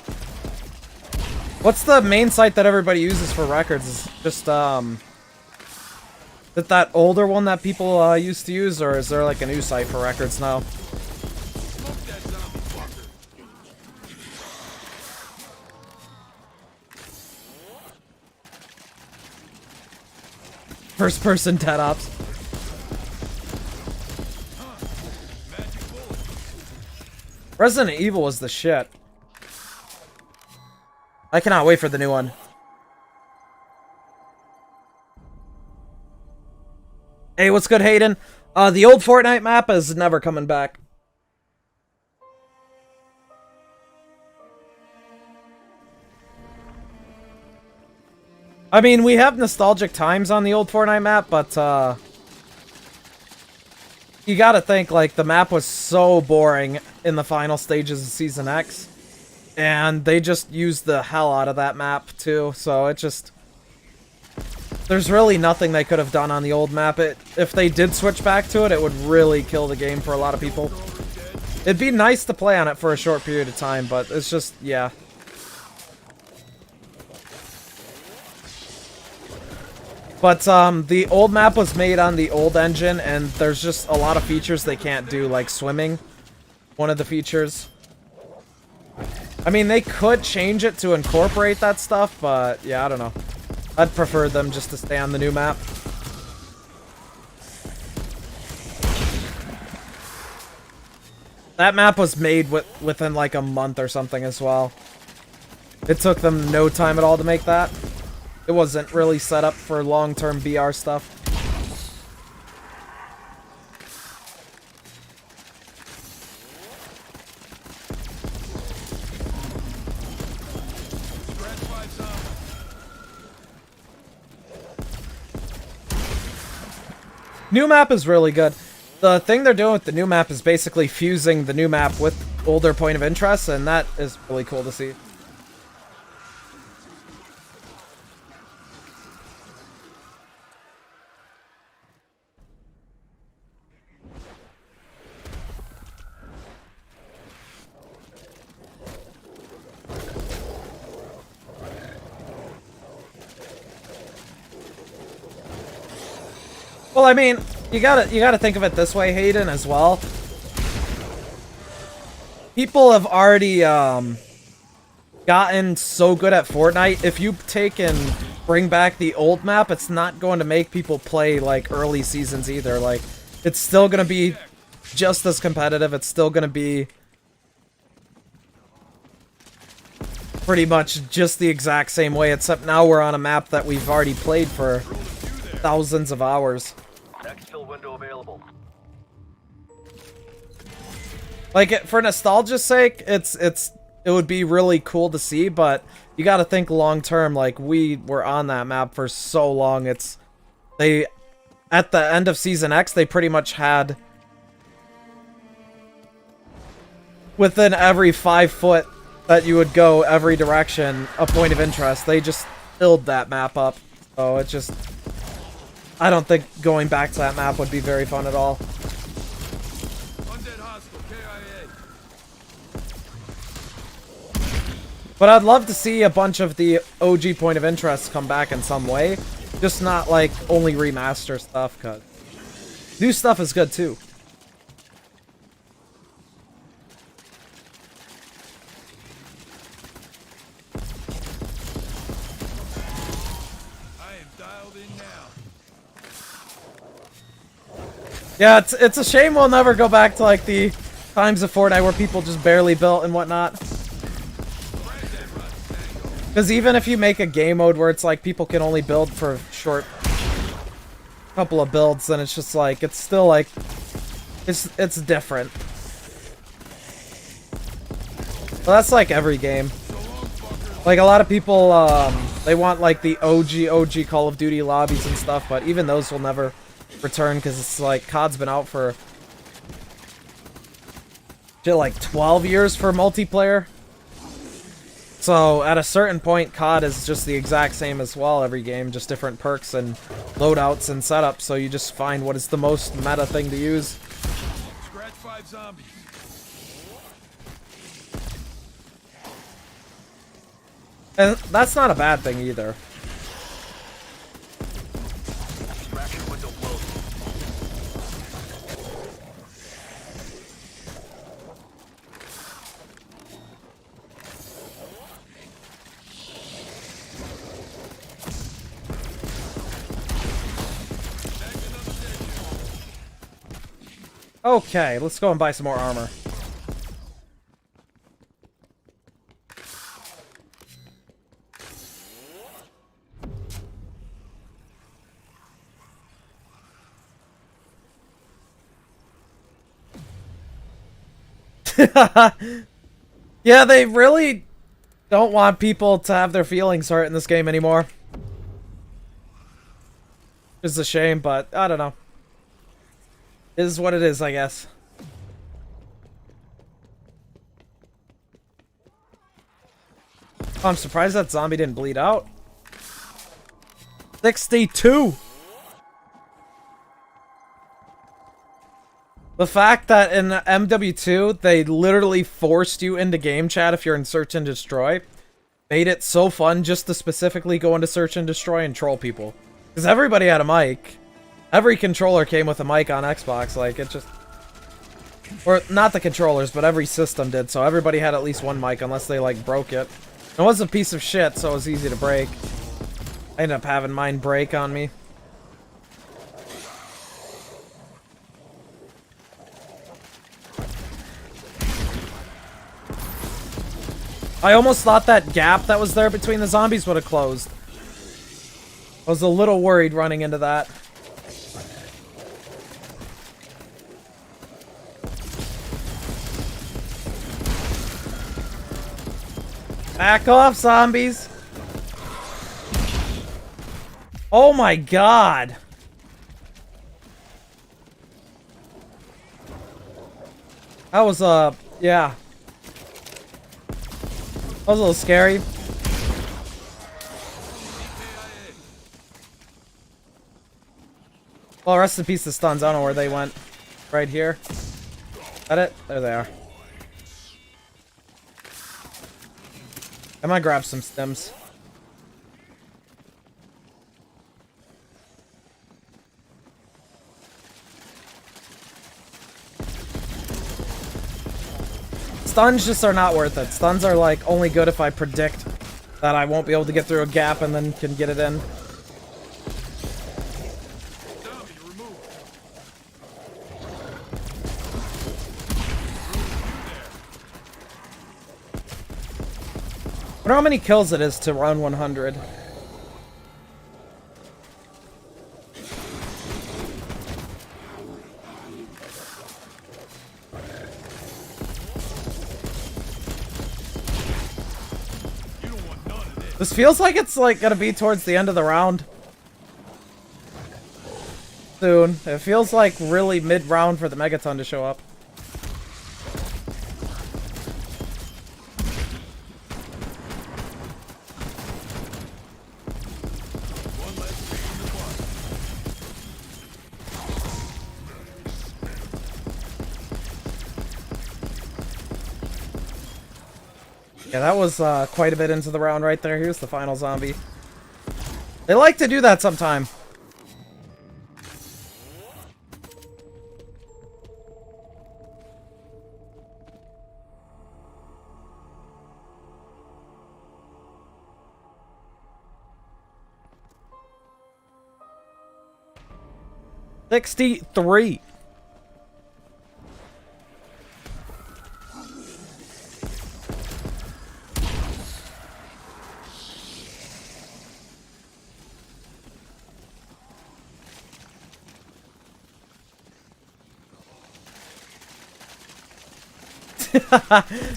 What's the main site that everybody uses for records? Is it just, is it that older one that people used to use, or is there like a new site for records now? Smoke that zombie fucker. First person dead ops. Magic bullet. Resident Evil was the shit. I cannot wait for the new one. Hey, what's good, Hayden? The old Fortnite map is never coming back. I mean, we have nostalgic times on the old Fortnite map, but, you gotta think, like, the map was so boring in the final stages of Season X. And they just used the hell out of that map, too, so it just there's really nothing they could have done on the old map. If they did switch back to it, it would really kill the game for a lot of people. It'd be nice to play on it for a short period of time, but it's just, yeah. But, the old map was made on the old engine, and there's just a lot of features they can't do, like swimming. One of the features. I mean, they could change it to incorporate that stuff, but, yeah, I don't know. I'd prefer them just to stay on the new map. That map was made within like a month or something as well. It took them no time at all to make that. It wasn't really set up for long-term BR stuff. New map is really good. The thing they're doing with the new map is basically fusing the new map with older point of interest, and that is really cool to see. Well, I mean, you gotta think of it this way, Hayden, as well. People have already gotten so good at Fortnite. If you take and bring back the old map, it's not going to make people play like early seasons either. Like, it's still gonna be just as competitive. It's still gonna be pretty much just the exact same way, except now we're on a map that we've already played for thousands of hours. Exfil window available. Like, for nostalgia's sake, it would be really cool to see, but you got to think long term. Like, we were on that map for so long. At the end of Season X, they pretty much had within every 5 foot that you would go every direction a point of interest. They just filled that map up. So it just, I don't think going back to that map would be very fun at all. Undead hostile, KIA. But I'd love to see a bunch of the OG point of interest come back in some way. Just not like only remaster stuff, cause new stuff is good too. I am dialed in now. Yeah, it's a shame we'll never go back to like the times of Fortnite where people just barely built and whatnot. Because even if you make a game mode where it's like people can only build for short couple of builds, then it's just like, it's still like, it's different. Well, that's like every game. Like, a lot of people, they want like the OG Call of Duty lobbies and stuff, but even those will never return because it's like COD's been out for like 12 years for multiplayer. So at a certain point, COD is just the exact same as well every game, just different perks and loadouts and setups. So you just find what is the most meta thing to use. Scratch 5 zombies. And that's not a bad thing either. Extraction window closed. Okay, let's go and buy some more armor. Yeah, they really don't want people to have their feelings hurt in this game anymore. It's a shame, but I don't know. It is what it is, I guess. Oh, I'm surprised that zombie didn't bleed out. 62! The fact that in MW2, they literally forced you into game chat if you're in Search and Destroy, made it so fun just to specifically go into Search and Destroy and troll people. Because everybody had a mic. Every controller came with a mic on Xbox, like, it just... Or, not the controllers, but every system did, so everybody had at least one mic, unless they, like, broke it. It was a piece of shit, so it was easy to break. I ended up having mine break on me. I almost thought that gap that was there between the zombies would have closed. I was a little worried running into that. Back off, zombies! Oh my god! That was, yeah. That was a little scary. Well, rest in peace, the stuns. I don't know where they went. Right here. Is that it? There they are. I might grab some stems. Stuns just are not worth it. Stuns are like only good if I predict that I won't be able to get through a gap and then can get it in. I wonder how many kills it is to round 100. This feels like it's like gonna be towards the end of the round. Soon. It feels like really mid-round for the Megaton to show up. Yeah, that was quite a bit into the round right there. Here's the final zombie. They like to do that sometime. $63.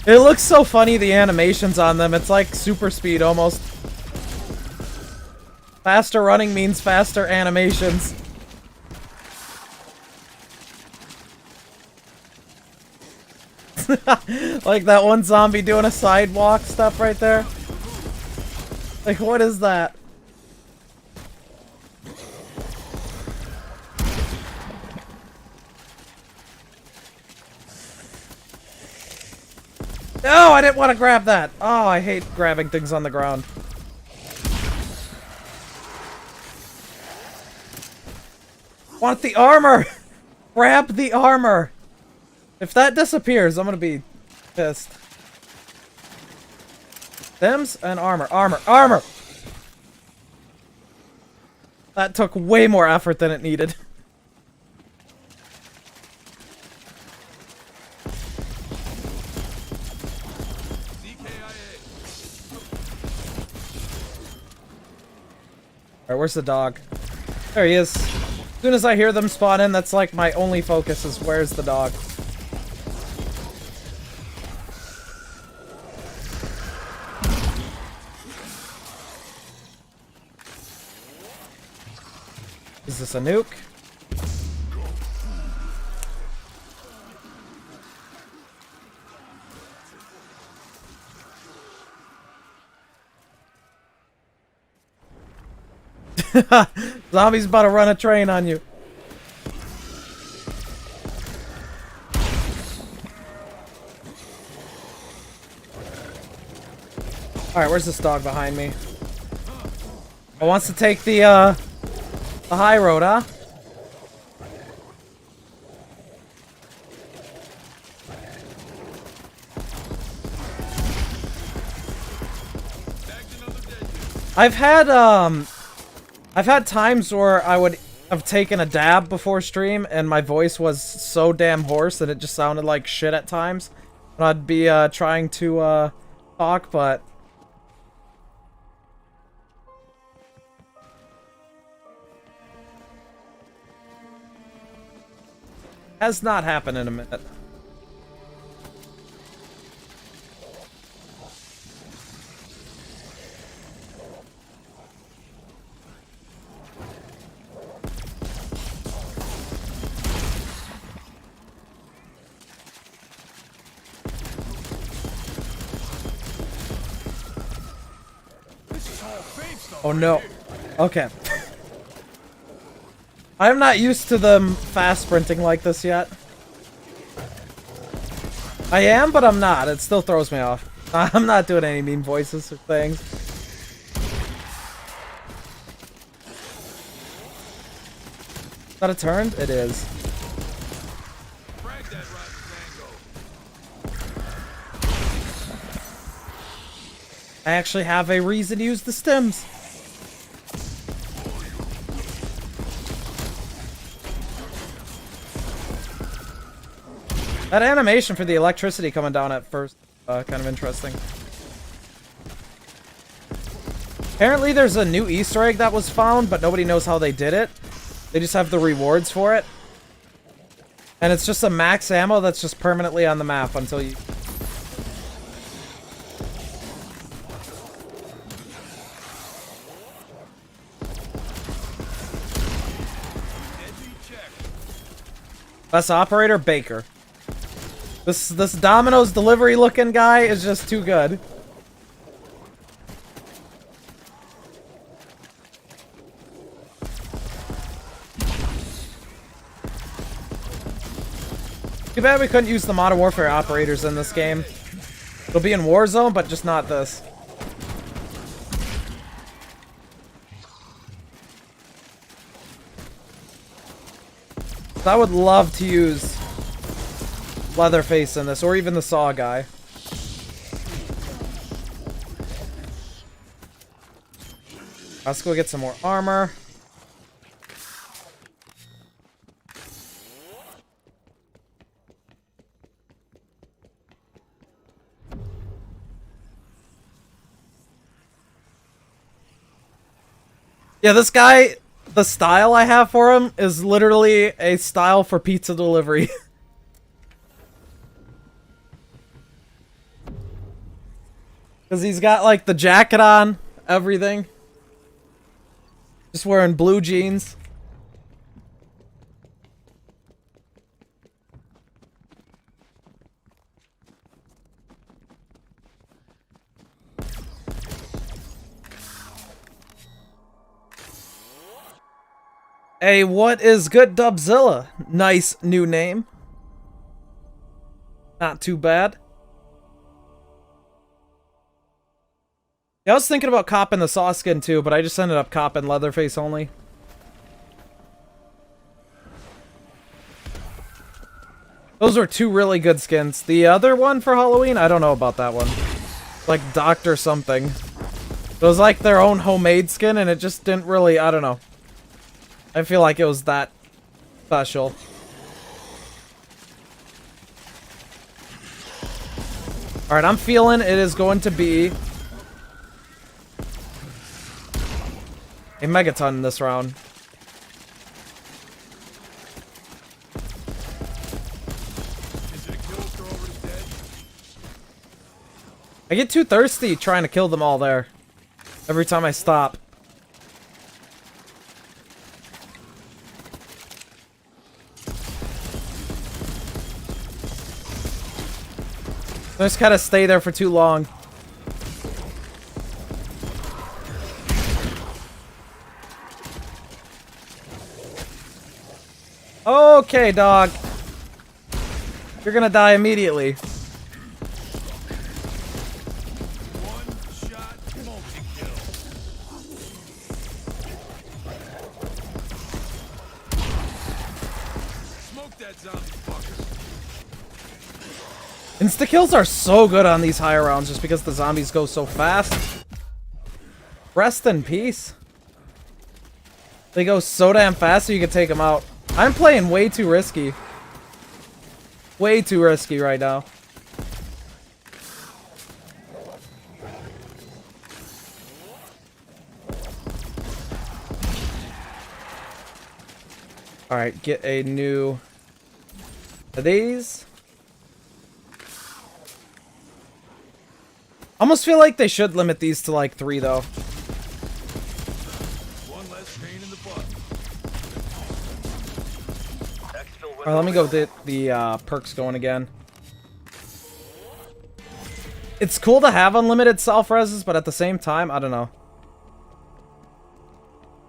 It looks so funny, the animations on them. It's like super speed almost. Faster running means faster animations. Like that one zombie doing a sidewalk stuff right there. Like, what is that? No, I didn't want to grab that. Oh, I hate grabbing things on the ground. Want the armor! Grab the armor! If that disappears, I'm gonna be pissed. Stems and armor. Armor. Armor! That took way more effort than it needed. Alright, where's the dog? There he is. As soon as I hear them spawn in, that's like my only focus is where's the dog. Is this a nuke? Zombie's about to run a train on you. Alright, where's this dog behind me? Oh, wants to take the high road, huh? I've had times where I would have taken a dab before stream and my voice was so damn hoarse that it just sounded like shit at times when I'd be trying to talk, but has not happened in a minute. Oh no. Okay. I'm not used to them fast sprinting like this yet. I am, but I'm not. It still throws me off. I'm not doing any mean voices or things. Is that a turn? It is. I actually have a reason to use the stems. That animation for the electricity coming down at first, kind of interesting. Apparently there's a new Easter egg that was found, but nobody knows how they did it. They just have the rewards for it. And it's just a max ammo that's just permanently on the map until you... Best operator, Baker. This Domino's delivery looking guy is just too good. Too bad we couldn't use the Modern Warfare operators in this game. It'll be in Warzone, but just not this. I would love to use Leatherface in this, or even the Saw guy. Let's go get some more armor. Yeah, this guy, the style I have for him is literally a style for pizza delivery. Because he's got, like, the jacket on, everything. Just wearing blue jeans. Hey, what is good, Dubzilla? Nice new name. Not too bad. Yeah, I was thinking about copping the Saw skin too, but I just ended up copping Leatherface only. Those were two really good skins. The other one for Halloween, I don't know about that one. Like Dr. something. It was like their own homemade skin and it just didn't really, I don't know. I feel like it was that special. Alright, I'm feeling it is going to be a megaton this round. I get too thirsty trying to kill them all there. Every time I stop. I just gotta stay there for too long. Okay, dog. You're gonna die immediately. One shot multi-kill. Smoke that zombie fucker. Insta-kills are so good on these higher rounds just because the zombies go so fast. Rest in peace. They go so damn fast so you can take them out. I'm playing way too risky. Way too risky right now. Alright, get a new of these. Almost feel like they should limit these to like 3 though. One less pain in the butt. Exfil window Alright, let me go available. get the perks going again. It's cool to have unlimited self-reses, but at the same time, I don't know.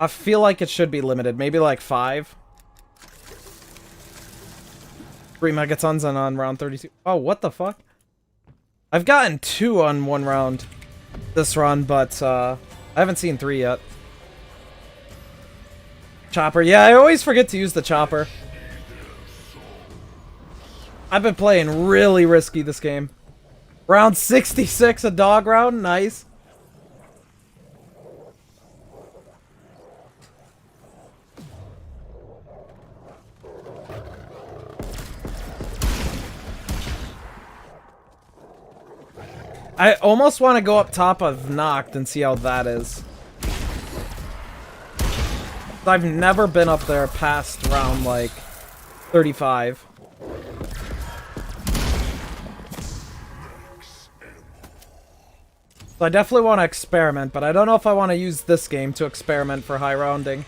I feel like it should be limited. Maybe like 5. 3 megatons on round 32. Oh, what the fuck? I've gotten 2 on 1 round this run, but I haven't seen 3 yet. Chopper. Yeah, I always forget to use the chopper. I've been playing really risky this game. Round 66, a dog round. Nice. I almost want to go up top of Knocked and see how that is. I've never been up there past round, like, 35. So I definitely want to experiment, but I don't know if I want to use this game to experiment for high rounding.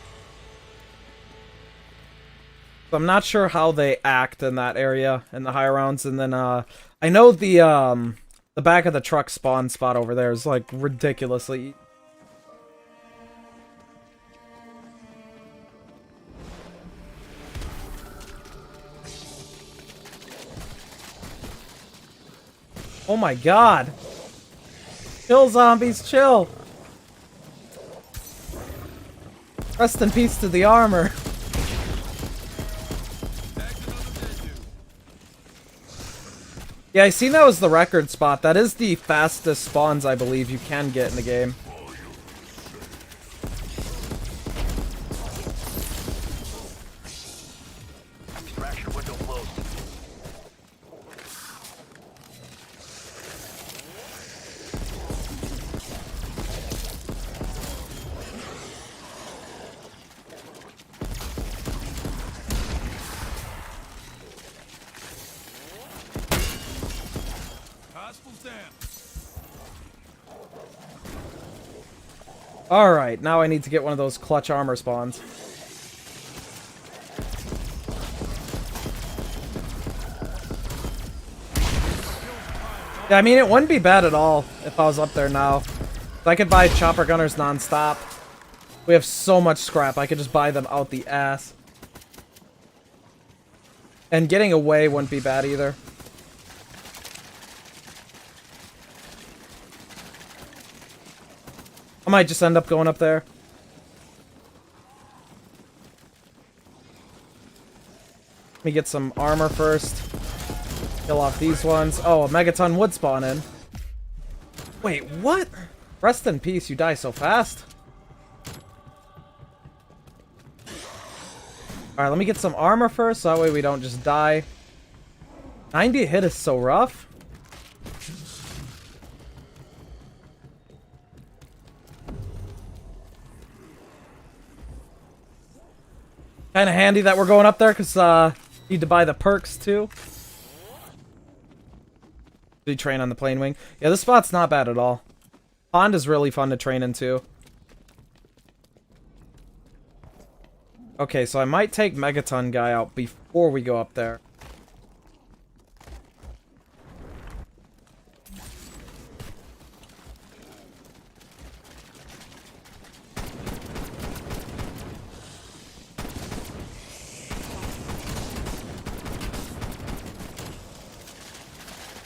So I'm not sure how they act in that area, in the high rounds, and then, I know the back of the truck spawn spot over there is, like, ridiculously... Oh my god! Chill, zombies, chill! Rest in peace to the armor. Yeah, I seen that was the record spot. That is the fastest spawns I believe you can get in the game. Extraction window closed. Hostiles down. Alright, now I need to get one of those clutch armor spawns. Yeah, I mean, it wouldn't be bad at all if I was up there now. I could buy chopper gunners non-stop. We have so much scrap, I could just buy them out the ass. And getting away wouldn't be bad either. I might just end up going up there. Let me get some armor first. Kill off these ones. Oh, a megaton would spawn in. Wait, what? Rest in peace, you die so fast. Alright, let me get some armor first, so that way we don't just die. 90 hit is so rough. Kind of handy that we're going up there, because need to buy the perks too. We train on the plane wing. Yeah, this spot's not bad at all. Pond is really fun to train into. Okay, so I might take Megaton guy out before we go up there.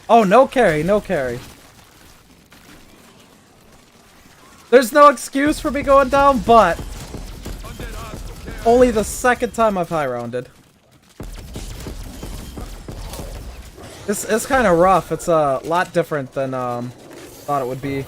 Oh, no carry, no carry. There's no excuse for me going down, but only the second time I've high rounded. It's kind of rough. It's a lot different than thought it would be.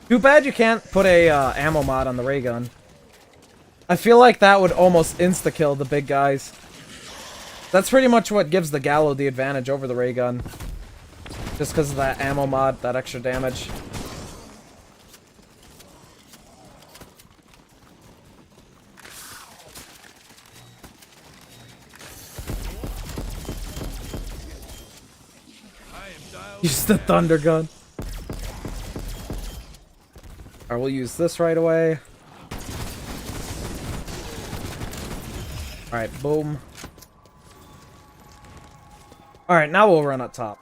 Too bad you can't put a ammo mod on the ray gun. I feel like that would almost insta-kill the big guys. That's pretty much what gives the Gallo the advantage over the ray gun. Just because of that ammo mod, that extra damage. Use the thunder gun. Alright, we'll use this right away. Alright, boom. Alright, now we'll run up top.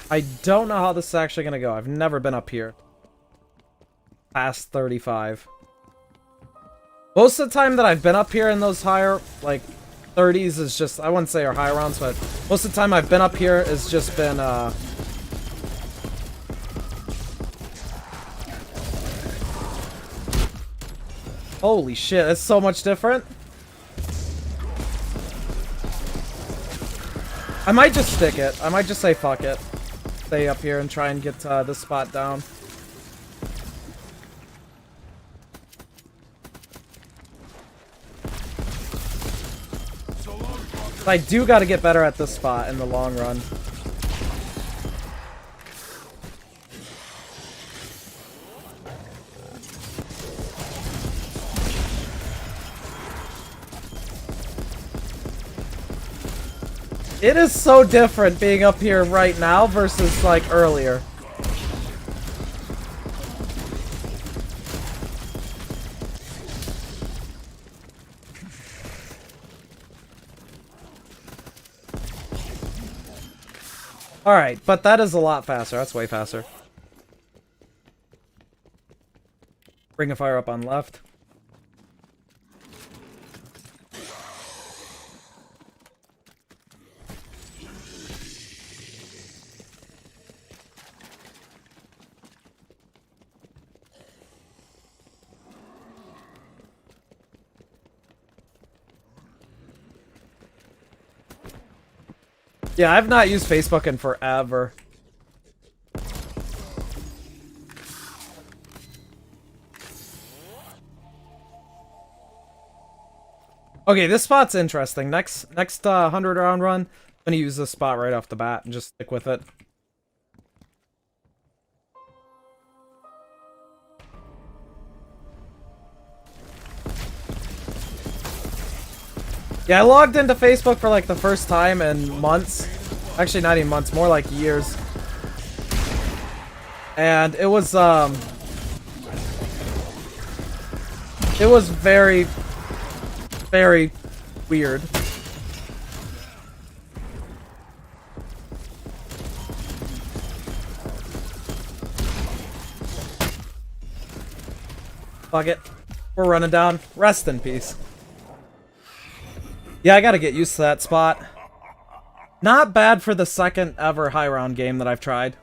I don't know how this is actually gonna go. I've never been up here. Past 35. Most of the time that I've been up here in those higher, like, 30s is just, I wouldn't say are high rounds, but most of the time I've been up here has just been, holy shit, that's so much different. I might just stick it. I might just say fuck it. Stay up here and try and get this spot down. I do gotta get better at this spot in the long run. It is so different being up here right now versus, like, earlier. Alright, but that is a lot faster. That's way faster. Ring of Fire up on left. Yeah, I've not used Facebook in forever. Okay, this spot's interesting. Next 100 round run, I'm gonna use this spot right off the bat and just stick with it. Yeah, I logged into Facebook for like the first time in months. Actually, not even months, more like years. And it was very, very weird. Fuck it. We're running down. Rest in peace. Yeah, I gotta get used to that spot. Not bad for the second ever high round game that I've tried.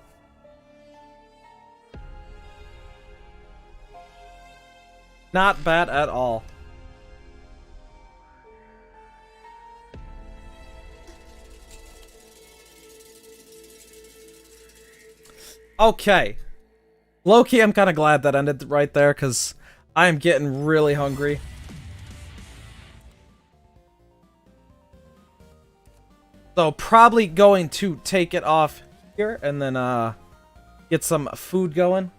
Not bad at all. Okay. Low-key, I'm kind of glad that ended right there, because I am getting really hungry. So, probably going to take it off here, and then, get some food going.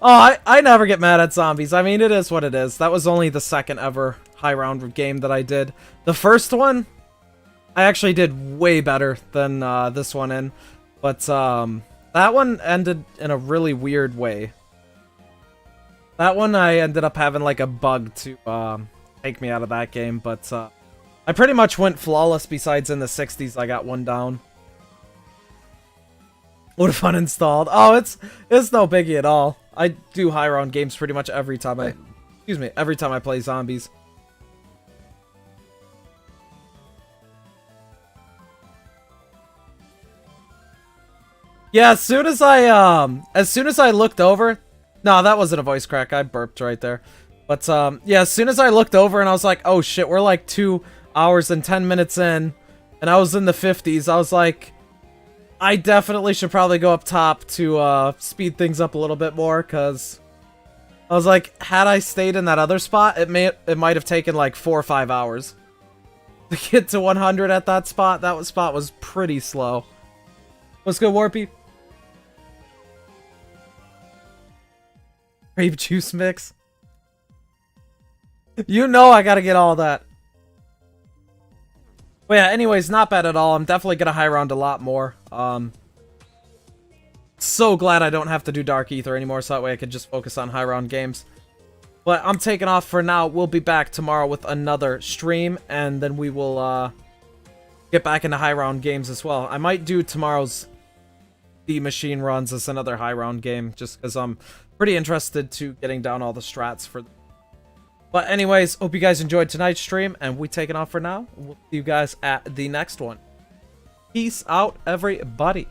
Oh, I never get mad at zombies. I mean, it is what it is. That was only the second ever high round game that I did. The first one, I actually did way better than this one in. But, that one ended in a really weird way. That one I ended up having like a bug to take me out of that game, but I pretty much went flawless besides in the 60s I got one down. Would have uninstalled. Oh, it's no biggie at all. I do high round games pretty much every time I play zombies. Yeah, as soon as I looked over, no, that wasn't a voice crack. I burped right there. But yeah, as soon as I looked over and I was like, "Oh shit, we're like 2 hours and 10 minutes in." And I was in the 50s. I was like, I definitely should probably go up top to speed things up a little bit more, cuz I was like, had I stayed in that other spot, it might have taken like 4 or 5 hours to get to 100 at that spot. That spot was pretty slow. What's good, Warpy? Grape juice mix. You know I gotta get all that. But yeah, anyways, not bad at all. I'm definitely gonna high round a lot more. So glad I don't have to do Dark Aether anymore, so that way I can just focus on high round games. But I'm taking off for now. We'll be back tomorrow with another stream, and then we will get back into high round games as well. I might do tomorrow's Die Maschine runs as another high round game, just because I'm pretty interested to getting down all the strats for. But anyways, hope you guys enjoyed tonight's stream, and we taking off for now. We'll see you guys at the next one. Peace out, everybody.